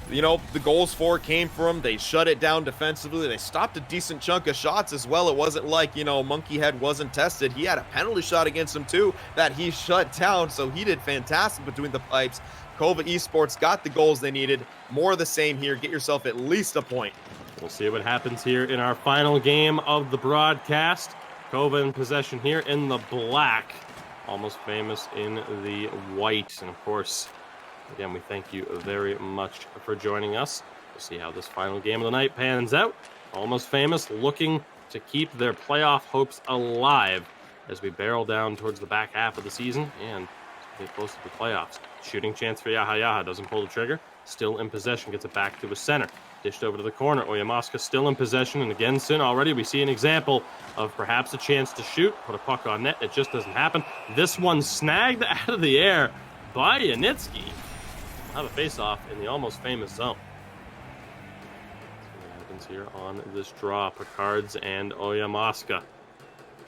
the goals for came from, they shut it down defensively. They stopped a decent chunk of shots as well. It wasn't like, Monkey Head wasn't tested. He had a penalty shot against him too that he shut down, so he did fantastic between the pipes. KOVA Esports got the goals they needed. More of the same here. Get yourself at least a point. We'll see what happens here in our final game of the broadcast. KOVA in possession here in the black. Almost Famous in the white. And of course, again, we thank you very much for joining us. We'll see how this final game of the night pans out. Almost Famous looking to keep their playoff hopes alive as we barrel down towards the back half of the season and get close to the playoffs. Shooting chance for Yaha. Doesn't pull the trigger. Still in possession. Gets it back to his center. Dished over to the corner. Oyamaska still in possession. And again, Sin, already we see an example of perhaps a chance to shoot. Put a puck on net. It just doesn't happen. This one snagged out of the air by Yanitsky. Have a face-off in the Almost Famous zone. See what happens here on this draw. Picards and Oyamaska.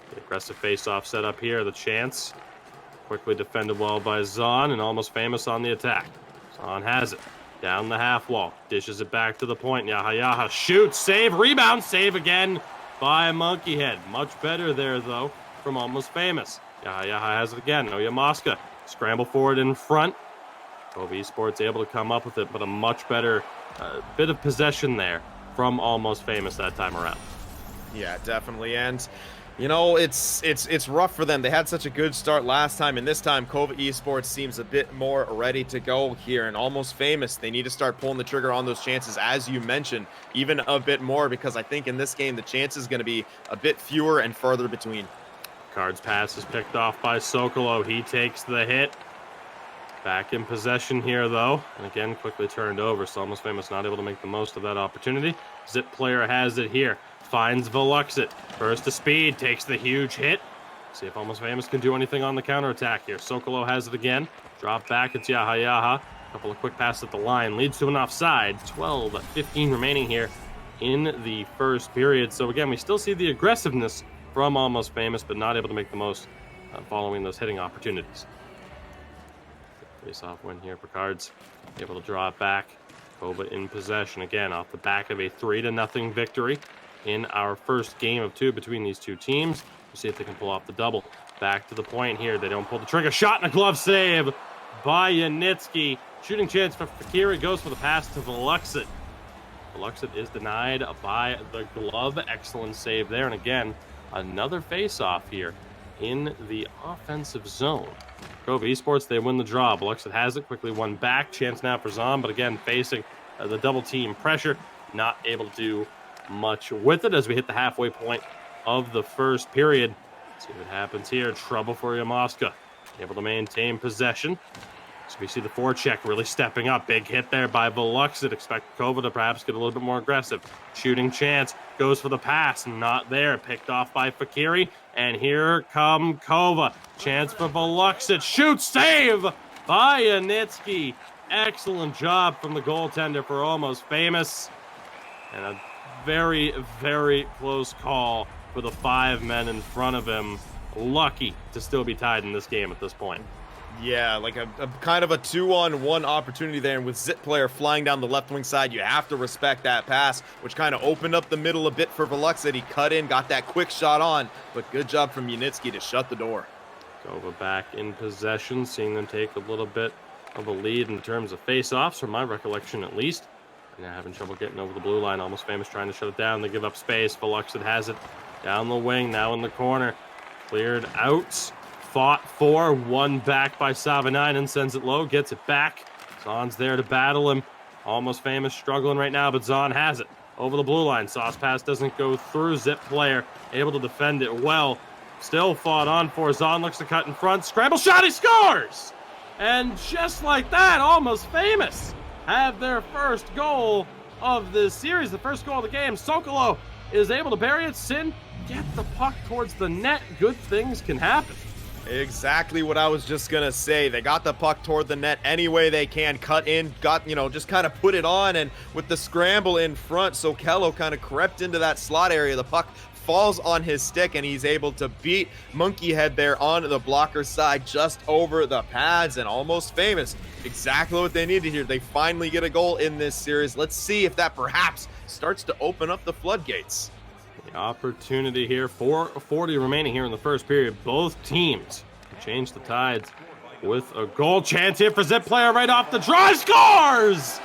The aggressive face-off set up here. The chance. quickly defended well by Zahn, and Almost Famous on the attack. Zahn has it. Down the half wall. Dishes it back to the point. Yaha shoots. Save. Rebound. Save again by Monkey Head. Much better there, though, from Almost Famous. Yaha has it again. Oyamaska. Scramble forward in front. KOVA Esports able to come up with it, but a much better bit of possession there from Almost Famous that time around. Yeah, definitely. And you know, it's rough for them. They had such a good start last time, and this time KOVA Esports seems a bit more ready to go here. And Almost Famous, they need to start pulling the trigger on those chances, as you mentioned, even a bit more, because I think in this game the chance is going to be a bit fewer and further between. Card's pass is picked off by Sokolo. He takes the hit. Back in possession here, though, and again quickly turned over, so Almost Famous not able to make the most of that opportunity. Zip player has it here. Finds Veluxit. Burst to speed, takes the huge hit. See if Almost Famous can do anything on the counterattack here. Sokolo has it again. Drop back, it's Yaha. Couple of quick passes at the line. Leads to an offside. 12-15 remaining here in the first period. So again, we still see the aggressiveness from Almost Famous, but not able to make the most following those hitting opportunities. Face-off win here. Picard's able to draw it back. KOVA in possession again off the back of a 3-0 victory in our first game of 2 between these two teams. We'll see if they can pull off the double. Back to the point here. They don't pull the trigger. Shot and a glove save by Yanitsky. Shooting chance for Fakiri. Goes for the pass to Veluxit. Veluxit is denied by the glove. Excellent save there. And again, another face-off here in the offensive zone. KOVA Esports, they win the draw. Veluxit has it. Quickly won back. Chance now for Zahn, but again, facing the double team pressure. Not able to do much with it as we hit the halfway point of the first period. Let's see what happens here. Trouble for Yamaska. Able to maintain possession. So we see the forecheck really stepping up. Big hit there by Veluxit. Expect KOVA to perhaps get a little bit more aggressive. Shooting chance. Goes for the pass. Not there. Picked off by Fakiri. And here come KOVA. Chance for Veluxit. Shoot. Save by Yanitsky. Excellent job from the goaltender for Almost Famous. And a very, very close call for the 5 men in front of him. Lucky to still be tied in this game at this point. Yeah, like a kind of a 2-on-1 opportunity there, and with Zip player flying down the left wing side, you have to respect that pass, which kind of opened up the middle a bit for Veluxit. He cut in, got that quick shot on, but good job from Yanitsky to shut the door. KOVA back in possession, seeing them take a little bit of a lead in terms of face-offs, from my recollection at least. Now having trouble getting over the blue line. Almost Famous trying to shut it down. They give up space. Veluxit has it down the wing, now in the corner. Cleared out. Fought for. Won back by Savanainen. Sends it low. Gets it back. Zahn's there to battle him. Almost Famous struggling right now, but Zahn has it. Over the blue line. Sauce pass doesn't go through. Zip player able to defend it well. Still fought on for. Zahn looks to cut in front. Scramble shot. He scores! And just like that, Almost Famous have their first goal of this series, the first goal of the game. Sokolo is able to bury it. Sin, get the puck towards the net. Good things can happen. Exactly what I was just gonna say. They got the puck toward the net any way they can. Cut in, just kind of put it on, and with the scramble in front, Sokolo kind of crept into that slot area. The puck falls on his stick, and he's able to beat Monkey Head there on the blocker side, just over the pads. And Almost Famous, exactly what they needed here. They finally get a goal in this series. Let's see if that perhaps starts to open up the floodgates. The opportunity here, 4:40 remaining here in the first period. Both teams change the tides with a goal chance here for Zip player right off the draw. Scores!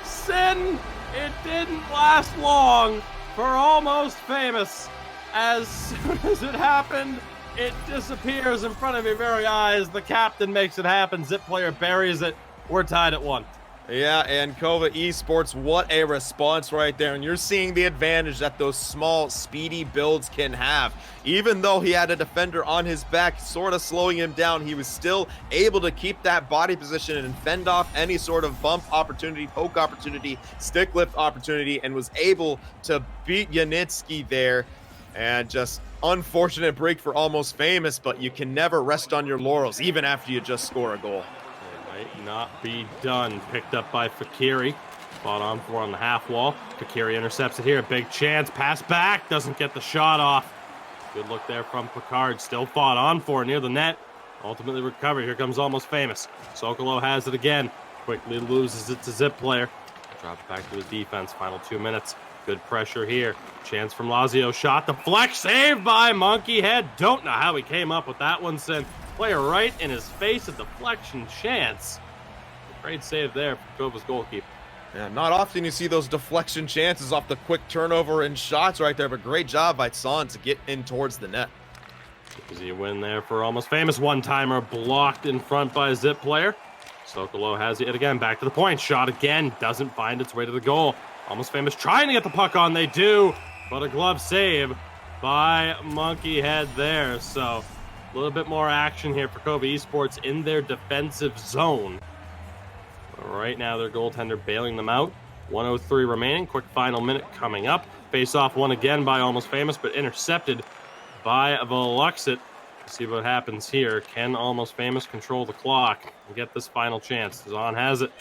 Sin, it didn't last long for Almost Famous. As soon as it happened, it disappears in front of your very eyes. The captain makes it happen. Zip player buries it. We're tied at 1. Yeah, and KOVA Esports, what a response right there. And you're seeing the advantage that those small, speedy builds can have. Even though he had a defender on his back, sort of slowing him down, he was still able to keep that body position and fend off any sort of bump opportunity, poke opportunity, stick lift opportunity, and was able to beat Yanitsky there. And just unfortunate break for Almost Famous, but you can never rest on your laurels, even after you just score a goal. Might not be done. Picked up by Fakiri. Fought on for on the half wall. Fakiri intercepts it here. Big chance. Pass back. Doesn't get the shot off. Good look there from Picard. Still fought on for near the net. ultimately recovered. Here comes Almost Famous. Sokolow has it again. Quickly loses it to Zip Player. Drop it back to his defense. Final 2 minutes. Good pressure here. Chance from Lazio. Shot deflect. Saved by Monkey Head. Don't know how he came up with that one. Sent player right in his face. A deflection chance. Great save there for KOVA's goalkeeper. Yeah, not often you see those deflection chances off the quick turnover and shots right there, but great job by Son to get in towards the net. Easy win there for Almost Famous. One-timer blocked in front by a Zip Player. Sokolow has it again. Back to the point. Shot again. Doesn't find its way to the goal. Almost Famous trying to get the puck on. They do. But a glove save by Monkey Head there. So a little bit more action here for KOVA Esports in their defensive zone. Right now, their goaltender bailing them out. 1:03 remaining. Quick final minute coming up. Face-off won again by Almost Famous, but intercepted by Veluxit. See what happens here. Can Almost Famous control the clock and get this final chance? Zahn has it.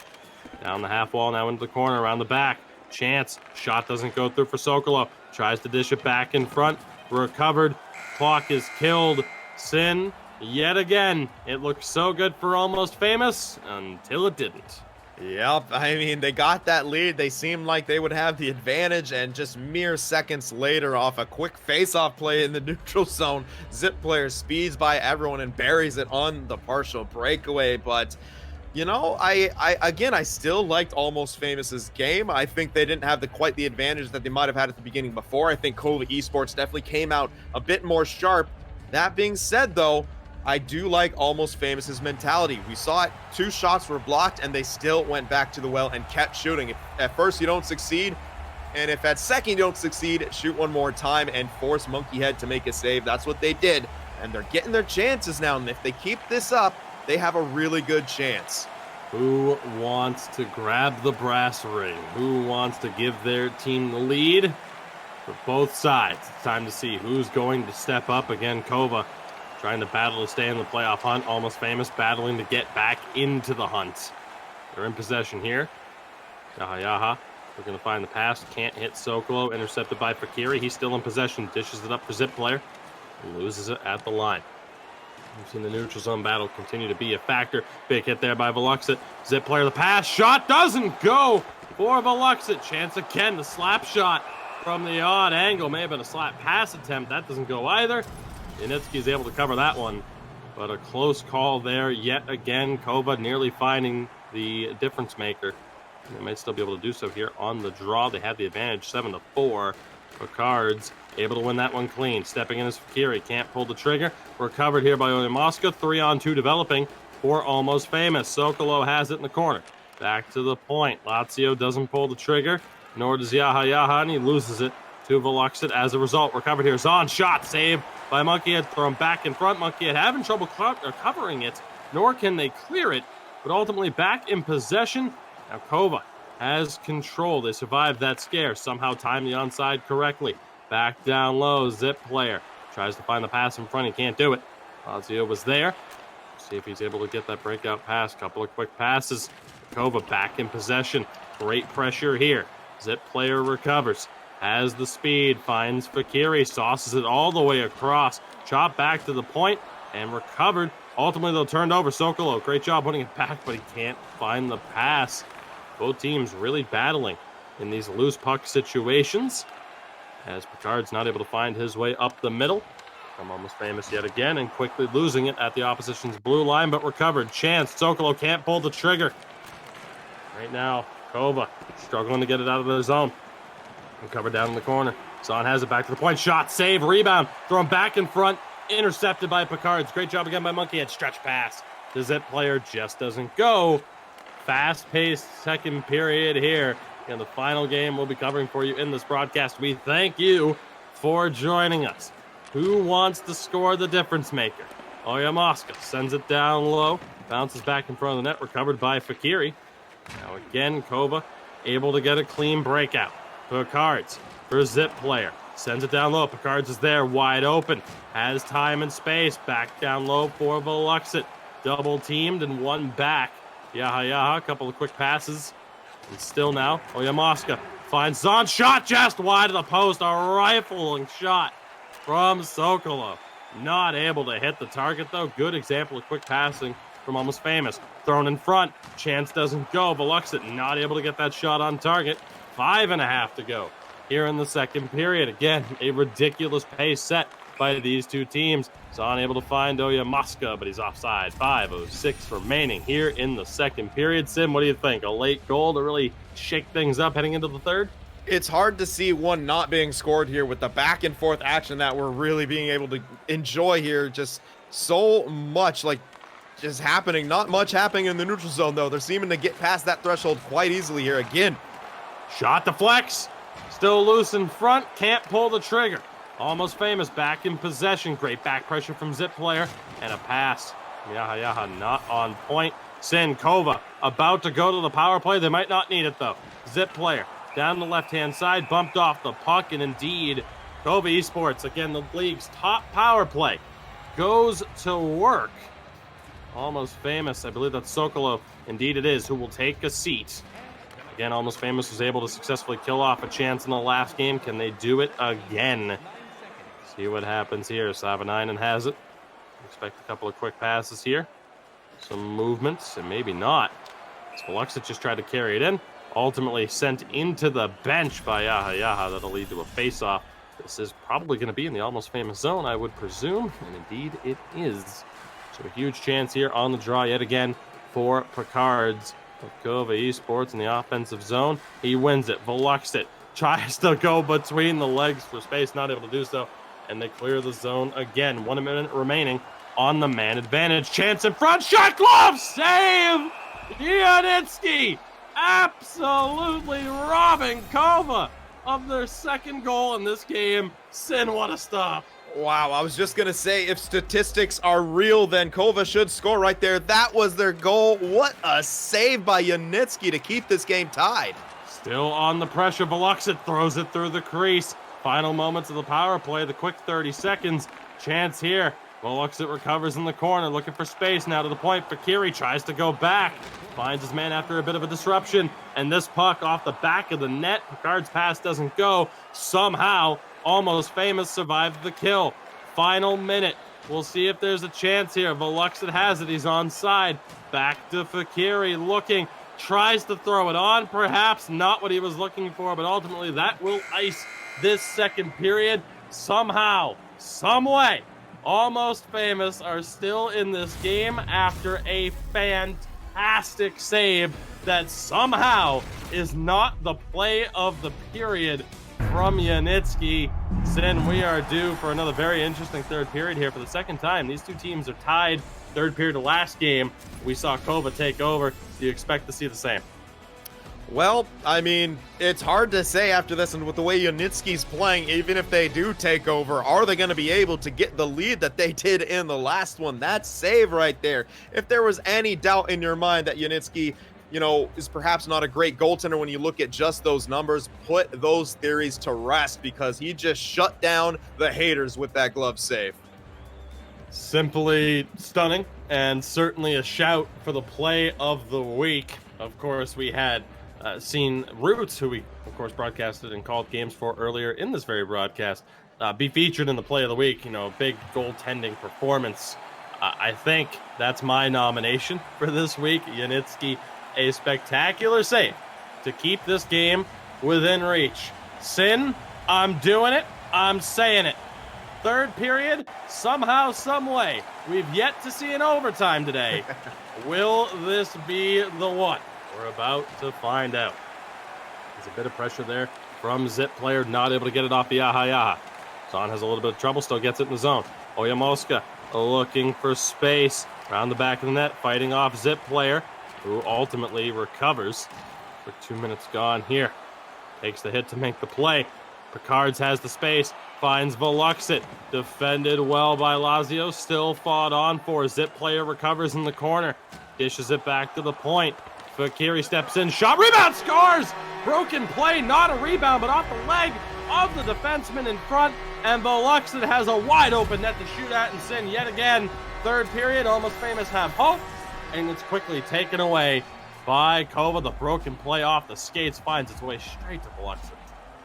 Down the half wall, now into the corner, around the back. Chance. Shot doesn't go through for Sokolow. Tries to dish it back in front. Recovered. Clock is killed. Sin. Yet again. It looked so good for Almost Famous until it didn't. Yep, I mean, they got that lead. They seemed like they would have the advantage, and just mere seconds later, off a quick face-off play in the neutral zone, Zip Player speeds by everyone and buries it on the partial breakaway. But, you know, I still liked Almost Famous's game. I think they didn't have quite the advantage that they might have had at the beginning before. I think KOVA Esports definitely came out a bit more sharp. That being said, though, I do like Almost Famous's mentality. We saw it, 2 shots were blocked, and they still went back to the well and kept shooting. If at first you don't succeed, and if at second you don't succeed, shoot one more time and force Monkey Head to make a save. That's what they did, and they're getting their chances now, and if they keep this up, they have a really good chance. Who wants to grab the brass ring? Who wants to give their team the lead? For both sides, it's time to see who's going to step up. Again, KOVA trying to battle to stay in the playoff hunt. Almost Famous battling to get back into the hunt. They're in possession here. Yaha. We're going to find the pass. Can't hit Sokolow. Intercepted by Fakiri. He's still in possession. Dishes it up for Zip Player. Loses it at the line. We've seen the neutral zone battle continue to be a factor. Big hit there by Veluxit. Zip Player, the pass. Shot doesn't go for Veluxit. Chance again. The slap shot from the odd angle. May have been a slap pass attempt. That doesn't go either. Yanitsky is able to cover that one, but a close call there yet again. KOVA nearly finding the difference maker. They might still be able to do so here on the draw. They have the advantage, 7-4. Picard's able to win that one clean. Stepping in as Fakiri, can't pull the trigger. Recovered here by Oyamoska. 3-on-2 developing for Almost Famous. Sokolow has it in the corner. Back to the point. Lazio doesn't pull the trigger, nor does Yaha, and he loses it to Veluxit as a result. Recovered here. Zahn shot, save by Monkey Head, thrown back in front. Monkey Head having trouble covering it, nor can they clear it, but ultimately back in possession. Now KOVA has control. They survived that scare. Somehow timed the onside correctly. Back down low, Zip Player tries to find the pass in front. He can't do it. Lazio was there. See if he's able to get that breakout pass. Couple of quick passes. KOVA back in possession. Great pressure here. Zip Player recovers. Has the speed, finds Fakiri, sauces it all the way across. Chop back to the point and recovered. Ultimately, they'll turn over. Sokolow, great job putting it back, but he can't find the pass. Both teams really battling in these loose puck situations, as Picard's not able to find his way up the middle. I'm Almost Famous yet again, and quickly losing it at the opposition's blue line, but recovered. Chance, Sokolow can't pull the trigger. Right now, KOVA struggling to get it out of the zone. Covered down in the corner. Zahn has it back to the point. Shot, save, rebound. Thrown back in front. Intercepted by Picard's. Great job again by Monkey Head. Stretch pass. The Zip Player just doesn't go. Fast-paced second period here. And the final game we'll be covering for you in this broadcast. We thank you for joining us. Who wants to score the difference maker? Oyamoska sends it down low. Bounces back in front of the net. Recovered by Fakiri. Now again, KOVA able to get a clean breakout. Picard's for Zip Player. Sends it down low. Picard's is there, wide open. Has time and space. Back down low for Veluxit. Double teamed and one back. Yaha, a couple of quick passes. And still now, Oyamoska finds Zahn. Shot just wide of the post. A rifling shot from Sokolow. Not able to hit the target, though. Good example of quick passing from Almost Famous. Thrown in front. Chance doesn't go. Veluxit not able to get that shot on target. 5.5 to go here in the second period. Again, a ridiculous pace set by these two teams. Zahn able to find Oyamaska, but he's offside. 5:06 remaining here in the second period. Sim, what do you think? A late goal to really shake things up heading into the third? It's hard to see one not being scored here with the back and forth action that we're really being able to enjoy here. Just so much like just happening. Not much happening in the neutral zone, though. They're seeming to get past that threshold quite easily here again. Shot deflects. Still loose in front. Can't pull the trigger. Almost Famous back in possession. Great back pressure from Zip player. And a pass. Yaha not on point. Sin, KOVA about to go to the power play. They might not need it, though. Zip player down the left-hand side. Bumped off the puck. And indeed, KOVA Esports, again, the league's top power play, goes to work. Almost Famous, I believe that's Sokolov. Indeed it is, who will take a seat. Again, Almost Famous was able to successfully kill off a chance in the last game. Can they do it again? See what happens here. Savanainen has it. Expect a couple of quick passes here. Some movements, and maybe not. Veluxit just tried to carry it in. Ultimately sent into the bench by Yaha. That'll lead to a face-off. This is probably going to be in the Almost Famous zone, I would presume. And indeed it is. So a huge chance here on the draw yet again for Picards of KOVA Esports in the offensive zone. He wins it. Veluxit tries to go between the legs for space, not able to do so. And they clear the zone again. 1 minute remaining on the man advantage. Chance in front. Shot glove. Save. Yanitsky absolutely robbing KOVA of their second goal in this game. Sin, what a stop. Wow, I was just going to say, if statistics are real, then KOVA should score right there. That was their goal. What a save by Yanitsky to keep this game tied. Still on the pressure. Veluxit throws it through the crease. Final moments of the power play, the quick 30 seconds. Chance here. Veluxit recovers in the corner, looking for space now to the point. Fakiri tries to go back. Finds his man after a bit of a disruption. And this puck off the back of the net. Picard's pass doesn't go. Somehow, Almost Famous survived the kill. Final minute. We'll see if there's a chance here. Veluxit has it. He's onside. Back to Fakiri looking. Tries to throw it on. Perhaps not what he was looking for, but ultimately that will ice this second period. Somehow, some way, Almost Famous are still in this game after a fantastic save that somehow is not the play of the period from Yanitsky. Sin, we are due for another very interesting third period here for the second time. These two teams are tied. Third period of last game, we saw KOVA take over. Do you expect to see the same? Well, I mean, it's hard to say after this, and with the way Yanitsky's playing, even if they do take over, are they going to be able to get the lead that they did in the last one? That save right there. If there was any doubt in your mind that Yanitsky, is perhaps not a great goaltender when you look at just those numbers, put those theories to rest, because he just shut down the haters with that glove save. Simply stunning, and certainly a shout for the play of the week. Of course, we had seen Roots, who we, of course, broadcasted and called games for earlier in this very broadcast, be featured in the play of the week. Big goaltending performance. I think that's my nomination for this week. Yanitsky, a spectacular save to keep this game within reach. Sin, I'm doing it. I'm saying it. Third period, somehow, some way, we've yet to see an overtime today. Will this be the one? We're about to find out. There's a bit of pressure there from Zip player, not able to get it off the Yaha. Zahn has a little bit of trouble, still gets it in the zone. Oyamoska looking for space around the back of the net, fighting off Zip player, who ultimately recovers. For 2 minutes gone here. Takes the hit to make the play. Picards has the space, finds Veluxit, defended well by Lazio, still fought on for. Zip player recovers in the corner, dishes it back to the point. Fakiri steps in, shot, rebound, scores! Broken play, not a rebound, but off the leg of the defenseman in front, and Veluxit has a wide open net to shoot at and send yet again. Third period, Almost Famous have hope, and it's quickly taken away by KOVA. The broken play off the skates finds its way straight to Veluxit.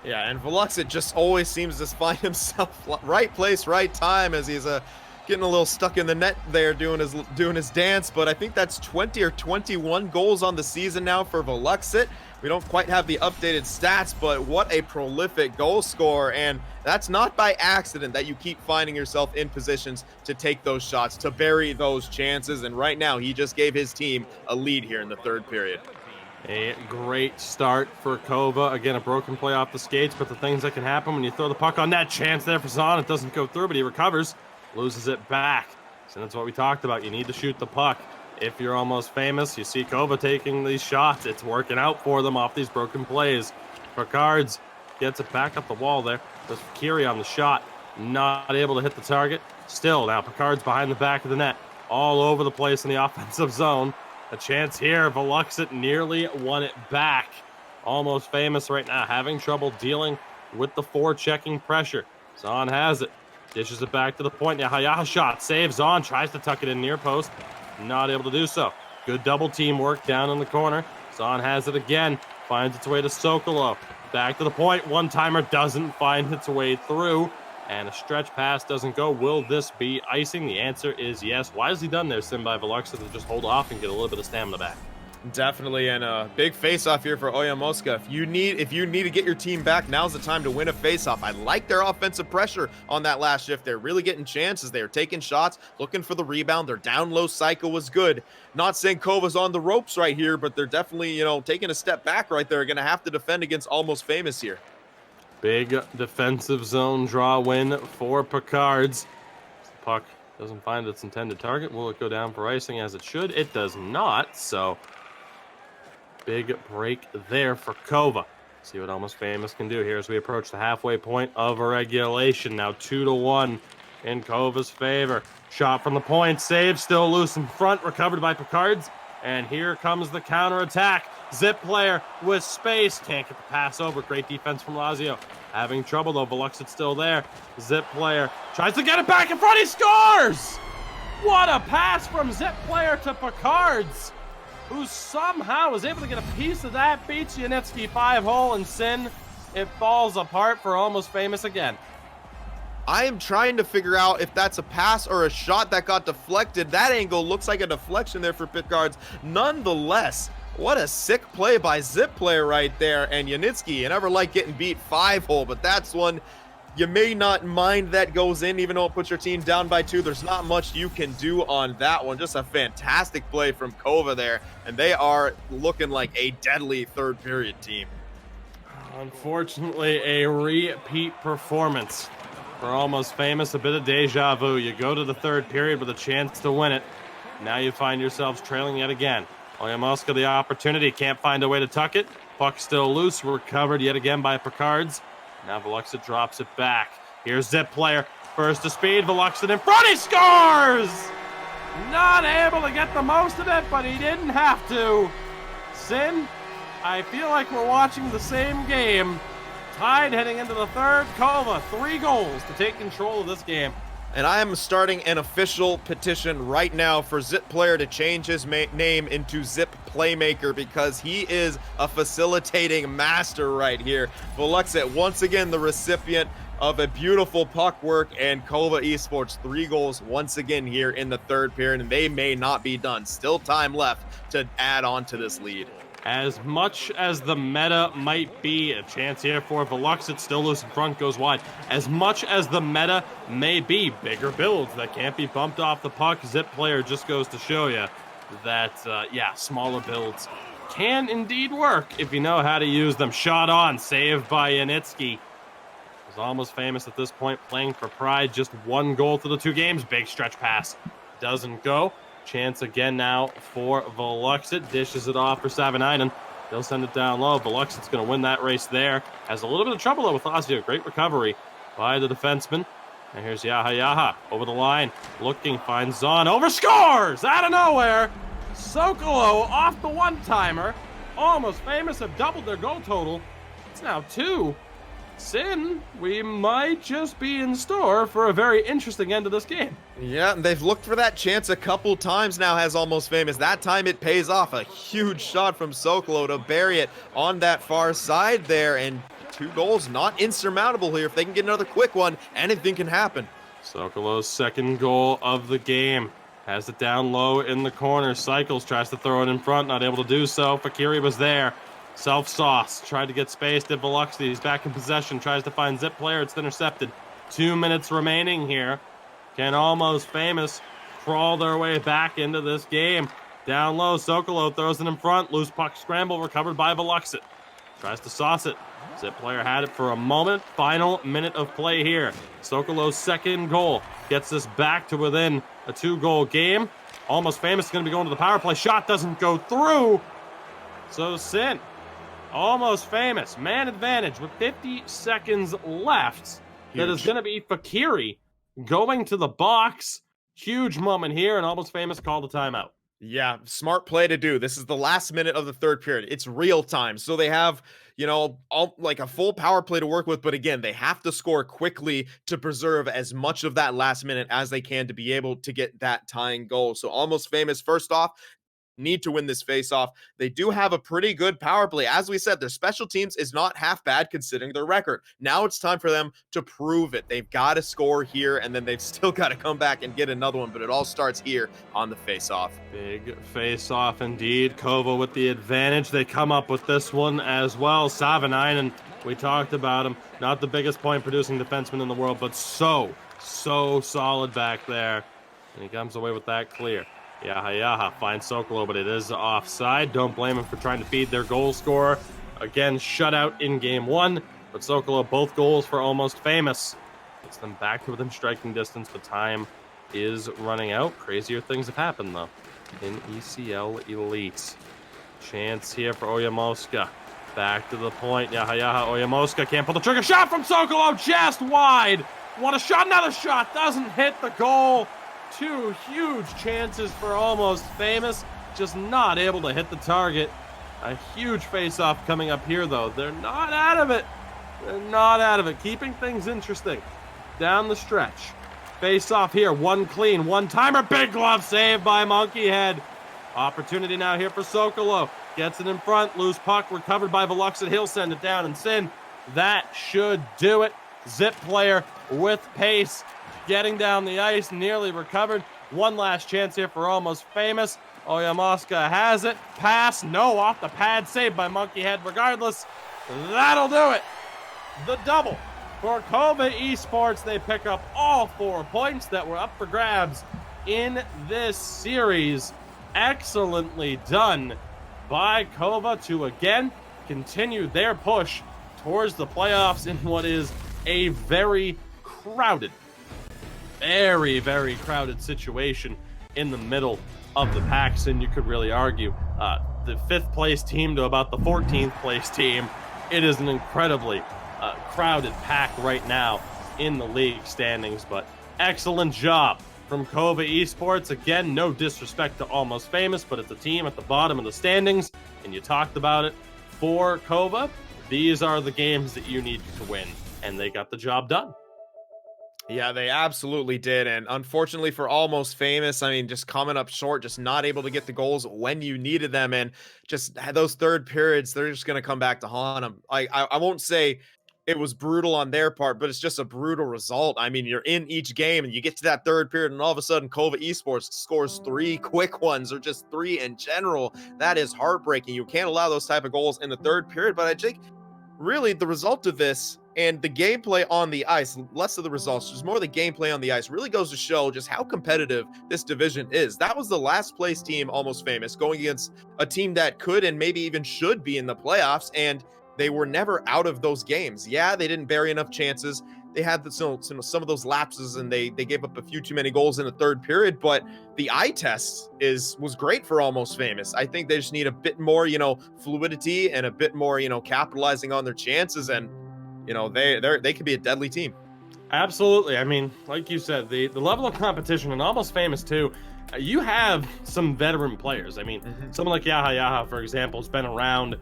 Yeah, and Veluxit just always seems to find himself right place, right time as he's getting a little stuck in the net there doing his dance. But I think that's 20 or 21 goals on the season now for Veluxit. We don't quite have the updated stats, but what a prolific goal scorer. And that's not by accident that you keep finding yourself in positions to take those shots, to bury those chances. And right now, he just gave his team a lead here in the third period. A great start for KOVA. Again, a broken play off the skates, but the things that can happen when you throw the puck on that chance there for Zahn, it doesn't go through, but he recovers, loses it back. So that's what we talked about. You need to shoot the puck. If you're almost famous, you see KOVA taking these shots. It's working out for them off these broken plays. Picards gets it back up the wall there. There's Kiri on the shot. Not able to hit the target. Still, now Picard's behind the back of the net. All over the place in the offensive zone. A chance here. Veluxit nearly won it back. Almost famous right now, having trouble dealing with the forechecking pressure. Zahn has it. Dishes it back to the point. Now Hayaha shot. Saves Zahn. Tries to tuck it in near post. Not able to do so. Good double team work down in the corner. Zahn has it again. Finds its way to Sokolo. Back to the point. One-timer doesn't find its way through. And a stretch pass doesn't go. Will this be icing? The answer is yes. Wisely done there, Sim by Veluxit, to just hold off and get a little bit of stamina back. Definitely, and a big face-off here for Oyamoska. If you need to get your team back, now's the time to win a face-off. I like their offensive pressure on that last shift. They're really getting chances. They're taking shots, looking for the rebound. Their down-low cycle was good. Not saying KOVA's on the ropes right here, but they're definitely, taking a step back right there. Going to have to defend against Almost Famous here. Big defensive zone draw win for Picards. The puck doesn't find its intended target. Will it go down for icing as it should? It does not, so big break there for KOVA. See what Almost Famous can do here as we approach the halfway point of regulation. Now 2-1 in KOVA's favor. Shot from the point, save, still loose in front, recovered by Picards. And here comes the counterattack. Zip player with space. Can't get the pass over. Great defense from Lazio. Having trouble though. Veluxit's still there. Zip player tries to get it back in front. He scores! What a pass from Zip player to Picards, who somehow was able to get a piece of that. Beats Yanitsky 5-hole and Sin. It falls apart for Almost Famous again. I am trying to figure out if that's a pass or a shot that got deflected. That angle looks like a deflection there for Picards. Nonetheless, what a sick play by Zip player right there. And Yanitsky, you never like getting beat 5-hole, but that's one you may not mind that goes in, even though it puts your team down by 2. There's not much you can do on that one. Just a fantastic play from KOVA there, and they are looking like a deadly third period team. Unfortunately, a repeat performance for Almost Famous. A bit of deja vu. You go to the third period with a chance to win it. Now you find yourselves trailing yet again. Oyamoska the opportunity, can't find a way to tuck it. Puck still loose, recovered yet again by Picards. Now Veluxit drops it back. Here's Zip player, first to speed, Veluxit in front, he scores! Not able to get the most of it, but he didn't have to. Sin, I feel like we're watching the same game. Tied heading into the third. KOVA, 3 goals to take control of this game. And I am starting an official petition right now for Zip player to change his name into Zip Playmaker, because he is a facilitating master right here. Veluxit, once again, the recipient of a beautiful puck work, and KOVA Esports 3 goals once again here in the third period, and they may not be done. Still time left to add on to this lead. As much as the meta might be, a chance here for Veluxit, still loose in front, goes wide. As much as the meta may be, bigger builds that can't be bumped off the puck, Zip player just goes to show you that, smaller builds can indeed work if you know how to use them. Shot on, saved by Yanitsky. Was Almost Famous at this point, playing for pride. Just 1 goal to the 2 games. Big stretch pass. Doesn't go. Chance again now for Veluxit. Dishes it off for Savanainen. They'll send it down low. Veluxit's going to win that race there. Has a little bit of trouble though with Lazio. Great recovery by the defenseman. And here's Yaha over the line. Looking, finds Zahn. Over, scores! Out of nowhere! Sokolo off the one-timer. Almost Famous have doubled their goal total. It's now 2. Sin, we might just be in store for a very interesting end of this game. Yeah, they've looked for that chance a couple times now, has Almost Famous. That time it pays off. A huge shot from Sokolo to bury it on that far side there, and 2 goals, not insurmountable here. If they can get another quick one, anything can happen. Sokolo's second goal of the game. Has it down low in the corner. Cycles, tries to throw it in front, not able to do so. Fakiri was there. Self-sauce, tried to get space, did Veluxy. He's back in possession, tries to find Zip player. It's intercepted. 2 minutes remaining here. Can Almost Famous crawl their way back into this game? Down low, Sokolo throws it in front. Loose puck scramble, recovered by Veluxy. Tries to sauce it. Zip player had it for a moment. Final minute of play here. Sokolo's second goal gets us back to within a 2-goal game. Almost Famous is going to be going to the power play. Shot doesn't go through. So Sin. Almost Famous. Man advantage with 50 seconds left. Huge. That is going to be Fakiri going to the box. Huge moment here, and Almost Famous called a timeout. Yeah, smart play to do. This is the last minute of the third period. It's real time. So they have, like a full power play to work with. But again, they have to score quickly to preserve as much of that last minute as they can to be able to get that tying goal. So Almost Famous, first off, need to win this face-off. They do have a pretty good power play. As we said, their special teams is not half bad considering their record. Now it's time for them to prove it. They've got to score here, and then they've still got to come back and get another one, but it all starts here on the face-off. Big face-off indeed. KOVA with the advantage. They come up with this one as well. Savanainen, we talked about him. Not the biggest point-producing defenseman in the world, but so solid back there. And he comes away with that clear. Yaha finds Sokolo, but it is offside. Don't blame him for trying to feed their goal scorer. Again, shutout in game 1, but Sokolo, both goals for Almost Famous. Gets them back to within striking distance, but time is running out. Crazier things have happened, though, in ECL Elite. Chance here for Oyamoska. Back to the point. Yaha Oyamoska can't pull the trigger. Shot from Sokolo, just wide. What a shot. Another shot. Doesn't hit the goal. 2 huge chances for Almost Famous, just not able to hit the target. A huge face-off coming up here, though. They're not out of it. They're not out of it. Keeping things interesting down the stretch. Face-off here. One clean, one-timer. Big glove save by Monkeyhead. Opportunity now here for Sokolo. Gets it in front. Loose puck recovered by Veluxy. He'll send it down and Sin. That should do it. Zip player with pace. Getting down the ice, nearly recovered. One last chance here for Almost Famous. Oyamoska has it. Pass, no, off the pad, saved by Monkeyhead. Regardless, that'll do it. The double for KOVA Esports. They pick up all 4 points that were up for grabs in this series. Excellently done by KOVA to again continue their push towards the playoffs in what is a very crowded situation in the middle of the packs, and you could really argue the 5th place team to about the 14th place team. It is an incredibly crowded pack right now in the league standings, but excellent job from KOVA Esports. Again, no disrespect to Almost Famous, but it's a team at the bottom of the standings, and you talked about it. For KOVA, these are the games that you need to win, and they got the job done. Yeah, they absolutely did. And unfortunately for Almost Famous, I mean, just coming up short, just not able to get the goals when you needed them. And just those third periods, they're just going to come back to haunt them. I won't say it was brutal on their part, but it's just a brutal result. I mean, you're in each game and you get to that third period and all of a sudden KOVA Esports scores 3 quick ones, or just 3 in general. That is heartbreaking. You can't allow those type of goals in the third period. But I think really the result of this and the gameplay on the ice, less of the results, just more the gameplay on the ice, really goes to show just how competitive this division is. That was the last place team, Almost Famous, going against a team that could and maybe even should be in the playoffs, and they were never out of those games. Yeah, they didn't bury enough chances. They had some of those lapses, and they gave up a few too many goals in the third period, but the eye test was great for Almost Famous. I think they just need a bit more, fluidity and a bit more, capitalizing on their chances, and they could be a deadly team. Absolutely. I mean, like you said, the level of competition, and Almost Famous too, you have some veteran players. I mean, someone like Yaha, for example, has been around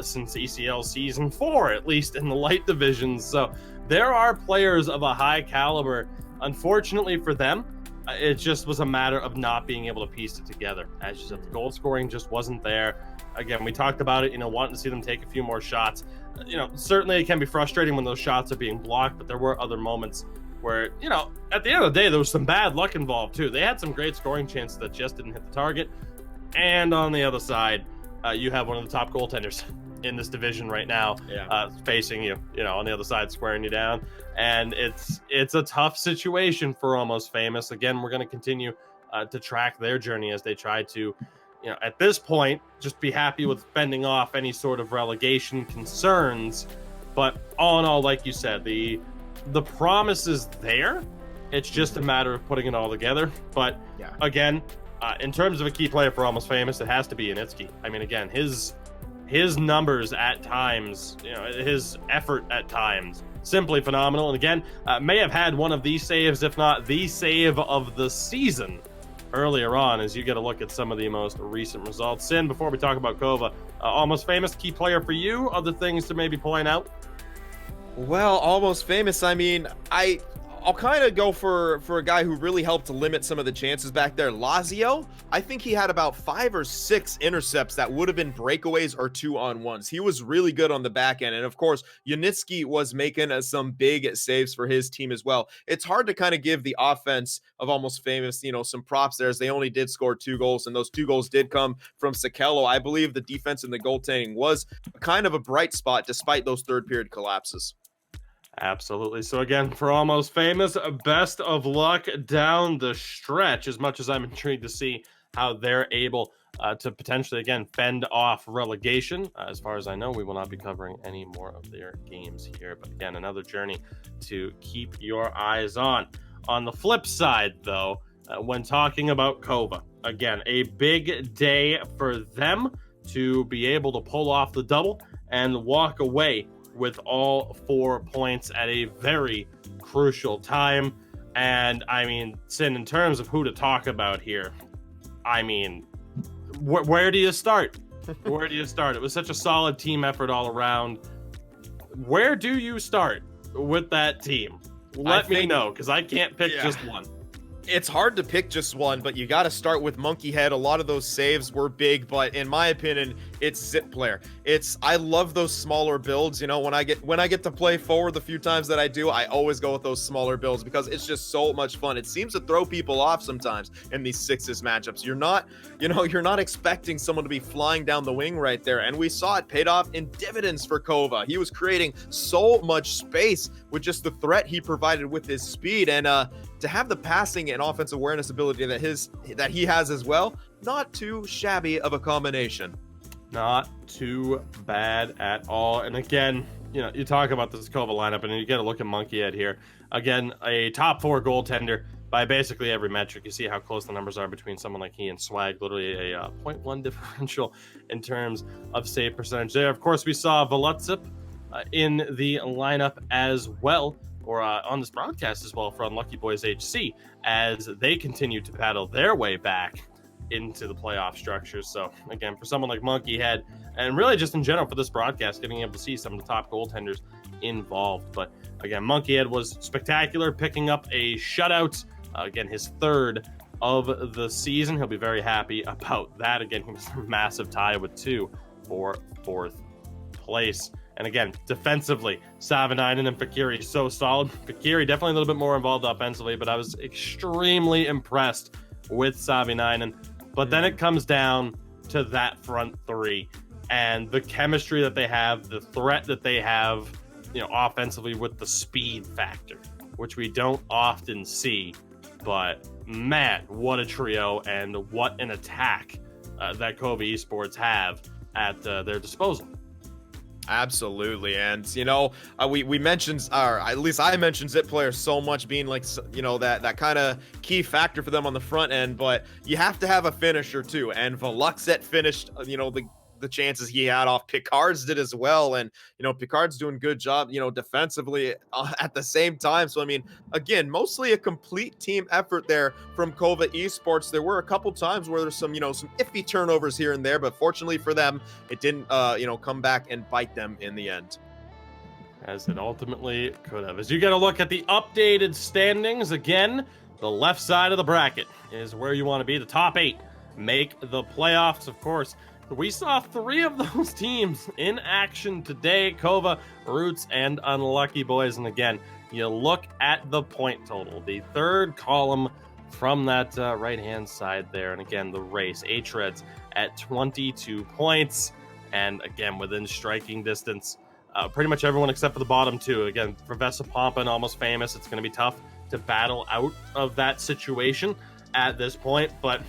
since ECL season 4, at least in the light divisions. So there are players of a high caliber. Unfortunately for them, it just was a matter of not being able to piece it together. As you said, the goal scoring just wasn't there. Again, we talked about it, wanting to see them take a few more shots. certainly it can be frustrating when those shots are being blocked, but there were other moments where, at the end of the day, there was some bad luck involved too. They had some great scoring chances that just didn't hit the target. And on the other side, you have one of the top goaltenders in this division right now, facing you, on the other side, squaring you down. And it's a tough situation for Almost Famous. Again, we're going to continue to track their journey as they try to, at this point, just be happy with fending off any sort of relegation concerns. But all in all, like you said, the promise is there. It's just a matter of putting it all together. But again, in terms of a key player for Almost Famous, it has to be Yanitsky. I mean, again, his numbers at times, his effort at times, simply phenomenal. And again, may have had one of these saves, if not the save of the season earlier on, as you get a look at some of the most recent results. Sin, before we talk about KOVA, Almost Famous, key player for you, other things to maybe point out? Well, Almost Famous, I mean, I'll kind of go for a guy who really helped to limit some of the chances back there. Lazio, I think he had about 5 or 6 intercepts that would have been breakaways or 2-on-1s. He was really good on the back end. And of course, Yanitsky was making some big saves for his team as well. It's hard to kind of give the offense of Almost Famous, some props there, as they only did score 2 goals. And those 2 goals did come from Sakelo. I believe the defense and the goaltending was kind of a bright spot despite those third period collapses. Absolutely. So again, for Almost Famous, best of luck down the stretch, as much as I'm intrigued to see how they're able to potentially, again, fend off relegation. As far as I know, we will not be covering any more of their games here. But again, another journey to keep your eyes on. On the flip side, though, when talking about KOVA, again, a big day for them to be able to pull off the double and walk away with all 4 points at a very crucial time. And I mean, Sin, in terms of who to talk about here, I mean, where do you start? Where do you start? It was such a solid team effort all around. Where do you start with that team? Let me know, because I can't pick just one. It's hard to pick just one, but you got to start with Monkey Head. A lot of those saves were big, but in my opinion, it's Zip Player. I love those smaller builds. When I get to play forward the few times that I do, I always go with those smaller builds because it's just so much fun. It seems to throw people off sometimes in these sixes matchups. You're not expecting someone to be flying down the wing right there, and we saw it paid off in dividends for KOVA. He was creating so much space with just the threat he provided with his speed, and to have the passing and offensive awareness ability that he has as well, not too shabby of a combination. Not too bad at all. And again, you talk about this KOVA lineup, and you get a look at Monkey Head here. Again, a top 4 goaltender by basically every metric. You see how close the numbers are between someone like he and Swag, literally a 0.1 differential in terms of save percentage there. Of course, we saw Velutzip in the lineup as well, or on this broadcast as well for Unlucky Boys HC, as they continue to battle their way back into the playoff structures. So again, for someone like Monkey Head, and really just in general for this broadcast, getting able to see some of the top goaltenders involved. But again, Monkey Head was spectacular, picking up a shutout, again, his 3rd of the season. He'll be very happy about that. Again, he was a massive tie with 2 for 4th place. And again, defensively, Savinainen and Fakiri so solid. Fakiri definitely a little bit more involved offensively, but I was extremely impressed with Savinainen. But then it comes down to that front 3 and the chemistry that they have, the threat that they have, offensively with the speed factor, which we don't often see. But man, what a trio and what an attack that KOVA Esports have at their disposal. Absolutely. And we mentioned, or at least I mentioned Zip Player so much being like that kind of key factor for them on the front end, but you have to have a finisher too, and Velutzip finished the chances he had off. Picard's did as well, and Picard's doing good job defensively at the same time. So I mean, again, mostly a complete team effort there from KOVA Esports. There were a couple times where there's some some iffy turnovers here and there, but fortunately for them, it didn't come back and bite them in the end, as it ultimately could have. As you get a look at the updated standings, again, the left side of the bracket is where you want to be. The top 8 make the playoffs. Of course, we saw 3 of those teams in action today: KOVA, Roots, and Unlucky Boys. And again, you look at the point total, the third column from that right-hand side there. And again, the race, H-Reds at 22 points. And again, within striking distance, pretty much everyone except for the bottom 2. Again, for Vesapampa and Almost Famous, it's going to be tough to battle out of that situation at this point. But,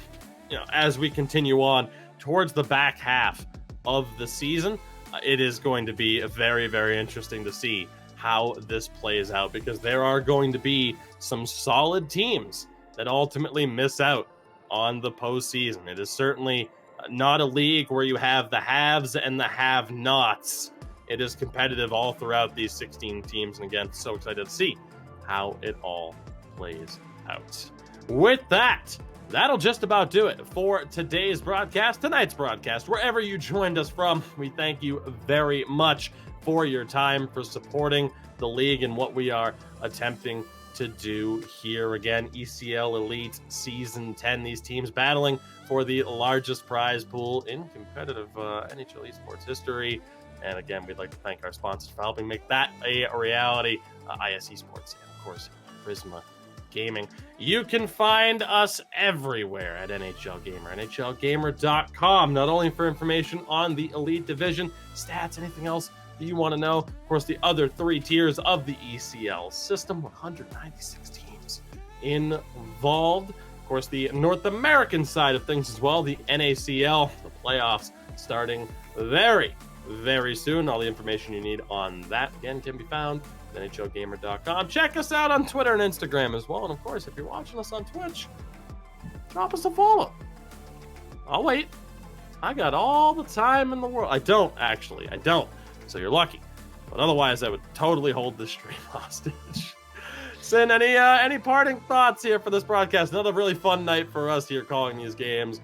you know, as we continue on towards the back half of the season, it is going to be very, very interesting to see how this plays out, because there are going to be some solid teams that ultimately miss out on the postseason. It is certainly not a league where you have the haves and the have-nots. It is competitive all throughout these 16 teams. And again, so excited to see how it all plays out. With that, that'll just about do it for today's broadcast, tonight's broadcast. Wherever you joined us from, we thank you very much for your time, for supporting the league and what we are attempting to do here. Again, ECL Elite Season 10, these teams battling for the largest prize pool in competitive NHL Esports history. And again, we'd like to thank our sponsors for helping make that a reality, IS Esports, and of course, Prisma Gaming. You can find us everywhere at NHL Gamer, NHLgamer.com, not only for information on the Elite Division, stats, anything else that you want to know. Of course, the other 3 tiers of the ECL system, 196 teams involved. Of course, the North American side of things as well, the NACL, the playoffs starting very, very soon. All the information you need on that, again, can be found at NHLgamer.com. Check us out on Twitter and Instagram as well. And of course, if you're watching us on Twitch, drop us a follow. I'll wait. I got all the time in the world. I don't. So you're lucky. But otherwise, I would totally hold this stream hostage. Sin, any parting thoughts here for this broadcast? Another really fun night for us here calling these games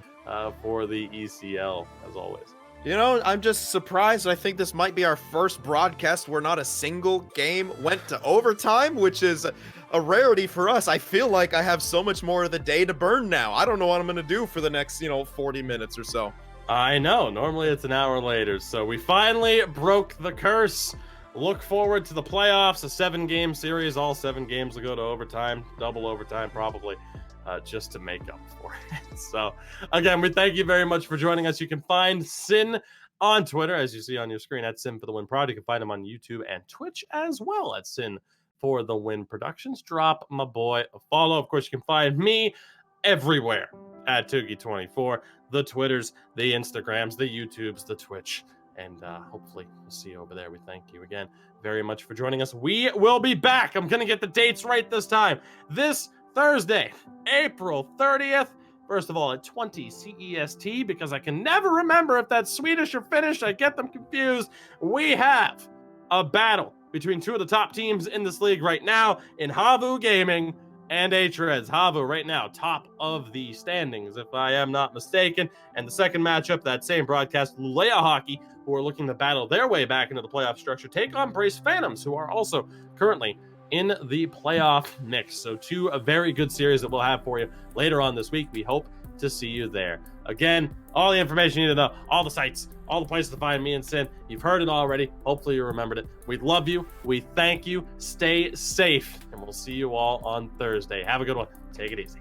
for the ECL, as always. You know, I'm just surprised. I think this might be our first broadcast where not a single game went to overtime, which is a rarity for us. I feel like I have so much more of the day to burn now. I don't know what I'm going to do for the next, 40 minutes or so. I know. Normally it's an hour later. So we finally broke the curse. Look forward to the playoffs, a 7-game series. All 7 games will go to overtime, double overtime probably, just to make up for it. So again, we thank you very much for joining us. You can find Sin on Twitter, as you see on your screen, at Sin for the Win Prod. You can find him on YouTube and Twitch as well at Sin for the Win Productions. Drop my boy a follow. Of course, you can find me everywhere at Toogie24, the Twitters, the Instagrams, the YouTubes, the Twitch, and hopefully we'll see you over there. We thank you again very much for joining us. We will be back. I'm going to get the dates right this time. This Thursday, April 30th, first of all, at 20 CEST, because I can never remember if that's Swedish or Finnish. I get them confused. We have a battle between 2 of the top teams in this league right now in Havu Gaming and H-Reds. Havu right now, top of the standings, if I am not mistaken. And the second matchup, that same broadcast, Lulea Hockey, who are looking to battle their way back into the playoff structure, take on Brace Phantoms, who are also currently in the playoff mix. So 2 very good series that we'll have for you later on this week. We hope to see you there. Again, all the information you need to know, all the sites, all the places to find me and Sin. You've heard it already. Hopefully you remembered it. We love you. We thank you. Stay safe. And we'll see you all on Thursday. Have a good one. Take it easy.